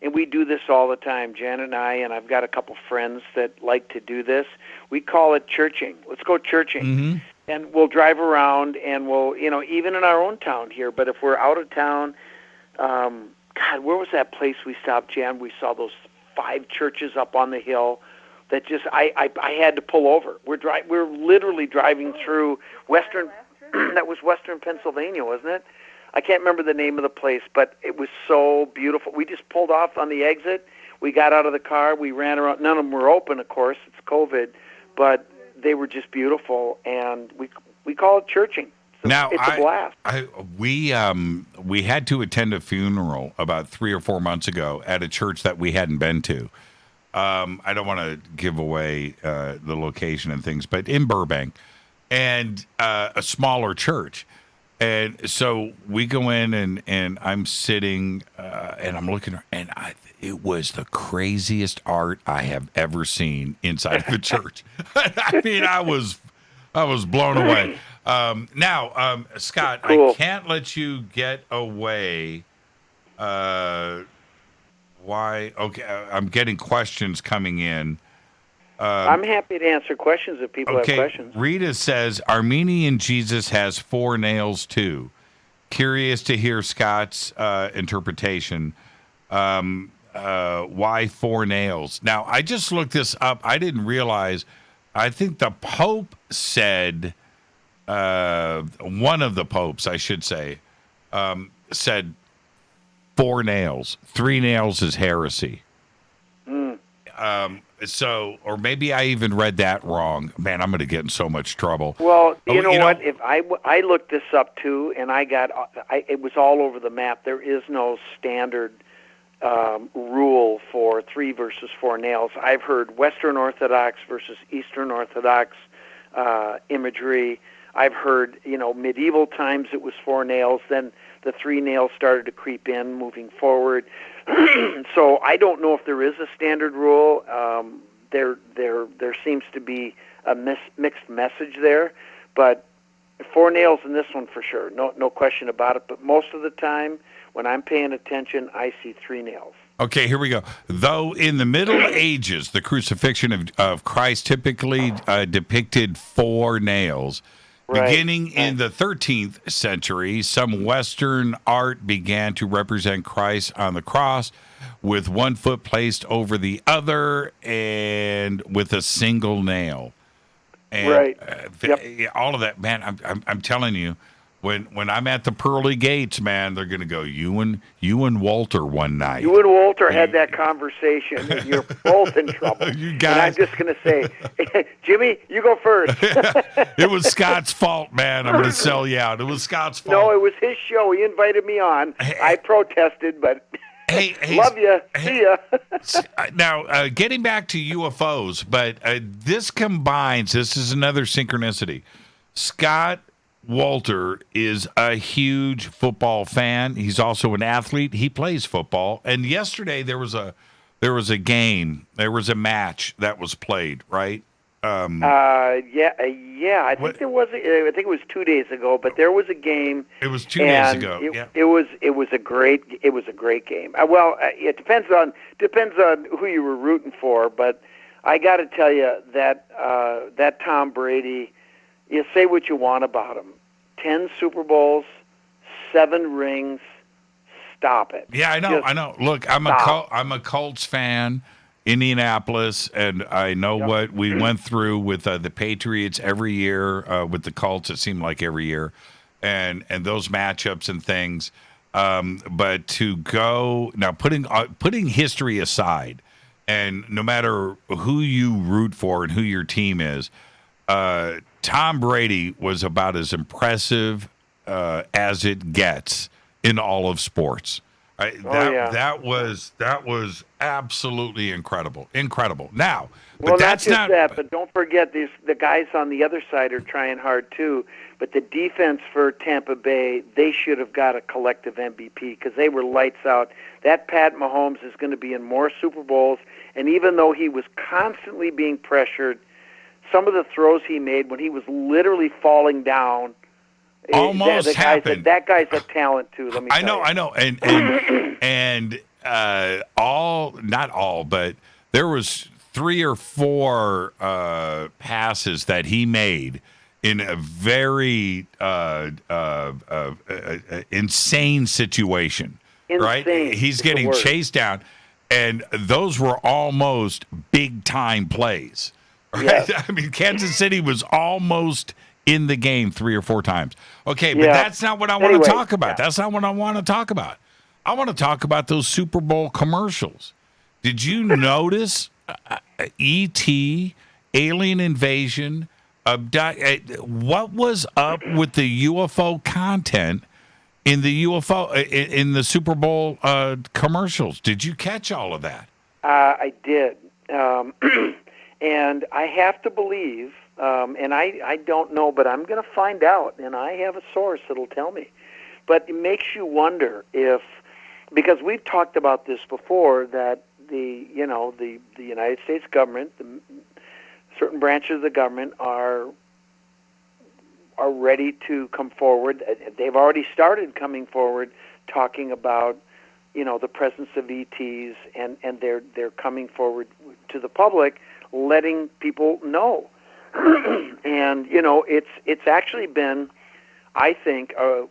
and we do this all the time, Jan and I, and I've got a couple friends that like to do this. We call it churching. Let's go churching. Mm-hmm. And we'll drive around, and we'll, even in our own town here, but if we're out of town, God, where was that place we stopped, Jan? We saw those 5 churches up on the hill that just, I had to pull over. We're literally driving through Western, that was Western Pennsylvania, wasn't it? I can't remember the name of the place, but it was so beautiful. We just pulled off on the exit. We got out of the car. We ran around. None of them were open, of course. It's COVID, but they were just beautiful, and we call it churching. Now, it's a blast. We had to attend a funeral about 3 or 4 months ago at a church that we hadn't been to. I don't want to give away the location and things, but in Burbank, and a smaller church. And so we go in, and I'm sitting, and I'm looking, and it was the craziest art I have ever seen inside of the church. I mean, I was blown away. Now, Scott, cool. I can't let you get away. Why? Okay, I'm getting questions coming in. I'm happy to answer questions if people have questions. Rita says, Armenian Jesus has 4 nails too. Curious to hear Scott's interpretation. Why 4 nails? Now, I just looked this up. I didn't realize. I think the Pope said, one of the popes, I should say, said 4 nails. 3 nails is heresy. So, or maybe I even read that wrong. Man, I'm going to get in so much trouble. Well, you know what? If I looked this up too, and it was all over the map. There is no standard rule for 3 versus 4 nails. I've heard Western Orthodox versus Eastern Orthodox imagery. I've heard, medieval times it was 4 nails. Then the 3 nails started to creep in, moving forward. So I don't know if there is a standard rule. There seems to be a mixed message there, but 4 nails in this one for sure, no question about it. But most of the time, when I'm paying attention, I see 3 nails. Okay, here we go. Though in the Middle Ages, the crucifixion of Christ typically depicted 4 nails. Right. Beginning in the 13th century, some Western art began to represent Christ on the cross with one foot placed over the other and with a single nail. And, right. All of that, man, I'm telling you, when I'm at the pearly gates, man, they're going to go, you and Wolter one night. You and Wolter had that conversation, and you're both in trouble. You guys. And I'm just going to say, Jimmy, you go first. It was Scott's fault, man. I'm going to sell you out. It was Scott's fault. No, it was his show. He invited me on. I protested, but hey, love you. See ya. Now, getting back to UFOs, but this is another synchronicity. Scott Wolter is a huge football fan. He's also an athlete. He plays football. And yesterday there was a game. There was a match that was played, right? Yeah. I think there was. I think it was 2 days ago, but there was a game. It was 2 days ago. It was a great game. It depends on who you were rooting for, but I got to tell you that Tom Brady. You say what you want about him. 10 Super Bowls, 7 rings. Stop it. Yeah, I know. Look, I'm a Colts fan. Indianapolis, and I know what we went through with the Patriots every year with the Colts. It seemed like every year, and those matchups and things. But to go now, putting history aside, and no matter who you root for and who your team is, Tom Brady was about as impressive as it gets in all of sports. That was absolutely incredible. Now, but that's not just that. But don't forget the guys on the other side are trying hard too. But the defense for Tampa Bay, they should have got a collective MVP because they were lights out. That Pat Mahomes is going to be in more Super Bowls, and even though he was constantly being pressured, some of the throws he made when he was literally falling down. Almost happened. That guy's a talent too. Let me. I know, and not all, but there was 3 or 4 passes that he made in a very insane situation. Right? He's getting chased down, and those were almost big time plays. Right? Yes. I mean, Kansas City was almost in the game 3 or 4 times. Okay, but that's not what I want to talk about. That's not what I want to talk about. I want to talk about those Super Bowl commercials. Did you notice E.T., alien invasion, what was up with the UFO content in the in the Super Bowl commercials? Did you catch all of that? I did. And I have to believe, and I don't know, but I'm going to find out, and I have a source that'll tell me. But it makes you wonder if, because we've talked about this before, that the United States government, certain branches of the government are ready to come forward. They've already started coming forward, talking about the presence of ETs, and they're coming forward to the public, letting people know. And it's actually been, I think, a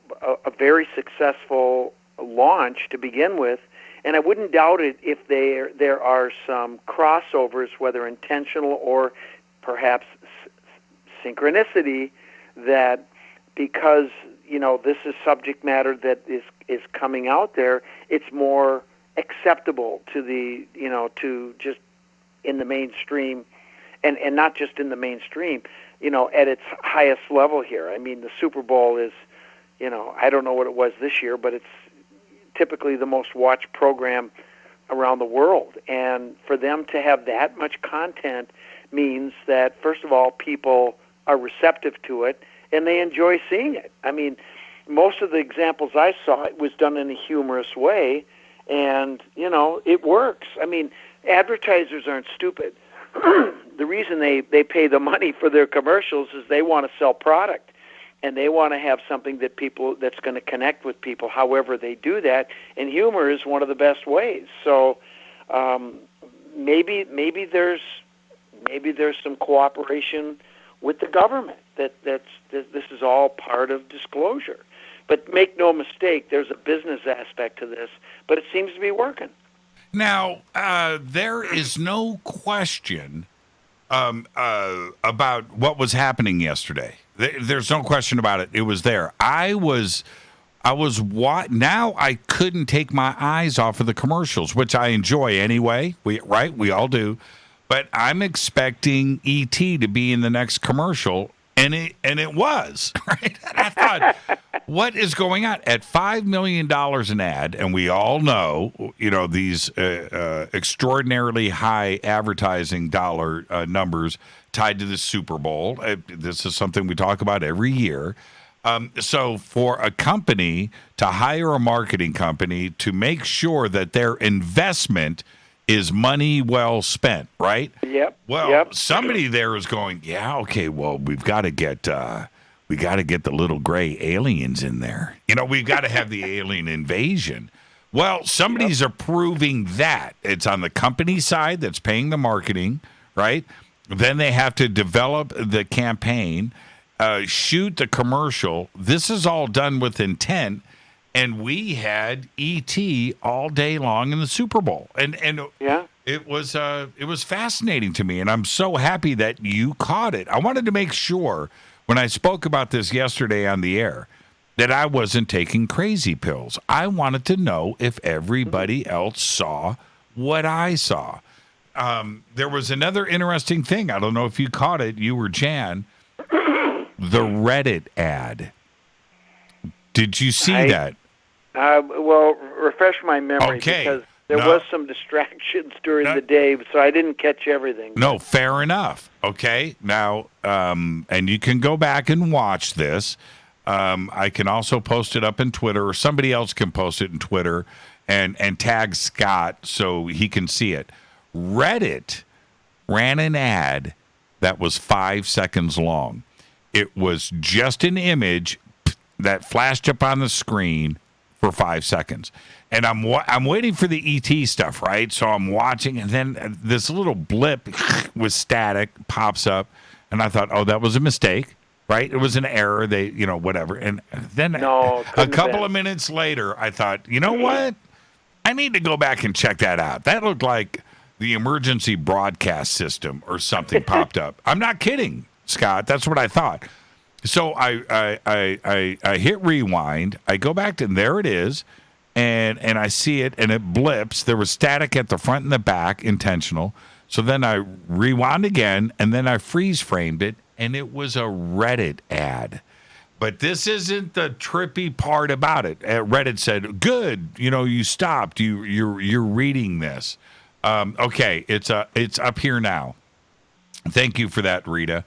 very successful launch to begin with, and I wouldn't doubt it if there are some crossovers, whether intentional or perhaps synchronicity, that because this is subject matter that is coming out there, it's more acceptable to the to just in the mainstream, and not just in the mainstream, at its highest level here. I mean, the Super Bowl is, I don't know what it was this year, but it's typically the most watched program around the world. And for them to have that much content means that, first of all, people are receptive to it and they enjoy seeing it. I mean, most of the examples I saw, it was done in a humorous way, and, it works. I mean, advertisers aren't stupid. The reason they pay the money for their commercials is they want to sell product, and they want to have something that's going to connect with people however they do that, and humor is one of the best ways. So maybe there's some cooperation with the government that this is all part of disclosure. But make no mistake, there's a business aspect to this, but it seems to be working. Now, there is no question about what was happening yesterday. There's no question about it. It was there. Now I couldn't take my eyes off of the commercials, which I enjoy anyway. We all do. But I'm expecting E.T. to be in the next commercial, and it was, right? And I thought, what is going on? At $5 million an ad, and we all know, these extraordinarily high advertising dollar numbers tied to the Super Bowl. This is something we talk about every year. So for a company to hire a marketing company to make sure that their investment is money well spent, right? Yep. Well, somebody there is going, yeah, okay, well, we've got to get the little gray aliens in there. We've got to have the alien invasion. Well, somebody's approving that. It's on the company side that's paying the marketing, right? Then they have to develop the campaign, shoot the commercial. This is all done with intent. And we had E.T. all day long in the Super Bowl, and it was fascinating to me, and I'm so happy that you caught it. I wanted to make sure when I spoke about this yesterday on the air that I wasn't taking crazy pills. I wanted to know if everybody else saw what I saw. There was another interesting thing. I don't know if you caught it. You or Jan, the Reddit ad. Did you see that? Well, refresh my memory because there was some distractions during the day, so I didn't catch everything. No, fair enough. Okay, now, and you can go back and watch this. I can also post it up in Twitter, or somebody else can post it in Twitter and tag Scott so he can see it. Reddit ran an ad that was 5 seconds long. It was just an image that flashed up on the screen for 5 seconds. And I'm waiting for the ET stuff, right? So I'm watching, and then this little blip with static pops up, and I thought, oh, that was a mistake, right? It was an error. They, whatever. And then a couple of minutes later, I thought, you know what? I need to go back and check that out. That looked like the emergency broadcast system or something popped up. I'm not kidding, Scott. That's what I thought. So I hit rewind. I go back to, and there it is, and I see it, and it blips. There was static at the front and the back, intentional. So then I rewound again, and then I freeze framed it, and it was a Reddit ad. But this isn't the trippy part about it. Reddit said, "Good, you stopped. You're reading this." Okay, it's up here now. Thank you for that, Rita.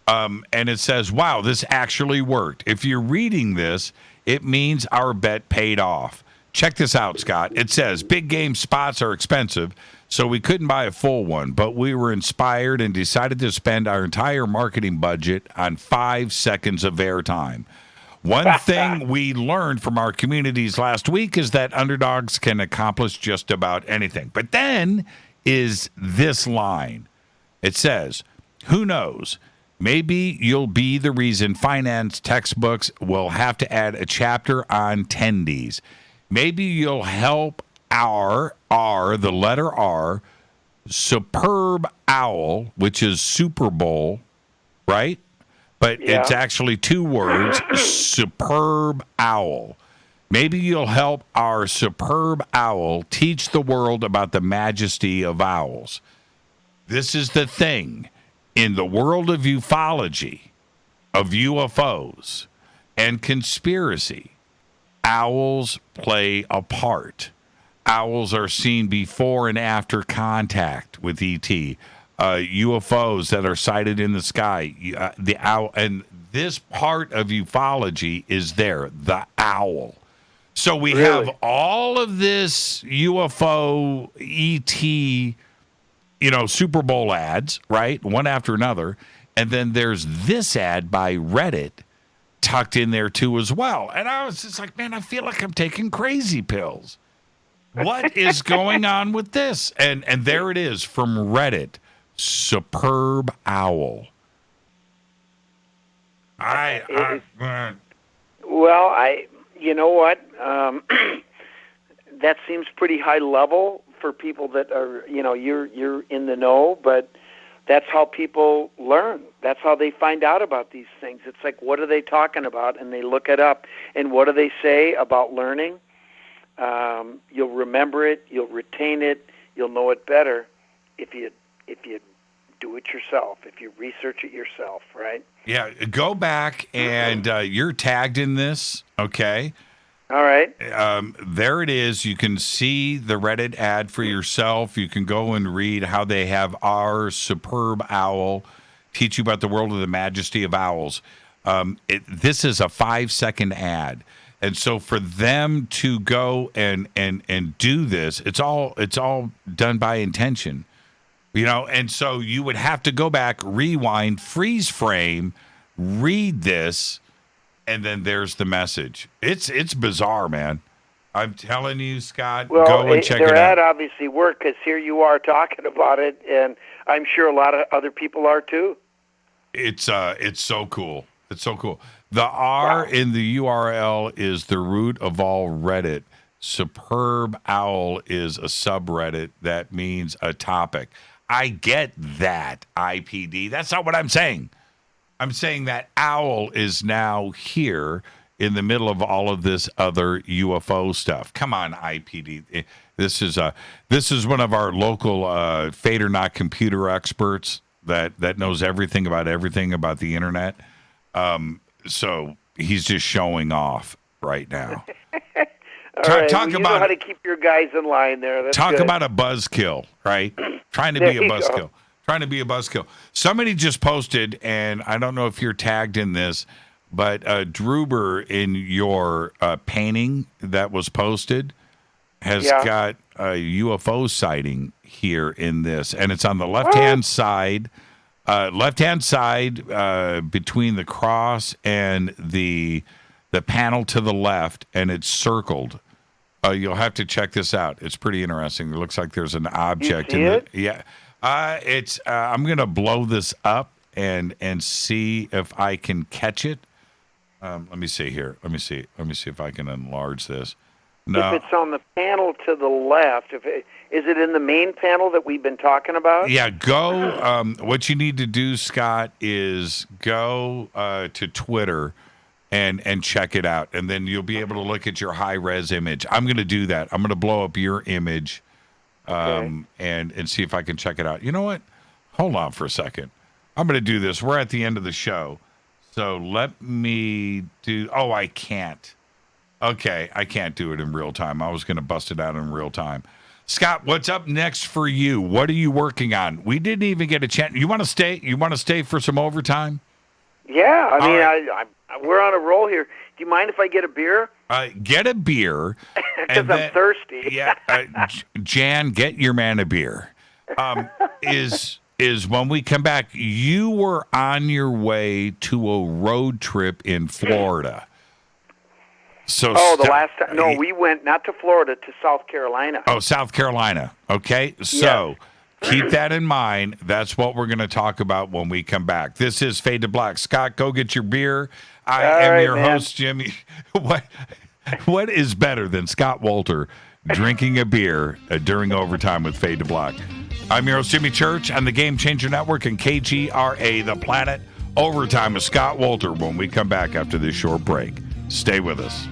And it says, wow, this actually worked. If you're reading this, it means our bet paid off. Check this out, Scott. It says, big game spots are expensive, so we couldn't buy a full one, but we were inspired and decided to spend our entire marketing budget on 5 seconds of airtime. One thing we learned from our communities last week is that underdogs can accomplish just about anything. But then is this line. It says, who knows? Maybe you'll be the reason finance textbooks will have to add a chapter on tendies. Maybe you'll help the letter R, superb owl, which is Super Bowl, right? But it's actually 2 words, superb owl. Maybe you'll help our superb owl teach the world about the majesty of owls. This is the thing. In the world of ufology, of UFOs, and conspiracy, owls play a part. Owls are seen before and after contact with ET. UFOs that are sighted in the sky. The owl, and this part of ufology is there, the owl. So we have all of this UFO, ET, Super Bowl ads, right? One after another. And then there's this ad by Reddit tucked in there too as well. And I was just like, man, I feel like I'm taking crazy pills. What is going on with this? And there it is from Reddit, superb owl. You know what? That seems pretty high level for people that are, you're in the know, but that's how people learn. That's how they find out about these things. It's like, what are they talking about? And they look it up. And what do they say about learning? You'll remember it. You'll retain it. You'll know it better if you do it yourself, if you research it yourself, right? Yeah, go back and you're tagged in this, okay? All right. There it is. You can see the Reddit ad for yourself. You can go and read how they have our superb owl teach you about the world of the majesty of owls. This is a 5-second ad. And so for them to go and do this, it's all done by intention, and so you would have to go back, rewind, freeze frame, read this, and then there's the message. It's bizarre, man. I'm telling you, Scott, go and check it out. Their ad obviously worked because here you are talking about it, and I'm sure a lot of other people are too. It's so cool. It's so cool. The R in the URL is the root of all Reddit. Superb Owl is a subreddit that means a topic. I get that, IPD. That's not what I'm saying. I'm saying that owl is now here in the middle of all of this other UFO stuff. Come on, IPD. This is one of our local Fate or Not computer experts that knows everything about the internet. So he's just showing off right now. Talk about, know how to keep your guys in line there. That's talk good. about a buzzkill, right? Trying to be a buzzkill. Somebody just posted, and I don't know if you're tagged in this, but Druber in your painting that was posted has got a UFO sighting here in this, and it's on the left-hand side. Between the cross and the panel to the left, and it's circled. You'll have to check this out. It's pretty interesting. It looks like there's an object in it. Yeah. I'm gonna blow this up and see if I can catch it. Let me see here. Let me see if I can enlarge this. No. If it's on the panel to the left, is it in the main panel that we've been talking about? Yeah, go. What you need to do, Scott, is go to Twitter and check it out, and then you'll be able to look at your high-res image. I'm going to do that. I'm going to blow up your image and see if I can check it out. You know what? Hold on for a second. I'm going to do this. We're at the end of the show, so let me do. Oh, I can't. Okay, I can't do it in real time. I was going to bust it out in real time. Scott, what's up next for you? What are you working on? We didn't even get a chance. You want to stay? You want to stay for some overtime? Yeah, I mean, we're on a roll here. Do you mind if I get a beer? Get a beer. Because I'm thirsty. Yeah, Jan, get your man a beer. Is when we come back, you were on your way to a road trip in Florida. So the last time. No, we went not to Florida, to South Carolina. Oh, South Carolina. Okay. So keep that in mind. That's what we're going to talk about when we come back. This is Fade to Black. Scott, go get your beer. I am your host, Jimmy. What is better than Scott Wolter drinking a beer during overtime with Fade to Black? I'm your host, Jimmy Church, on the Game Changer Network and KGRA, The Planet. Overtime with Scott Wolter when we come back after this short break. Stay with us.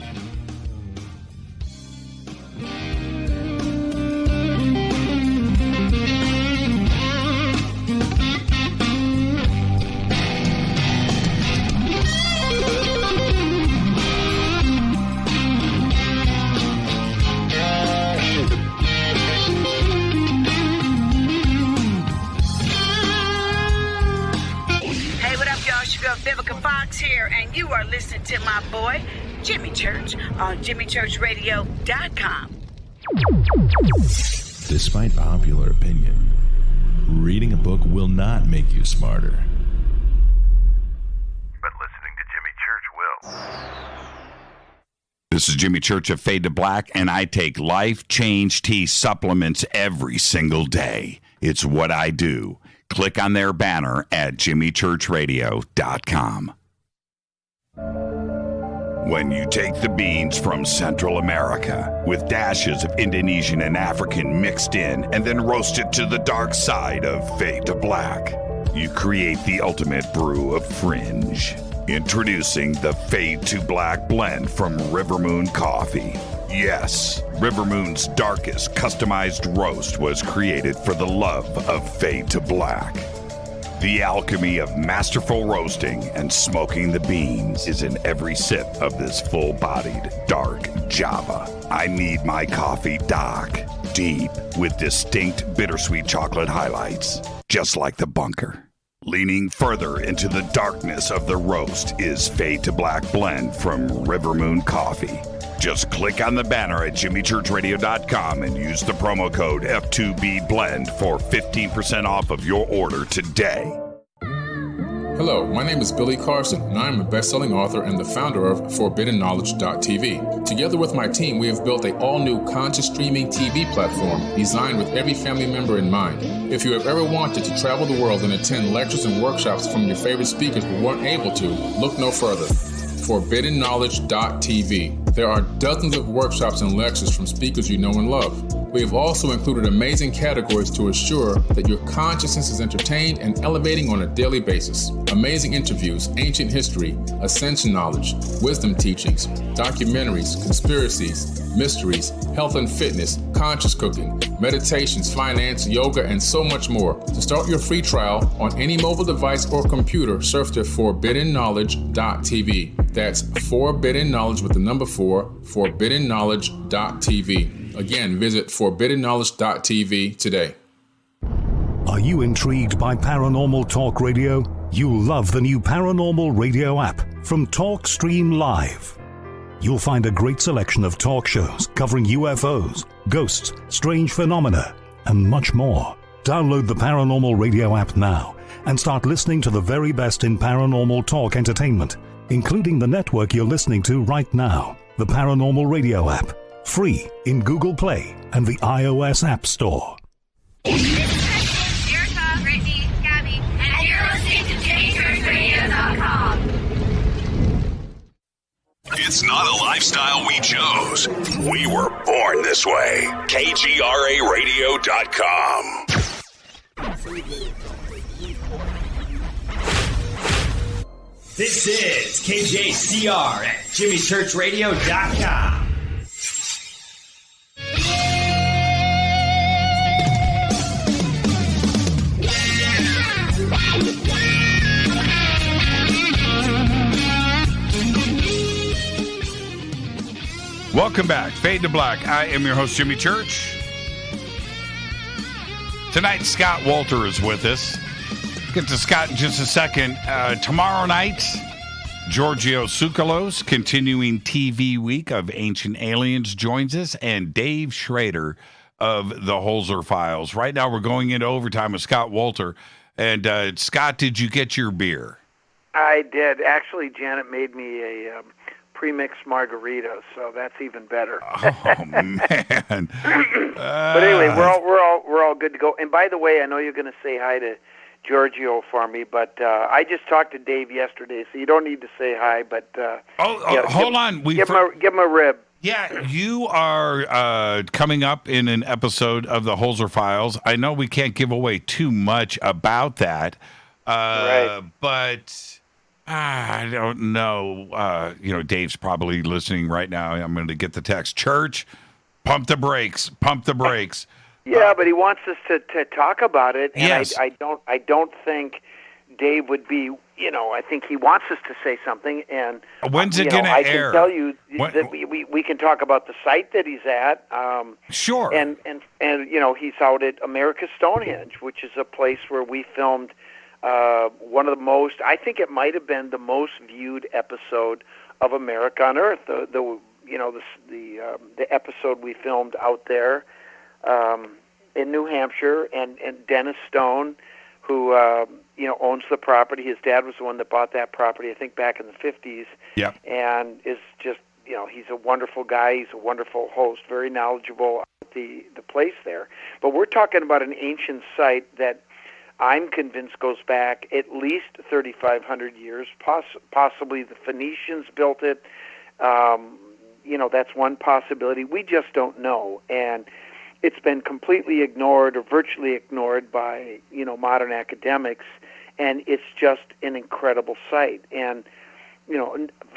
Here, and you are listening to my boy Jimmy Church on jimmychurchradio.com. Despite popular opinion, reading a book will not make you smarter, but listening to Jimmy Church will. This is Jimmy Church of Fade to Black, and I take Life Change Tea supplements every single day. It's what I do. Click on their banner at jimmychurchradio.com. When you take the beans from Central America with dashes of Indonesian and African mixed in and then roast it to the dark side of Fade to Black, you create the ultimate brew of fringe. Introducing the Fade to Black blend from Rivermoon Coffee. Yes, Rivermoon's darkest customized roast was created for the love of Fade to Black. The alchemy of masterful roasting and smoking the beans is in every sip of this full-bodied, dark Java. I need my coffee dark, deep, with distinct bittersweet chocolate highlights, just like the bunker. Leaning further into the darkness of the roast is Fade to Black Blend from River Moon Coffee. Just click on the banner at jimmychurchradio.com and use the promo code F2BBLEND for 15% off of your order today. Hello, my name is Billy Carson, and I am a best-selling author and the founder of ForbiddenKnowledge.tv. Together with my team, we have built an all-new conscious streaming TV platform designed with every family member in mind. If you have ever wanted to travel the world and attend lectures and workshops from your favorite speakers but weren't able to, look no further. ForbiddenKnowledge.tv. There are dozens of workshops and lectures from speakers you know and love. We have also included amazing categories to assure that your consciousness is entertained and elevating on a daily basis. Amazing interviews, ancient history, ascension knowledge, wisdom teachings, documentaries, conspiracies, mysteries, health and fitness, conscious cooking, meditations, finance, yoga, and so much more. To start your free trial on any mobile device or computer, surf to ForbiddenKnowledge.tv. That's Forbidden Knowledge with the number 4, ForbiddenKnowledge.tv. Again, visit ForbiddenKnowledge.tv today. Are you intrigued by Paranormal Talk Radio? You'll love the new Paranormal Radio app from TalkStream Live. You'll find a great selection of talk shows covering UFOs, ghosts, strange phenomena, and much more. Download the Paranormal Radio app now and start listening to the very best in paranormal talk entertainment, including the network you're listening to right now, the Paranormal Radio app. Free in Google Play and the iOS App Store. This is Erica, Brittany, Gabby, and you're listening to JamieChurchRadio.com. It's not a lifestyle we chose. We were born this way. KGRARadio.com. This is KJCR at JimmyChurchRadio.com. Welcome back. Fade to Black. I am your host, Jimmy Church. Tonight, Scott Wolter is with us. Get to Scott in just a second. Tomorrow night, Giorgio Tsoukalos, continuing TV week of Ancient Aliens, joins us, and Dave Schrader of the Holzer Files. Right now, we're going into overtime with Scott Wolter. And Scott, did you get your beer? I did. Actually, Janet made me a pre-mixed margarita, so that's even better. Oh man! But anyway, we're all good to go. And by the way, I know you're going to say hi to Giorgio for me, but I just talked to Dave yesterday, so you don't need to say hi. But hold on, give him a rib. Yeah, you are coming up in an episode of the Holzer Files. I know we can't give away too much about that, right. But I don't know. Dave's probably listening right now. I'm going to get the text. Church, pump the brakes. Pump the brakes. Yeah, but he wants us to talk about it, and yes. I don't think Dave would be. I think he wants us to say something, and when's it going to air? I can tell you that we can talk about the site that he's at. Sure. And he's out at America Stonehenge, which is a place where we filmed one of the most. I think it might have been the most viewed episode of America Unearthed. The episode we filmed out there in New Hampshire, and Dennis Stone, who owns the property. His dad was the one that bought that property, I think, back in the 50s. Yeah. And is just, he's a wonderful guy. He's a wonderful host, very knowledgeable about the place there. But we're talking about an ancient site that I'm convinced goes back at least 3,500 years. Possibly the Phoenicians built it. That's one possibility. We just don't know. And it's been completely ignored or virtually ignored by, modern academics, and it's just an incredible site. And,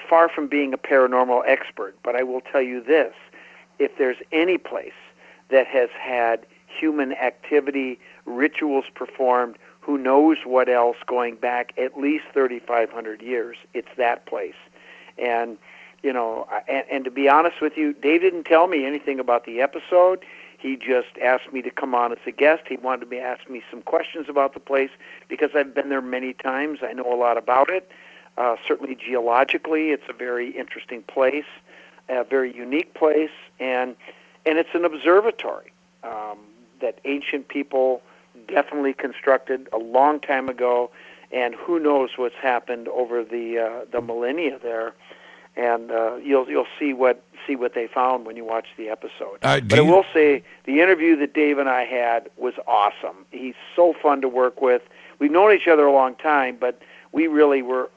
far from being a paranormal expert, but I will tell you this, if there's any place that has had human activity, rituals performed, who knows what else going back at least 3,500 years, it's that place. And, and to be honest with you, Dave didn't tell me anything about the episode. He just asked me to come on as a guest. He wanted to ask me some questions about the place because I've been there many times. I know a lot about it. Certainly geologically, it's a very interesting place, a very unique place, and it's an observatory that ancient people definitely constructed a long time ago, and who knows what's happened over the millennia there. And you'll see what they found when you watch the episode. But I will say the interview that Dave and I had was awesome. He's so fun to work with. We've known each other a long time, but we were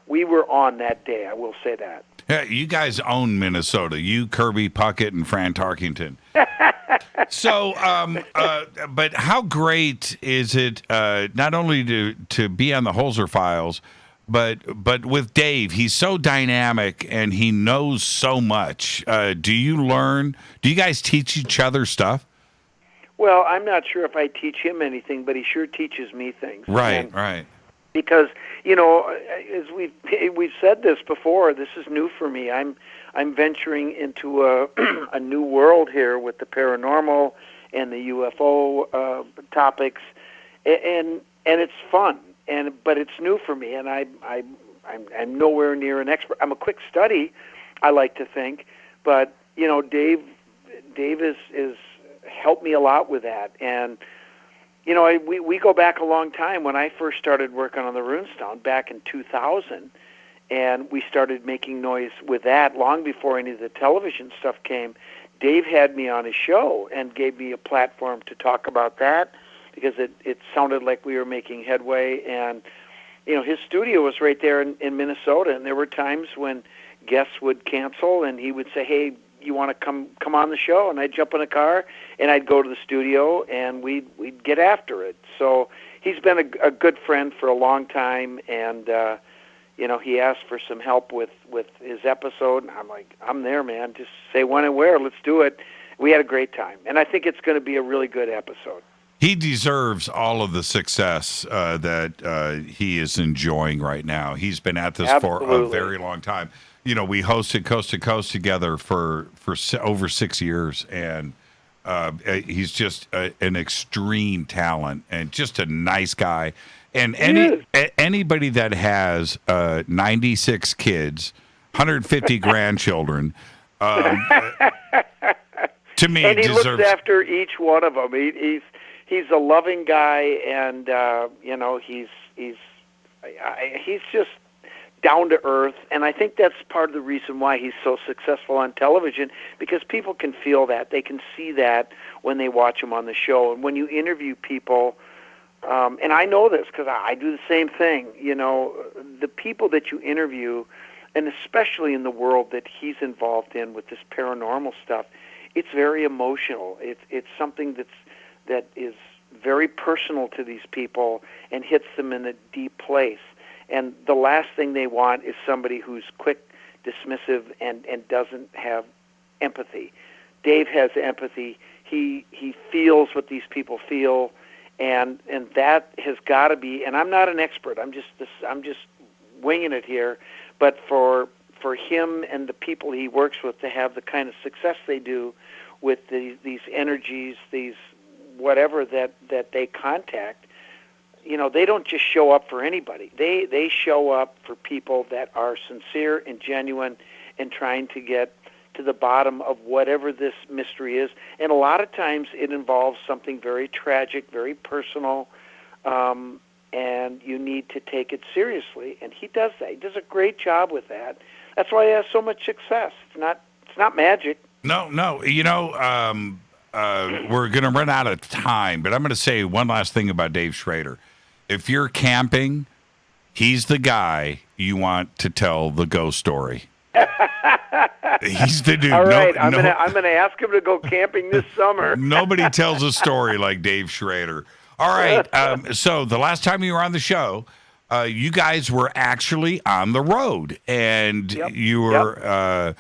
on that day. I will say that. Yeah, you guys own Minnesota. You, Kirby Puckett, and Fran Tarkington. So, but how great is it not only to be on the Holzer Files, but with Dave? He's so dynamic and he knows so much. Do you guys teach each other stuff? Well, I'm not sure if I teach him anything, but he sure teaches me things. Right. Because, as we've said this before, this is new for me. I'm venturing into a new world here with the paranormal and the UFO topics, and it's fun. But it's new for me, and I'm nowhere near an expert. I'm a quick study, I like to think, but Dave is helped me a lot with that. And we go back a long time. When I first started working on the runestone back in 2000, and we started making noise with that long before any of the television stuff came. Dave had me on his show and gave me a platform to talk about that, because it sounded like we were making headway. And his studio was right there in Minnesota, and there were times when guests would cancel and he would say, "Hey, you want to come on the show?" And I'd jump in a car and I'd go to the studio and we'd get after it. So he's been a good friend for a long time, and he asked for some help with his episode, and I'm like, "I'm there, man. Just say when and where. Let's do it." We had a great time, and I think it's going to be a really good episode. He deserves all of the success that he is enjoying right now. He's been at this for a very long time. We hosted Coast to Coast together for over 6 years, and he's just an extreme talent and just a nice guy. And anybody that has 96 kids, 150 grandchildren, to me, and he deserves. Looks after each one of them. He's a loving guy, and he's just down to earth, and I think that's part of the reason why he's so successful on television, because people can feel that. They can see that when they watch him on the show. And when you interview people, and I know this because I do the same thing, the people that you interview, and especially in the world that he's involved in with this paranormal stuff, it's very emotional. It's something that is very personal to these people and hits them in a deep place. And the last thing they want is somebody who's quick, dismissive, and doesn't have empathy. Dave has empathy. He feels what these people feel, and that has got to be. And I'm not an expert. I'm just winging it here. But for him and the people he works with to have the kind of success they do with these energies, these whatever that they contact, they don't just show up for anybody. They show up for people that are sincere and genuine and trying to get to the bottom of whatever this mystery is. And a lot of times it involves something very tragic, very personal, and you need to take it seriously. And he does that. He does a great job with that. That's why he has so much success. It's not magic. No. We're going to run out of time, but I'm going to say one last thing about Dave Schrader. If you're camping, he's the guy you want to tell the ghost story. He's the dude. All right, I'm gonna ask him to go camping this summer. Nobody tells a story like Dave Schrader. All right. So the last time you were on the show, you guys were actually on the road, and you were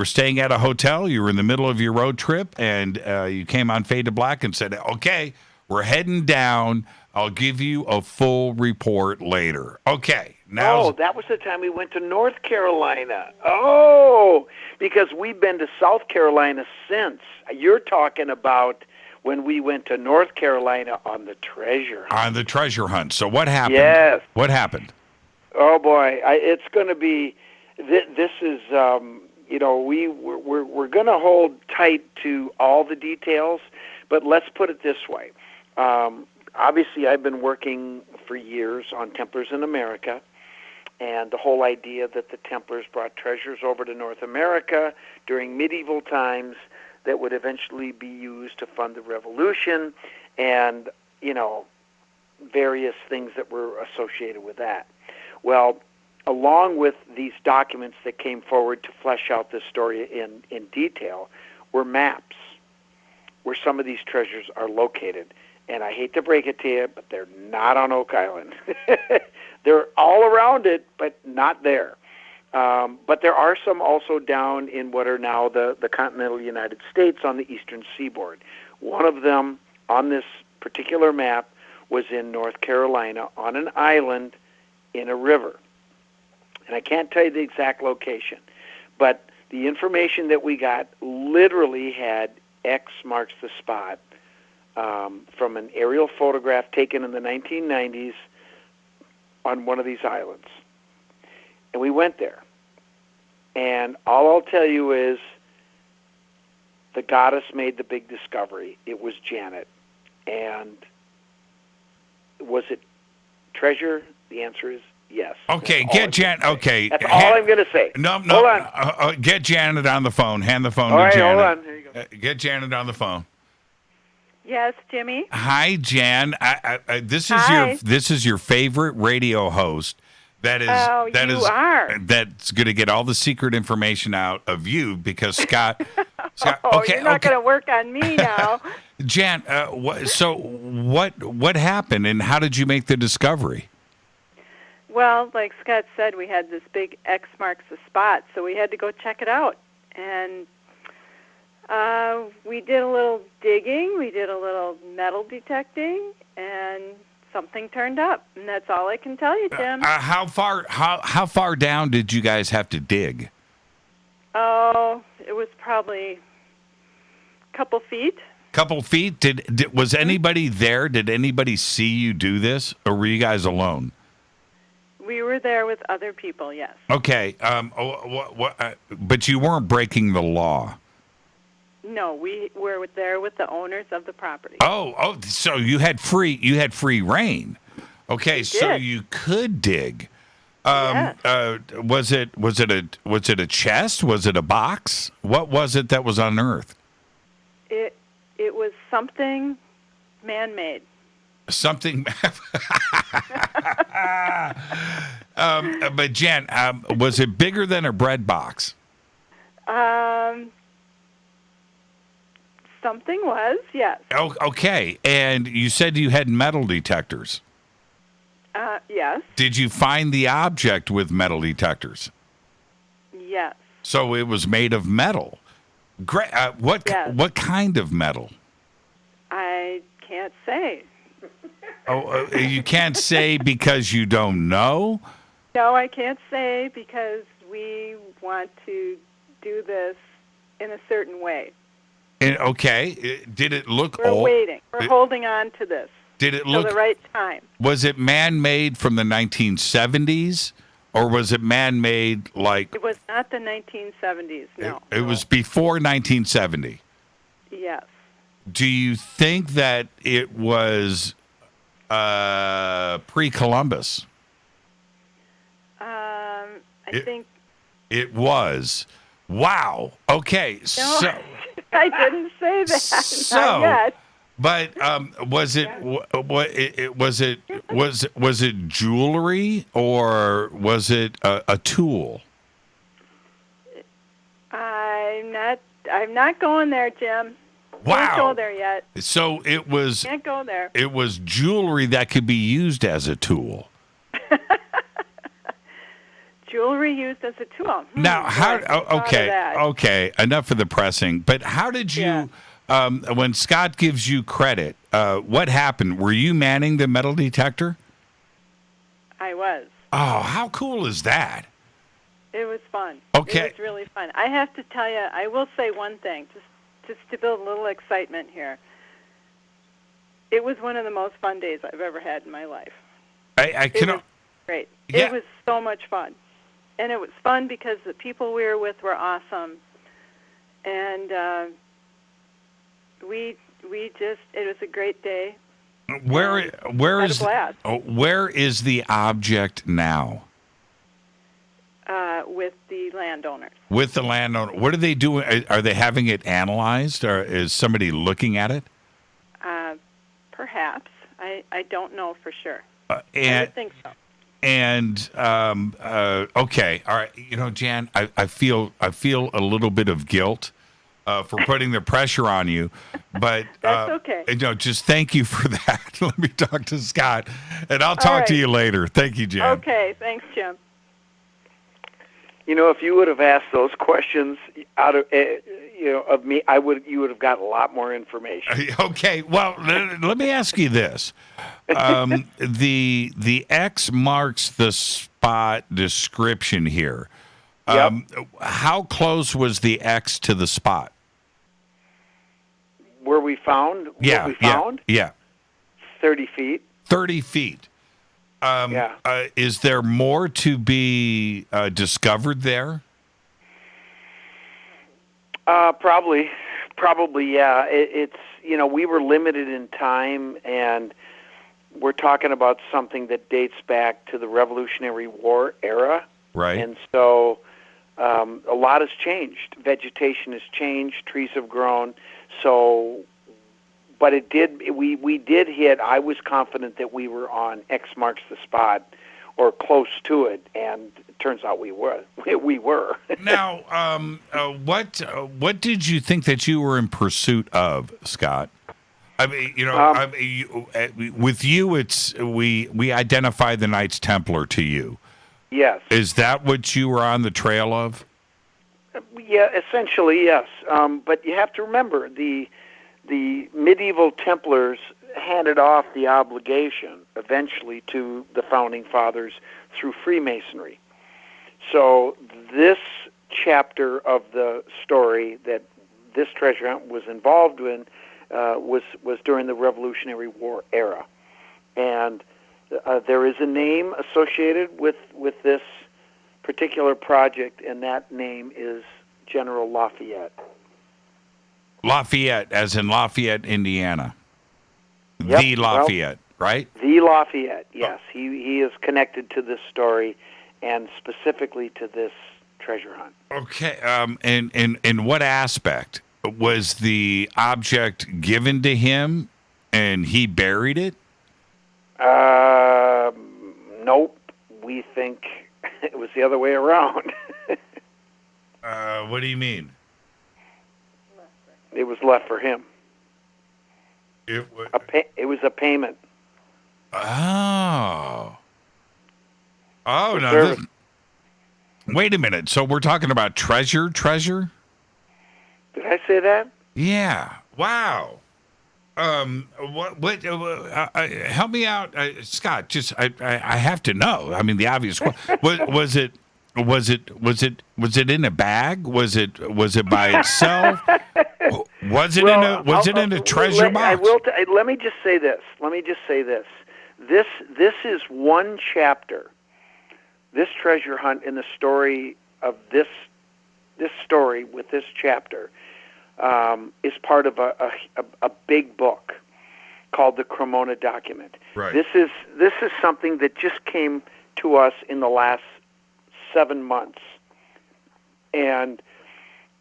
staying at a hotel. You were in the middle of your road trip, and you came on Fade to Black and said, "Okay, we're heading down. I'll give you a full report later." Okay. Oh, that was the time we went to North Carolina. Oh, because we've been to South Carolina since. You're talking about when we went to North Carolina on the treasure hunt. On the treasure hunt. So what happened? Yes. What happened? Oh boy, it's going to be. This is, we're going to hold tight to all the details, but let's put it this way. Obviously, I've been working for years on Templars in America, and the whole idea that the Templars brought treasures over to North America during medieval times that would eventually be used to fund the revolution, and, various things that were associated with that. Well, along with these documents that came forward to flesh out this story in detail were maps where some of these treasures are located. And I hate to break it to you, but they're not on Oak Island. They're all around it, but not there. But there are some also down in what are now the continental United States on the eastern seaboard. One of them on this particular map was in North Carolina on an island in a river. And I can't tell you the exact location, but the information that we got literally had X marks the spot from an aerial photograph taken in the 1990s on one of these islands. And we went there. And all I'll tell you is the goddess made the big discovery. It was Janet. And was it treasure? The answer is yes. Okay, get Janet. Okay. That's all I'm going to say. No. Hold on. Get Janet on the phone. Hand the phone All to right, Janet. hold on. Here you go. Get Janet on the phone. Yes, Jimmy. Hi, Jan. This is Hi. this is your favorite radio host. That's going to get all the secret information out of you because Scott. You're not going to work on me now. Jan, what happened and how did you make the discovery? Well, like Scott said, we had this big X marks the spot, so we had to go check it out. And we did a little digging, we did a little metal detecting, and something turned up. And that's all I can tell you, Jim. How far down did you guys have to dig? Oh, it was probably a couple feet. Couple feet? Was anybody there? Did anybody see you do this, or were you guys alone? We were there with other people, yes. Okay, but you weren't breaking the law. No, we were there with the owners of the property. Oh, so you had free reign. Okay, so did. you could dig. Yes. Was it a chest? Was it a box? What was it that was unearthed? It was something man-made. Something. But Jen, was it bigger than a bread box? Something was, yes. Oh, okay. And you said you had metal detectors. Yes. Did you find the object with metal detectors? Yes. So it was made of metal. Great. What kind of metal? I can't say. Oh, you can't say because you don't know? No, I can't say because we want to do this in a certain way. Okay. Did it look We're old? waiting. We're holding on to this. Did it look till the right time? Was it man-made from the 1970s, or was it man-made like? It was not the 1970s. No. It was before 1970. Yes. Do you think that it was pre-Columbus? I think it was. Wow. Okay. No, So I didn't say that. Not yet. But was it jewelry or was it a tool? I'm not going there, Jim. Wow. Can't go there yet. So it was. Can't go there. It was jewelry that could be used as a tool. Jewelry used as a tool. Now, how? Okay. Okay. Enough of the pressing. But how did you? When Scott gives you credit, what happened? Were you manning the metal detector? I was. Oh, how cool is that? It was fun. Okay. It was really fun. I have to tell you, I will say one thing, just to build a little excitement here. It was one of the most fun days I've ever had in my life. It was great. Yeah. It was so much fun. And it was fun because the people we were with were awesome. And it was a great day. Where had is a blast. where is the object now? With the landowners. With the landowner, what are they doing? Are they having it analyzed, or is somebody looking at it? Perhaps. I don't know for sure. I And would think so. and okay, all right. You know, Jan, I feel a little bit of guilt for putting the pressure on you, but That's okay. No, just thank you for that. Let me talk to Scott, and I'll talk to you later. Thank you, Jan. Okay, thanks, Jim. You know, if you would have asked those questions out of of me, you would have got a lot more information. Okay, well, let me ask you this: the X marks the spot description here. How close was the X to the spot? Where we found? Yeah, what we found? Yeah. 30 feet. 30 feet. Is there more to be discovered there? Probably, yeah. It's we were limited in time, and we're talking about something that dates back to the Revolutionary War era. Right. And so a lot has changed. Vegetation has changed. Trees have grown. So, but it did. We did hit. I was confident that we were on X marks the spot, or close to it, and it turns out we were. We were. Now, what did you think that you were in pursuit of, Scott? I mean, with you, it's we identify the Knights Templar to you. Yes. Is that what you were on the trail of? Yeah, essentially, yes. But you have to remember, the medieval Templars handed off the obligation eventually to the Founding Fathers through Freemasonry. So this chapter of the story that this treasure hunt was involved in was during the Revolutionary War era. And there is a name associated with this particular project, and that name is General Lafayette. Lafayette, as in Lafayette, Indiana. Yep, The Lafayette, right? The Lafayette, yes. He is connected to this story and specifically to this treasure hunt. Okay. And in what aspect? Was the object given to him and he buried it? Nope. We think it was the other way around. What do you mean? It was left for him. It was a payment. Oh. Oh, no. Wait a minute. So we're talking about treasure? Did I say that? Yeah. Wow. Help me out, Scott. Just I have to know. I mean, the obvious question. Was it in a bag? Was it by itself? Was it in a treasure box? Let me just say this. This is one chapter. This treasure hunt in the story of this story with this chapter is part of a big book called the Cremona Document. Right. This is something that just came to us in the last 7 months, and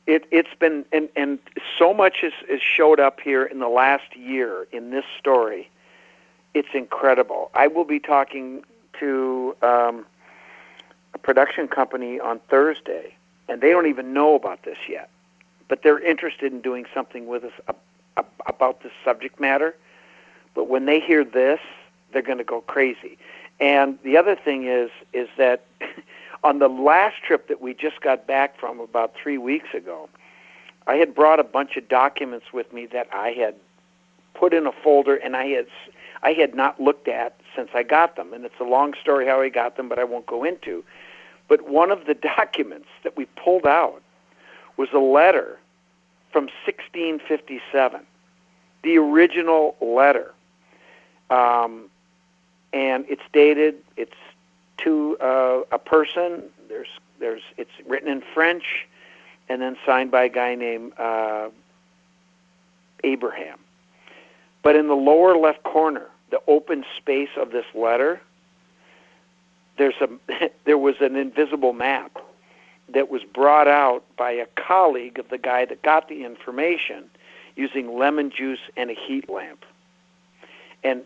it's been and so much has showed up here in the last year in this story. It's incredible. I will be talking to a production company on Thursday, and they don't even know about this yet, but they're interested in doing something with us about this subject matter. But when they hear this, they're going to go crazy. And the other thing is that on the last trip that we just got back from about 3 weeks ago, I had brought a bunch of documents with me that I had put in a folder and I had not looked at since I got them. And it's a long story how I got them, but I won't go into. But one of the documents that we pulled out was a letter from 1657, the original letter. And it's dated, it's to a person, it's written in French, and then signed by a guy named Abraham. But in the lower left corner, the open space of this letter, there was an invisible map that was brought out by a colleague of the guy that got the information using lemon juice and a heat lamp. And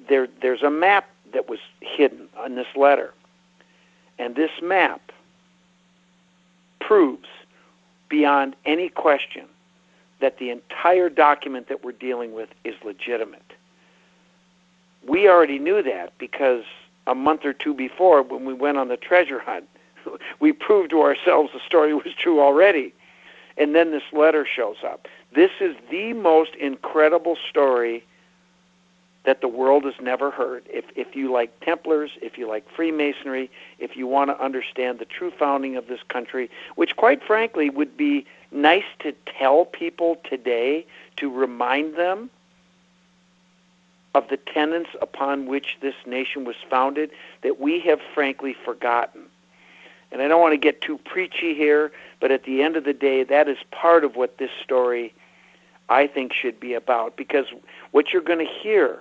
there's a map that was hidden on this letter. And this map proves beyond any question that the entire document that we're dealing with is legitimate. We already knew that because a month or two before, when we went on the treasure hunt, we proved to ourselves the story was true already. And then this letter shows up. This is the most incredible story that the world has never heard. If you like Templars, if you like Freemasonry, if you want to understand the true founding of this country, which quite frankly would be nice to tell people today to remind them of the tenets upon which this nation was founded that we have frankly forgotten. And I don't want to get too preachy here, but at the end of the day, that is part of what this story, I think, should be about. Because what you're going to hear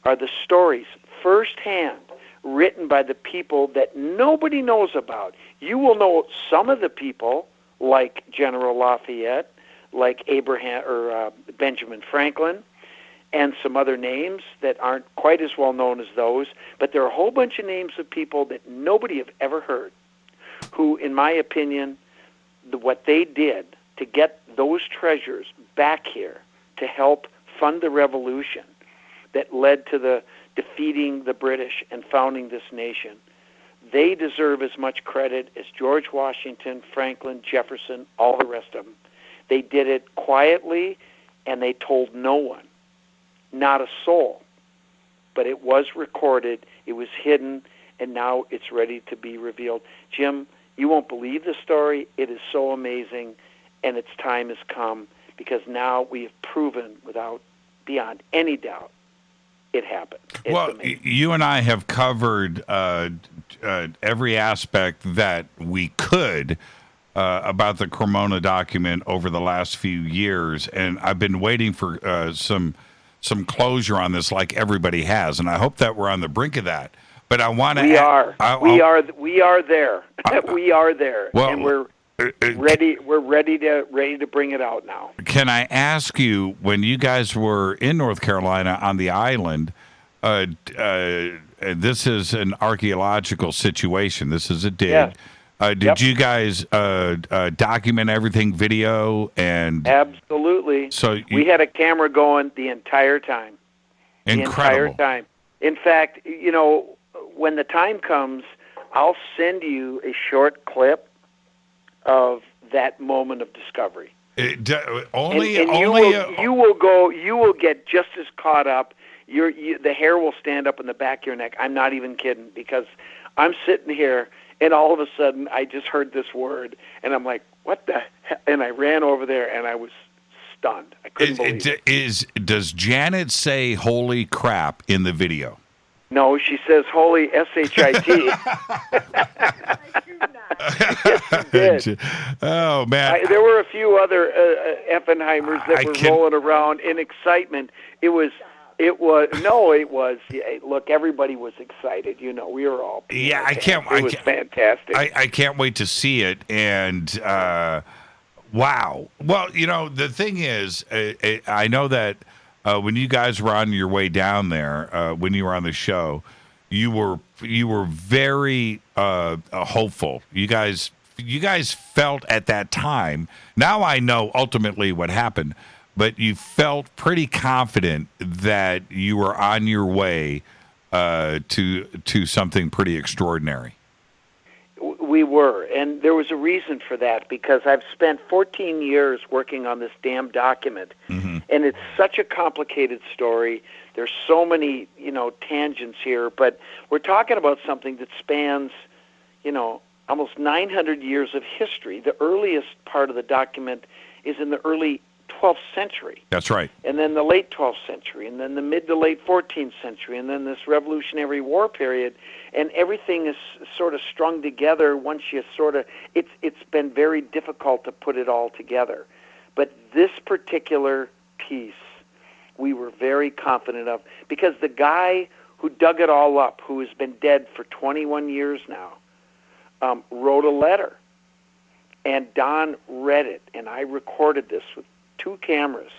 are the stories firsthand written by the people that nobody knows about. You will know some of the people, like General Lafayette, like Abraham or Benjamin Franklin, and some other names that aren't quite as well known as those. But there are a whole bunch of names of people that nobody have ever heard, who, in my opinion, what they did to get those treasures back here to help fund the revolution that led to the defeating the British and founding this nation, they deserve as much credit as George Washington, Franklin, Jefferson, all the rest of them. They did it quietly, and they told no one, not a soul. But it was recorded, it was hidden, and now it's ready to be revealed. Jim, you won't believe the story. It is so amazing, and its time has come, because now we have proven beyond any doubt, it happened. It's amazing. You and I have covered every aspect that we could about the Cremona document over the last few years, and I've been waiting for some closure on this, like everybody has, and I hope that we're on the brink of that. But I want to. We are there. We are there, well, and we're ready. We're ready to bring it out now. Can I ask you, when you guys were in North Carolina on the island, this is an archaeological situation. This is a dig. Yes. Did you guys document everything, video and? Absolutely. So we had a camera going the entire time. Incredible. The entire time. In fact, when the time comes, I'll send you a short clip of that moment of discovery. You will get just as caught up. The hair will stand up in the back of your neck. I'm not even kidding, because I'm sitting here and all of a sudden I just heard this word and I'm like, what the hell? And I ran over there and I was stunned. I couldn't believe it. Does Janet say holy crap in the video? No, she says holy S-H-I-T. Yes, she did. Oh, man. There were a few other Effenheimers that were rolling around in excitement. Look, everybody was excited. We were all. It was fantastic. I can't wait to see it. And wow. Well, the thing is, I know that when you guys were on your way down there, when you were on the show, you were very hopeful. You guys felt at that time. Now I know ultimately what happened. But you felt pretty confident that you were on your way to something pretty extraordinary. We were, and there was a reason for that, because I've spent 14 years working on this damn document, And it's such a complicated story. There's so many, tangents here, but we're talking about something that spans, almost 900 years of history. The earliest part of the document is in the early 12th century. That's right. And then the late 12th century, and then the mid to late 14th century, and then this Revolutionary War period, and everything is sort of strung together once you it's been very difficult to put it all together. But this particular piece we were very confident of, because the guy who dug it all up, who has been dead for 21 years now, wrote a letter, and Don read it, and I recorded this with 2 cameras,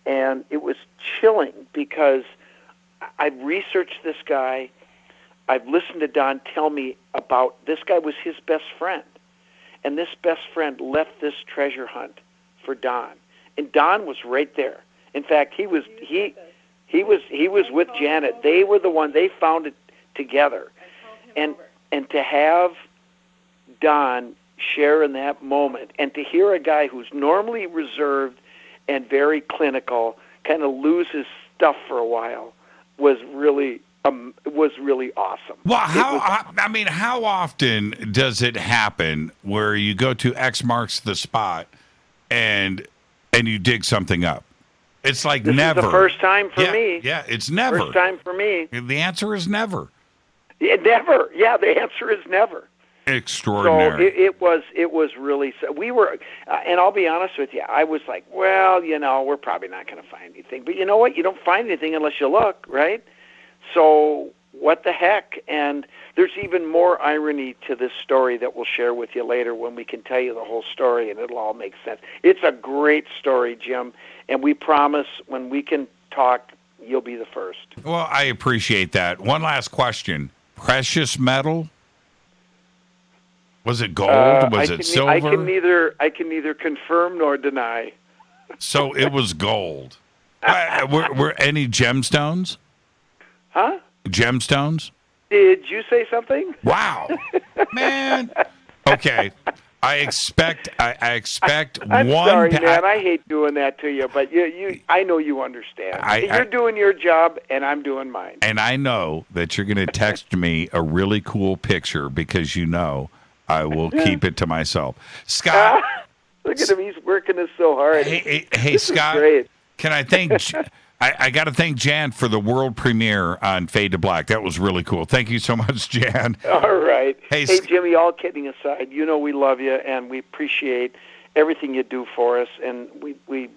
and it was chilling because I've researched this guy. I've listened to Don tell me about this guy was his best friend, and this best friend left this treasure hunt for Don, and Don was right there. In fact, he was with Janet. They were the one. They found it together, and to have Don share in that moment, and to hear a guy who's normally reserved and very clinical kind of lose his stuff for a while was really awesome. Well, how often does it happen where you go to X marks the spot and you dig something up? It's like this never. Is the first time for me. Yeah, it's never. First time for me. The answer is never. Yeah, never. Yeah, the answer is never. Extraordinary. So it was really. We were, and I'll be honest with you. I was like, well, we're probably not going to find anything. But you know what? You don't find anything unless you look, right? So what the heck? And there's even more irony to this story that we'll share with you later when we can tell you the whole story, and it'll all make sense. It's a great story, Jim, and we promise when we can talk, you'll be the first. Well, I appreciate that. One last question. Precious metal? Was it gold? Was it silver? I can neither confirm nor deny. So it was gold. Were any gemstones? Huh? Gemstones? Did you say something? Wow, man. Okay, I expect I'm one. Sorry, man. I hate doing that to you, but I know you understand. You're doing your job, and I'm doing mine. And I know that you're going to text me a really cool picture because I will keep it to myself. Scott, look at him. He's working us so hard. Hey, Scott. Great. Can I thank? I got to thank Jan for the world premiere on Fade to Black. That was really cool. Thank you so much, Jan. All right. Hey, Jimmy, all kidding aside, we love you, and we appreciate everything you do for us, and we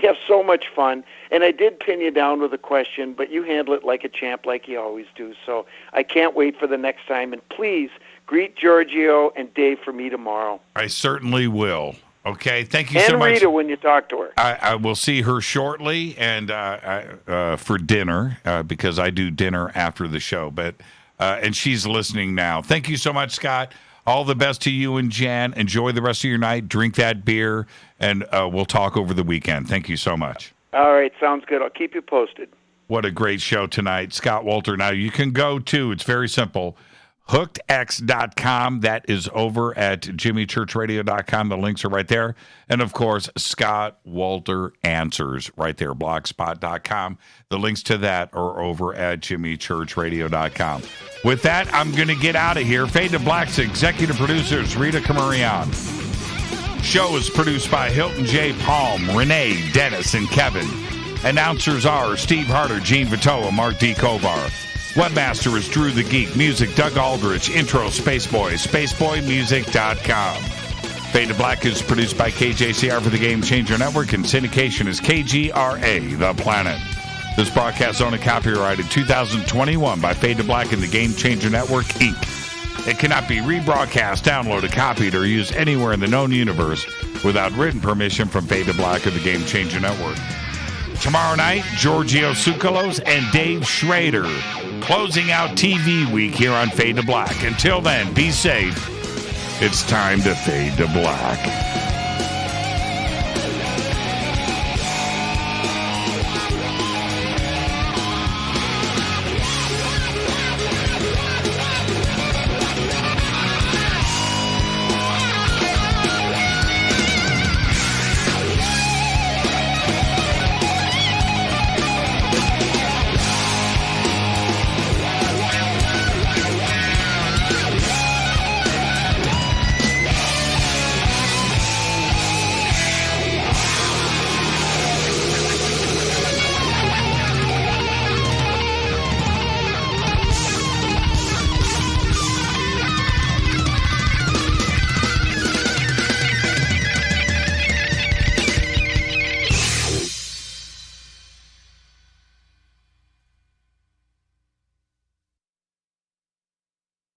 have so much fun. And I did pin you down with a question, but you handle it like a champ, like you always do. So I can't wait for the next time. And please greet Giorgio and Dave for me tomorrow. I certainly will. Okay, thank you so much. And Rita when you talk to her. I will see her shortly and for dinner because I do dinner after the show. But and she's listening now. Thank you so much, Scott. All the best to you and Jan. Enjoy the rest of your night. Drink that beer, and we'll talk over the weekend. Thank you so much. All right, sounds good. I'll keep you posted. What a great show tonight. Scott Wolter. Now, you can go to, it's very simple, hookedx.com. That is over at jimmychurchradio.com. The links are right there. And, of course, Scott Wolter Answers right there, blogspot.com. The links to that are over at jimmychurchradio.com. With that, I'm going to get out of here. Fade to Black's executive producers, Rita Camarion. Show is produced by Hilton J. Palm, Renee, Dennis, and Kevin. Announcers are Steve Harder, Gene Vitoa, Mark D. Kovar. Webmaster is Drew the Geek. Music, Doug Aldrich. Intro, Spaceboy, spaceboymusic.com. Fade to Black is produced by KJCR for the Game Changer Network, and syndication is KGRA, The Planet. This broadcast is owned and copyrighted 2021 by Fade to Black and the Game Changer Network, Inc. It cannot be rebroadcast, downloaded, copied, or used anywhere in the known universe without written permission from Fade to Black or the Game Changer Network. Tomorrow night, Giorgio Tsoukalos and Dave Schrader closing out TV week here on Fade to Black. Until then, be safe. It's time to fade to black.